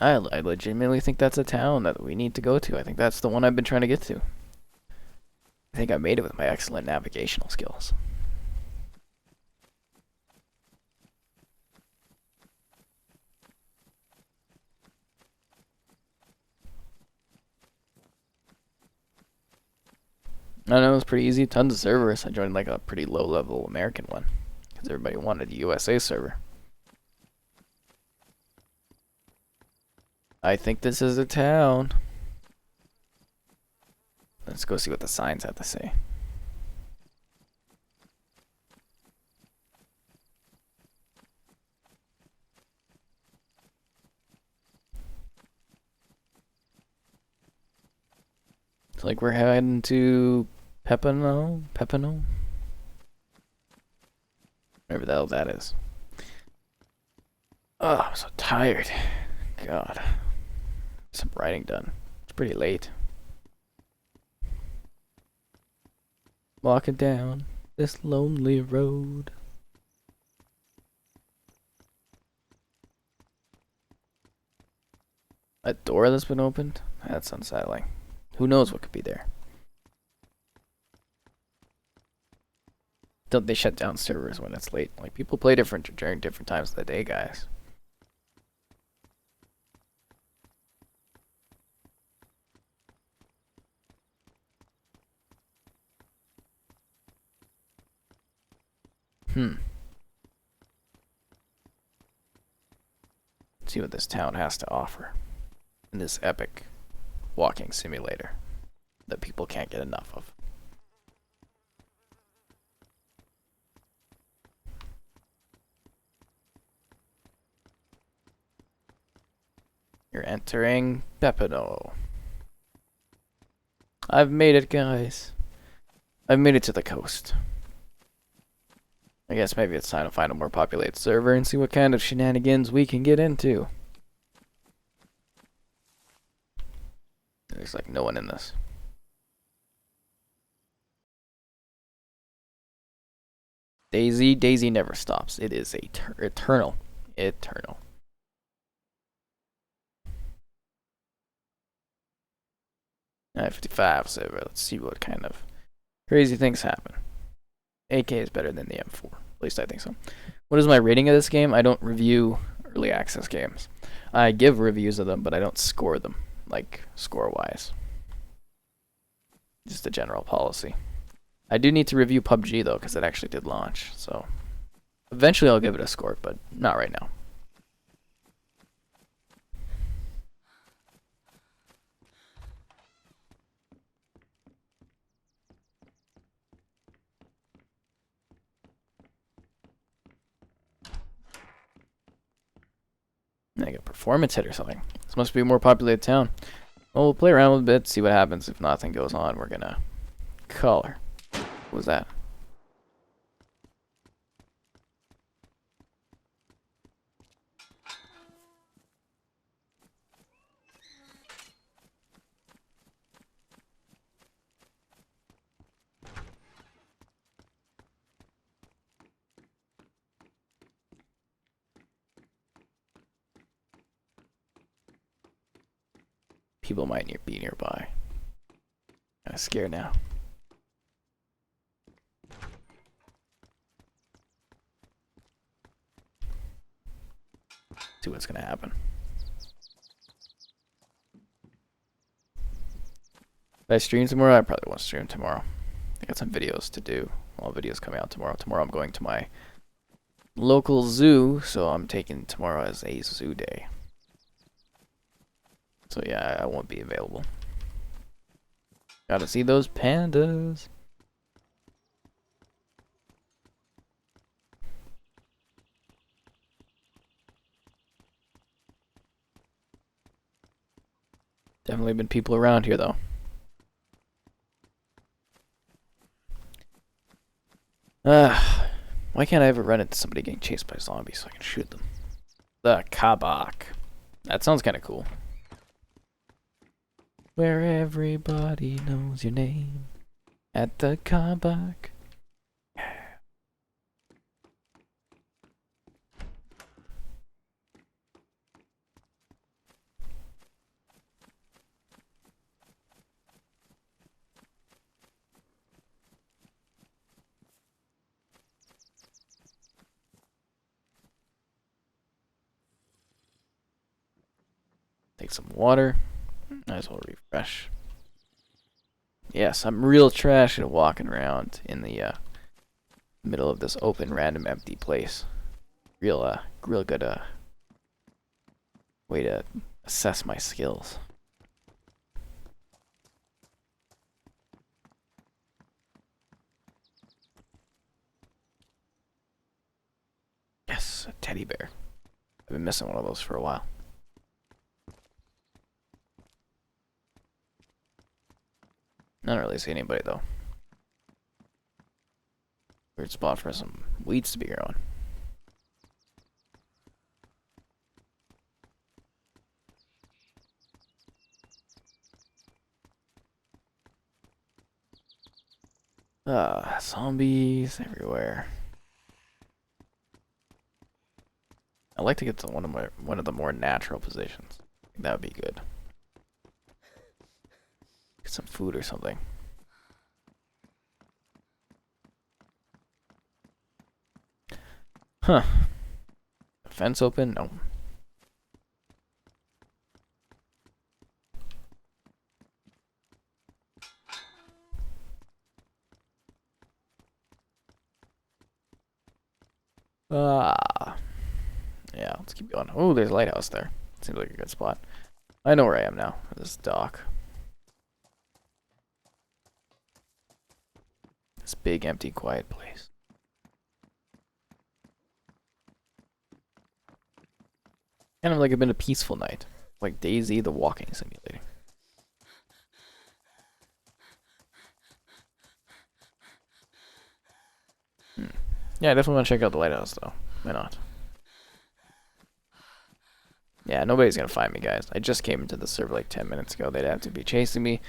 I legitimately think that's a town that we need to go to. I think that's the one I've been trying to get to. I think I made it with my excellent navigational skills. I know it was pretty easy. Tons of servers. I joined like a pretty low-level American one because everybody wanted a USA server. I think this is a town. Let's go see what the signs have to say. It's like we're heading to Pepino? Whatever the hell that is. Oh, I'm so tired. God. Some writing done. It's pretty late. Walking down this lonely road. A door that's been opened? That's unsettling. Who knows what could be there? Don't they shut down servers when it's late? Like, people play different during different times of the day, guys. Let's see what this town has to offer in this epic walking simulator that people can't get enough of. You're entering Pepino. I've made it, guys. I've made it to the coast. I guess maybe it's time to find a more populated server and see what kind of shenanigans we can get into. There's like no one in this. DayZ never stops. It is eternal. Eternal. I-55 server. Let's see what kind of crazy things happen. AK is better than the M4. At least I think so. What is my rating of this game? I don't review early access games. I give reviews of them, but I don't score them, like score-wise. Just a general policy. I do need to review PUBG, though, because it actually did launch. So eventually I'll give it a score, but not right now. Like a performance hit or something. This must be a more populated town. Well, we'll play around with a bit, see what happens. If nothing goes on, we're gonna call her. What was that? People might be nearby. Kinda scared now. See what's gonna happen. If I stream tomorrow, I probably won't stream tomorrow. I got some videos to do. All videos coming out tomorrow. Tomorrow I'm going to my local zoo, so I'm taking tomorrow as a zoo day. So yeah, I won't be available. Gotta see those pandas. Definitely been people around here though. Why can't I ever run into somebody getting chased by zombies so I can shoot them? The Kabak. That sounds kind of cool. Where everybody knows your name. At the Kabak. Take some water. Might as well refresh. Yes, I'm real trash at walking around in the middle of this open, random, empty place. Real good way to assess my skills. Yes, a teddy bear. I've been missing one of those for a while. I don't really see anybody though. Weird spot for some weeds to be growing. Zombies everywhere. I'd like to get to one of the more natural positions. I think that would be good. Get some food or something. Huh. The fence open? No. Yeah, let's keep going. Oh, there's a lighthouse there. Seems like a good spot. I know where I am now. This dock. This big, empty, quiet place. Kind of like it's been a peaceful night. Like DayZ, the walking simulator. Yeah, I definitely want to check out the lighthouse, though. Why not? Yeah, nobody's gonna find me, guys. I just came into the server like 10 minutes ago. They'd have to be chasing me.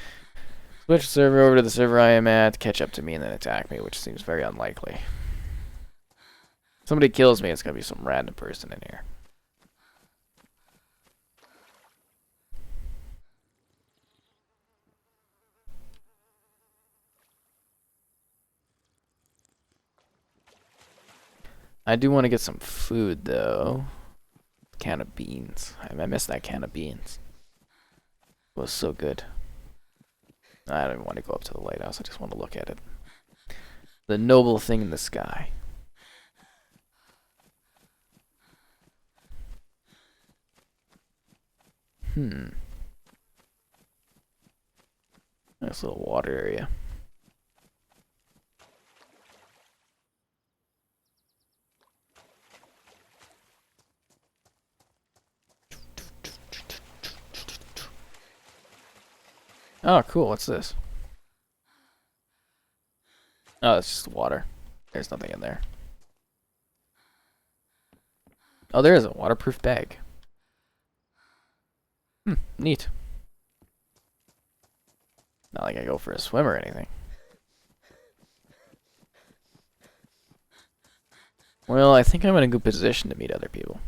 Switch the server over to the server I am at, catch up to me, and then attack me, which seems very unlikely. If somebody kills me, it's gonna be some random person in here. I do want to get some food, though. Can of beans. I missed that can of beans. It was so good. I don't even want to go up to the lighthouse. I just want to look at it. The noble thing in the sky. Nice little water area. Oh, cool. What's this? Oh, it's just water. There's nothing in there. Oh, there is a waterproof bag. Neat. Not like I go for a swim or anything. Well, I think I'm in a good position to meet other people.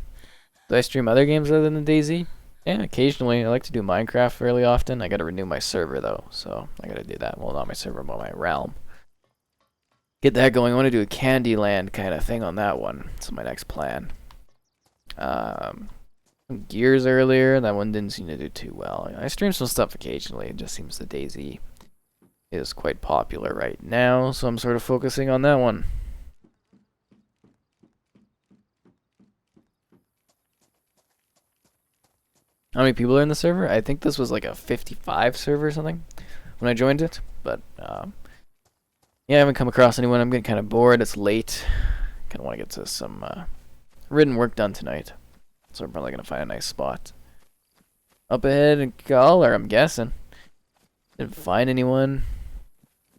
Do I stream other games other than DayZ? Yeah, occasionally. I like to do Minecraft fairly often. I gotta renew my server though, so I gotta do that. Well, not my server, but my realm. Get that going. I want to do a Candyland kind of thing on that one. That's my next plan. Gears earlier. That one didn't seem to do too well. I stream some stuff occasionally. It just seems the DayZ is quite popular right now, so I'm sort of focusing on that one. How many people are in the server? I think this was like a 55 server or something when I joined it, but yeah, I haven't come across anyone. I'm getting kind of bored. It's late. Kind of want to get to some written work done tonight, so I'm probably gonna find a nice spot up ahead in Color, I'm guessing. Didn't find anyone.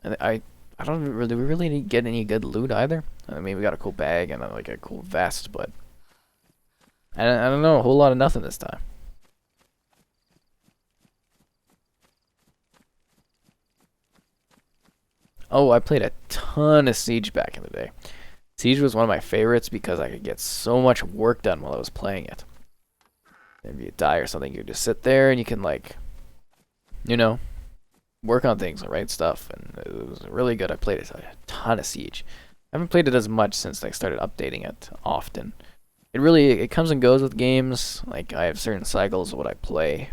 I don't really, do we really get any good loot either? I mean, we got a cool bag and like a cool vest, but I don't know, a whole lot of nothing this time. Oh, I played a ton of Siege back in the day. Siege was one of my favorites because I could get so much work done while I was playing it. If you die or something, you just sit there and you can, like, you know, work on things and write stuff. And it was really good. I played a ton of Siege. I haven't played it as much since I started updating it often. It comes and goes with games. Like, I have certain cycles of what I play.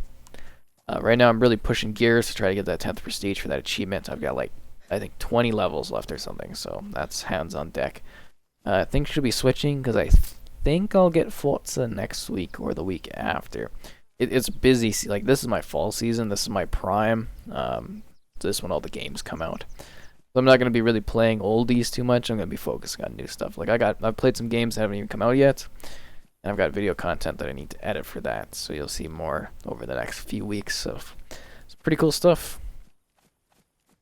Right now, I'm really pushing gears to try to get that 10th prestige for that achievement. I've got, like, I think 20 levels left or something, so that's hands on deck. I think should be switching because I think I'll get Forza next week or the week after. It's busy. Like, this is my fall season. This is my prime. This is when all the games come out. So I'm not going to be really playing oldies too much. I'm going to be focusing on new stuff. Like, I've played some games that haven't even come out yet, and I've got video content that I need to edit for that. So you'll see more over the next few weeks of some pretty cool stuff.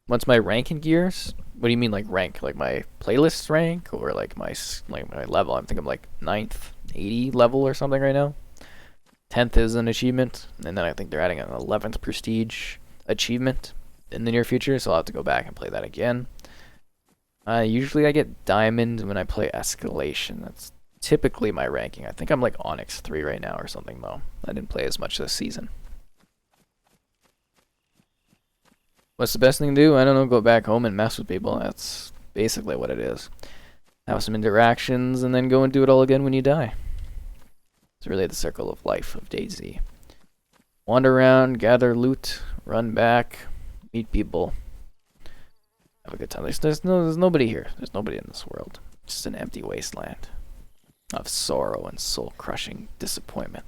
What's my rank in Gears? What do you mean, like rank? Like my playlist rank or like my level? I'm thinking I'm like 9th, 80 level or something right now. 10th is an achievement, and then I think they're adding an 11th prestige achievement in the near future, so I'll have to go back and play that again. Usually I get diamond when I play escalation. That's typically my ranking. I think I'm like Onyx 3 right now or something though. I didn't play as much this season. What's the best thing to do? I don't know, go back home and mess with people. That's basically what it is. Have some interactions and then go and do it all again when you die. It's really the circle of life of DayZ. Wander around, gather loot, run back, meet people. Have a good time. There's nobody here. There's nobody in this world. It's just an empty wasteland of sorrow and soul-crushing disappointment.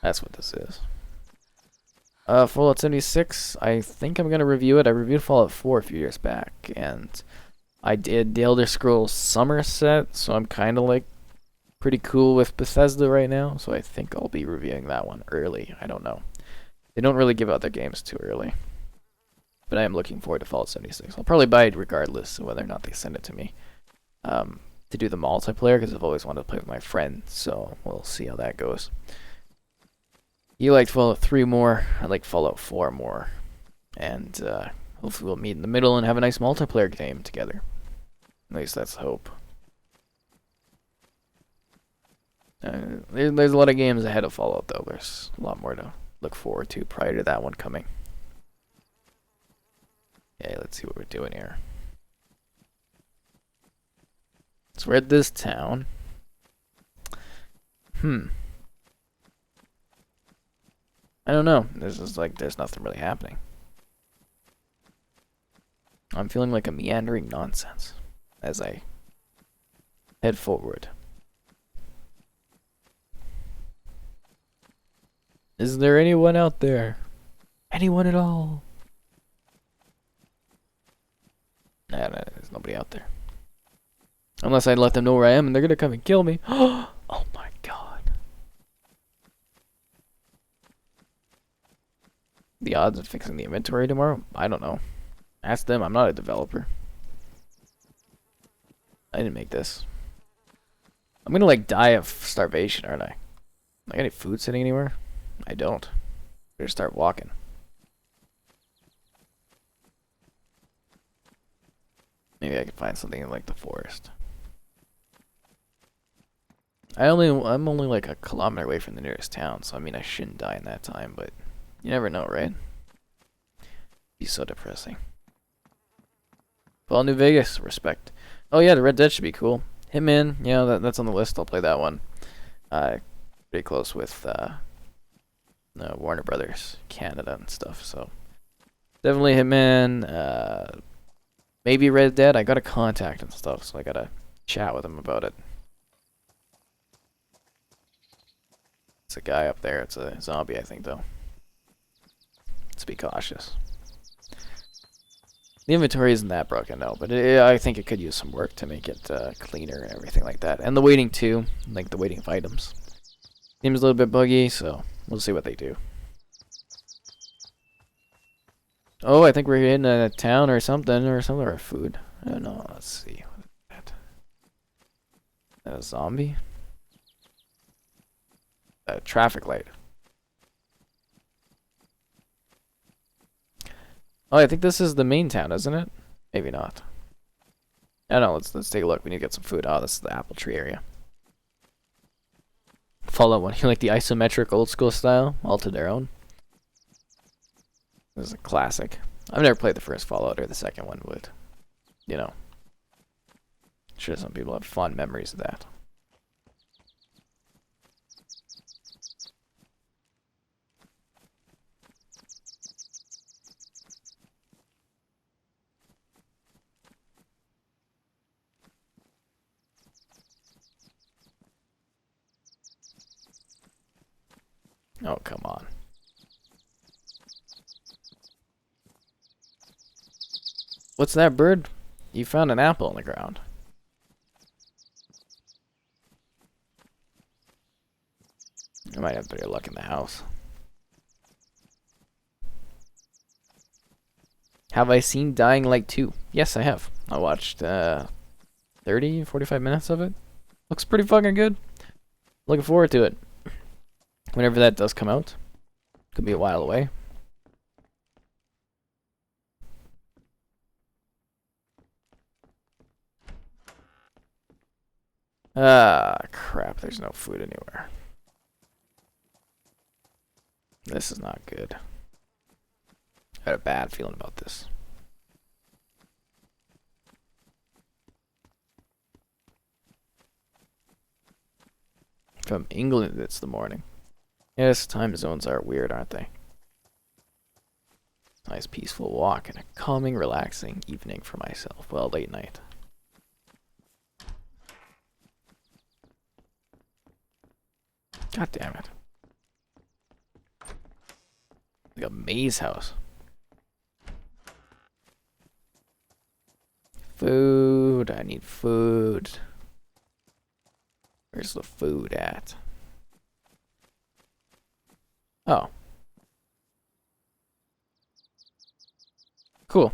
That's what this is. Fallout 76, I think I'm going to review it. I reviewed Fallout 4 a few years back, and I did the Elder Scrolls Somerset, so I'm kind of like pretty cool with Bethesda right now, so I think I'll be reviewing that one early. I don't know. They don't really give out their games too early, but I am looking forward to Fallout 76. I'll probably buy it regardless of whether or not they send it to me to do the multiplayer, because I've always wanted to play with my friends, so we'll see how that goes. You liked Fallout 3 more, I like Fallout 4 more, and hopefully we'll meet in the middle and have a nice multiplayer game together. At least that's the hope. There's a lot of games ahead of Fallout though. There's a lot more to look forward to prior to that one coming. Okay, let's see what we're doing here. So we're at this town. I don't know. There's nothing really happening. I'm feeling like a meandering nonsense as I head forward. Is there anyone out there? Anyone at all? Nah, there's nobody out there. Unless I let them know where I am and they're gonna come and kill me. Oh my god. The odds of fixing the inventory tomorrow? I don't know. Ask them. I'm not a developer. I didn't make this. I'm gonna like die of starvation, aren't I? I got any food sitting anywhere? I don't. Better start walking. Maybe I can find something in like the forest. I'm only like a kilometer away from the nearest town, so I mean I shouldn't die in that time, but you never know, right? Be so depressing. Well, New Vegas, respect. Oh yeah, the Red Dead should be cool. Hitman, yeah, that's on the list. I'll play that one. Pretty close with Warner Brothers Canada and stuff, so definitely Hitman. Maybe Red Dead. I got a contact and stuff, so I gotta chat with him about it. It's a guy up there. It's a zombie, I think, though. Let's be cautious. The inventory isn't that broken, no, but I think it could use some work to make it cleaner and everything like that. And the waiting, too, like the waiting of items. Seems a little bit buggy, so we'll see what they do. Oh, I think we're in a town or something, or food. I don't know. Let's see. What is that? A zombie? A traffic light. Oh, I think this is the main town, isn't it? Maybe not. I don't know. Let's take a look. We need to get some food. Oh, this is the apple tree area. Fallout 1. You like the isometric old school style? All to their own. This is a classic. I've never played the first Fallout or the second one, but, you know. I'm sure some people have fond memories of that. Oh, come on. What's that, bird? You found an apple on the ground. I might have better luck in the house. Have I seen Dying Light 2? Yes, I have. I watched 30, 45 minutes of it. Looks pretty fucking good. Looking forward to it. Whenever that does come out. Could be a while away. Ah, crap. There's no food anywhere. This is not good. I had a bad feeling about this. From England, it's the morning. Yes, time zones are weird, aren't they? Nice peaceful walk and a calming, relaxing evening for myself. Well, late night. God damn it. Like a maze house. Food. I need food. Where's the food at? Oh. Cool.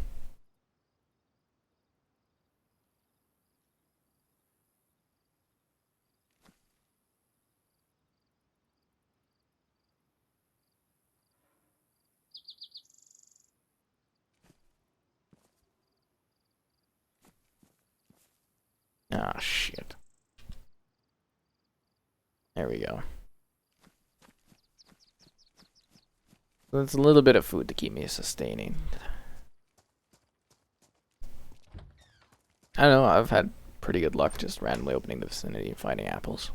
Ah, shit. There we go. That's a little bit of food to keep me sustaining. I don't know, I've had pretty good luck just randomly opening the vicinity and finding apples.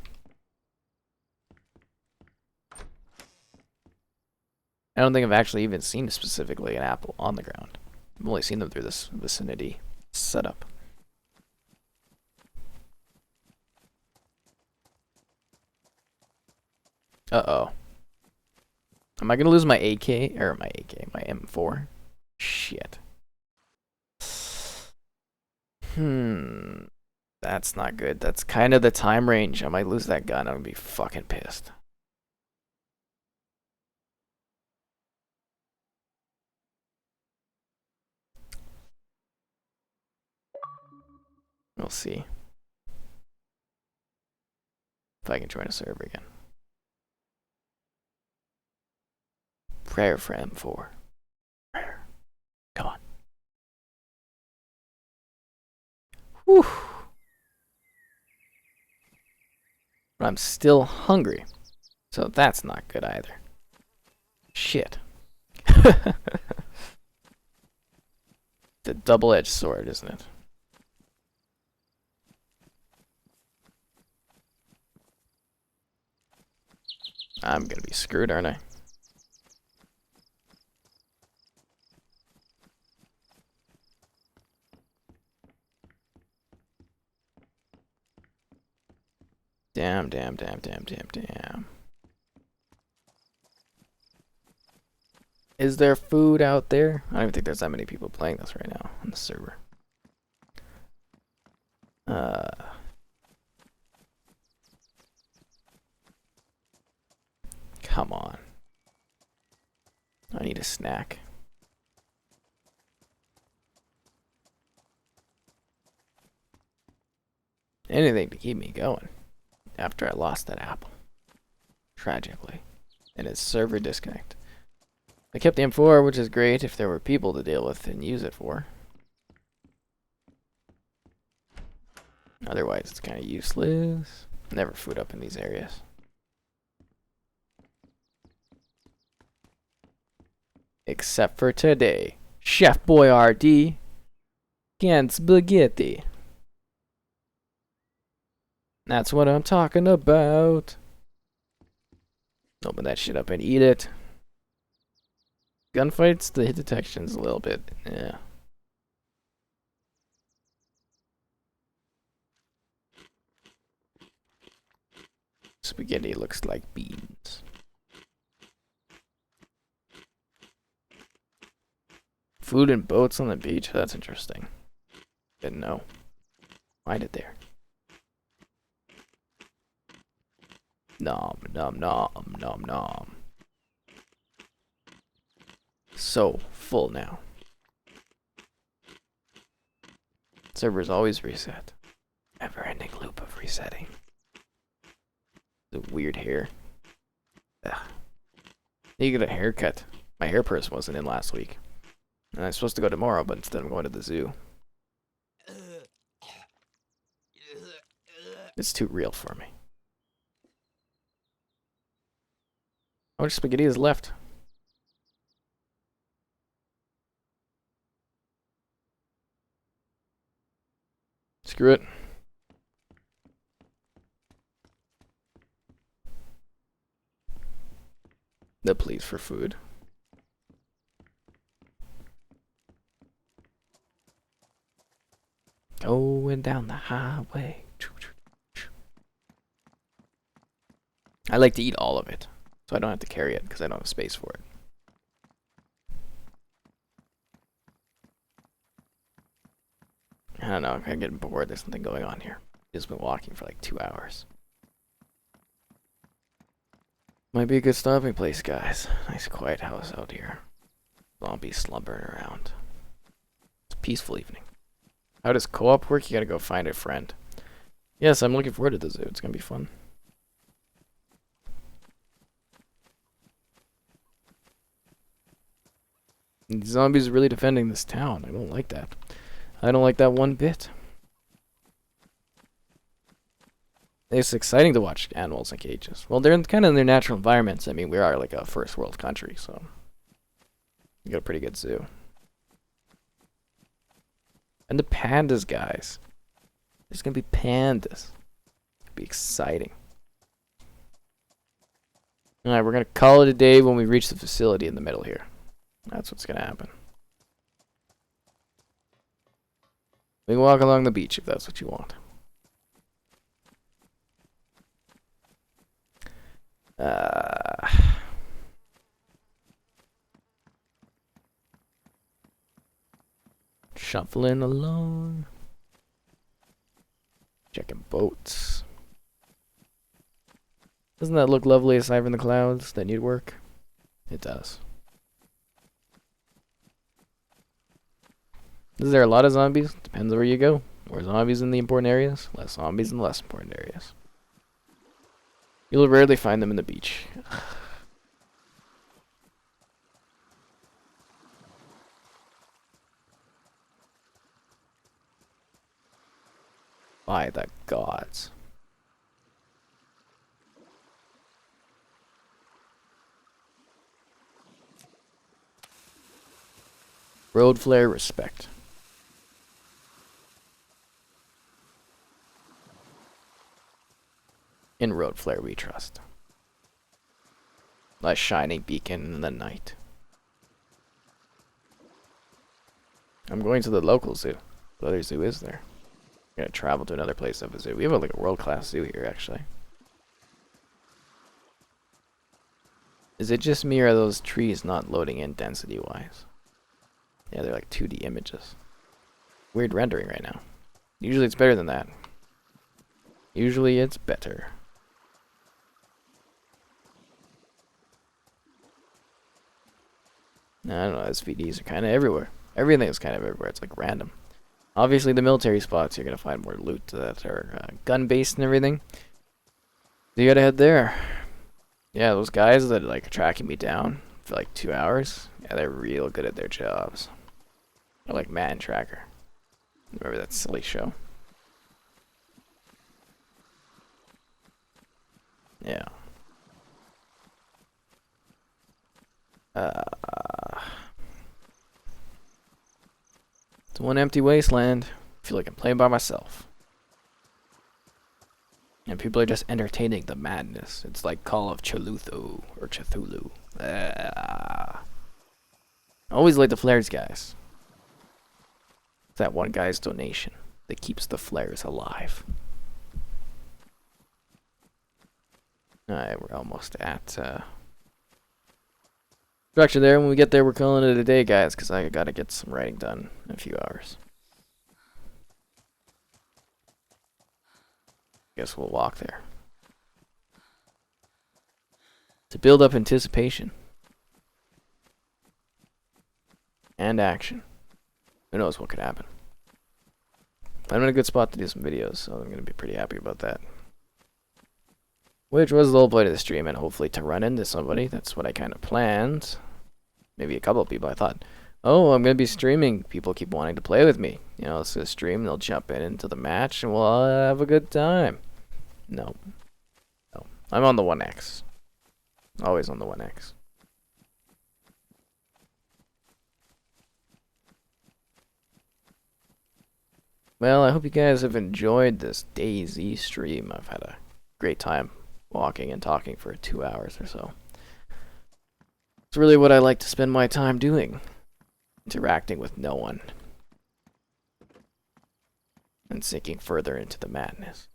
I don't think I've actually even seen specifically an apple on the ground. I've only seen them through this vicinity setup. Uh-oh. Am I gonna lose my AK? Or my my M4? Shit. That's not good. That's kind of the time range. I might lose that gun. I'm gonna be fucking pissed. We'll see if I can join a server again. Prayer for M4. Prayer. Come on. Whew. But I'm still hungry. So that's not good either. Shit. It's a double-edged sword, isn't it? I'm gonna be screwed, aren't I? Damn. Is there food out there? I don't even think there's that many people playing this right now on the server. Come on. I need a snack. Anything to keep me going after I lost that apple. Tragically. And its server disconnect. I kept the M4, which is great if there were people to deal with and use it for. Otherwise, it's kind of useless. Never food up in these areas. Except for today. Chef Boyardee and spaghetti. That's what I'm talking about. Open that shit up and eat it. Gunfights, the hit detection's a little bit, yeah. Spaghetti looks like beans. Food and boats on the beach? That's interesting. Didn't know. Find it there. Nom, nom, nom, nom, nom. So full now. Server's always reset. Never-ending loop of resetting. The weird hair. Ugh. You get a haircut. My hair person wasn't in last week. And I'm supposed to go tomorrow, but instead I'm going to the zoo. It's too real for me. How much spaghetti is left? Screw it. The pleas for food. Going down the highway. I like to eat all of it, so I don't have to carry it because I don't have space for it. I don't know, I'm getting bored. There's something going on here. I've just been walking for like 2 hours. Might be a good stopping place, guys. Nice quiet house out here. Zombies slumbering around. It's a peaceful evening. How does co-op work? You gotta go find a friend. Yes, I'm looking forward to the zoo. It's gonna be fun. The zombies are really defending this town. I don't like that. I don't like that one bit. It's exciting to watch animals in cages. Well, they're kind of in their natural environments. I mean, we are like a first world country, so we got a pretty good zoo. And the pandas, guys. There's gonna be pandas. It'll be exciting. Alright, we're gonna call it a day when we reach the facility in the middle here. That's what's gonna happen. We can walk along the beach if that's what you want. Shuffling along. Checking boats. Doesn't that look lovely aside from the clouds that need work? It does. Is there a lot of zombies? Depends where you go. More zombies in the important areas, less zombies in the less important areas. You'll rarely find them in the beach. By the gods. Road flare respect. In road flare we trust. A shining beacon in the night. I'm going to the local zoo. What other zoo is there? I'm gonna travel to another place of a zoo. We have like a world-class zoo here, actually. Is it just me or are those trees not loading in density-wise? Yeah, they're like 2D images. Weird rendering right now. Usually it's better than that. Usually it's better. I don't know, SVDs are kind of everywhere. Everything is kind of everywhere. It's like random. Obviously, the military spots, you're going to find more loot that are gun-based and everything. So you got to head there. Yeah, those guys that like are tracking me down for like 2 hours, yeah, they're real good at their jobs. They're like Man Tracker. Remember that silly show? Yeah. It's one empty wasteland. I feel like I'm playing by myself. And people are just entertaining the madness. It's like Call of Cthulhu or Cthulhu. I always like the flares, guys. It's that one guy's donation that keeps the flares alive. Alright, we're almost at structure there. When we get there, we're calling it a day, guys, because I gotta get some writing done in a few hours. Guess we'll walk there. To build up anticipation. And action. Who knows what could happen. I'm in a good spot to do some videos, so I'm going to be pretty happy about that. Which was the whole point of the stream, and hopefully to run into somebody. That's what I kind of planned. Maybe a couple of people. I thought, oh, I'm going to be streaming. People keep wanting to play with me. You know, let's go stream, they'll jump into the match, and we'll all have a good time. No. No. I'm on the 1X. Always on the 1X. Well, I hope you guys have enjoyed this DayZ stream. I've had a great time walking and talking for 2 hours or so. It's really what I like to spend my time doing. Interacting with no one. And sinking further into the madness.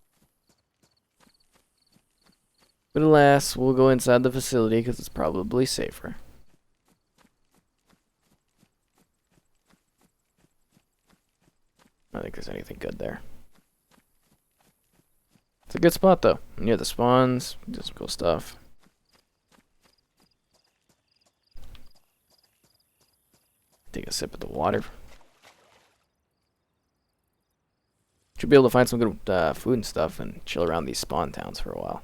But alas, we'll go inside the facility because it's probably safer. I don't think there's anything good there. It's a good spot though. Near the spawns, do some cool stuff. Take a sip of the water. Should be able to find some good food and stuff and chill around these spawn towns for a while.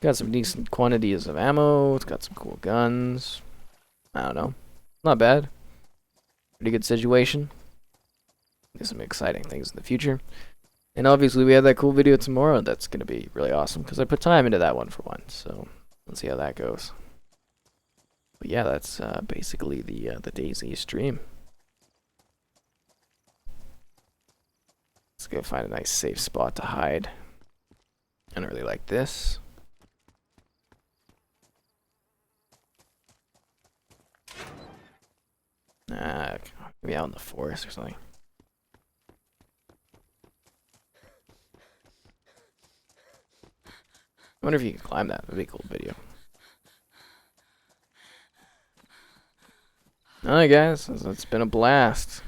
Got some decent quantities of ammo. It's got some cool guns. I don't know. Not bad. Pretty good situation. There's some exciting things in the future. And obviously we have that cool video tomorrow that's going to be really awesome because I put time into that one for once. So let's see how that goes. But yeah, that's basically the DayZ stream. Let's go find a nice safe spot to hide. I don't really like this. Maybe out in the forest or something. I wonder if you can climb that. That'd be a cool video. Alright guys, it's been a blast.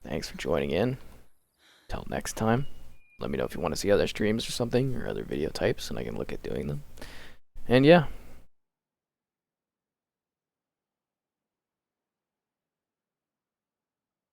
Thanks for joining in. Till next time. Let me know if you want to see other streams or something, or other video types, and I can look at doing them. And yeah,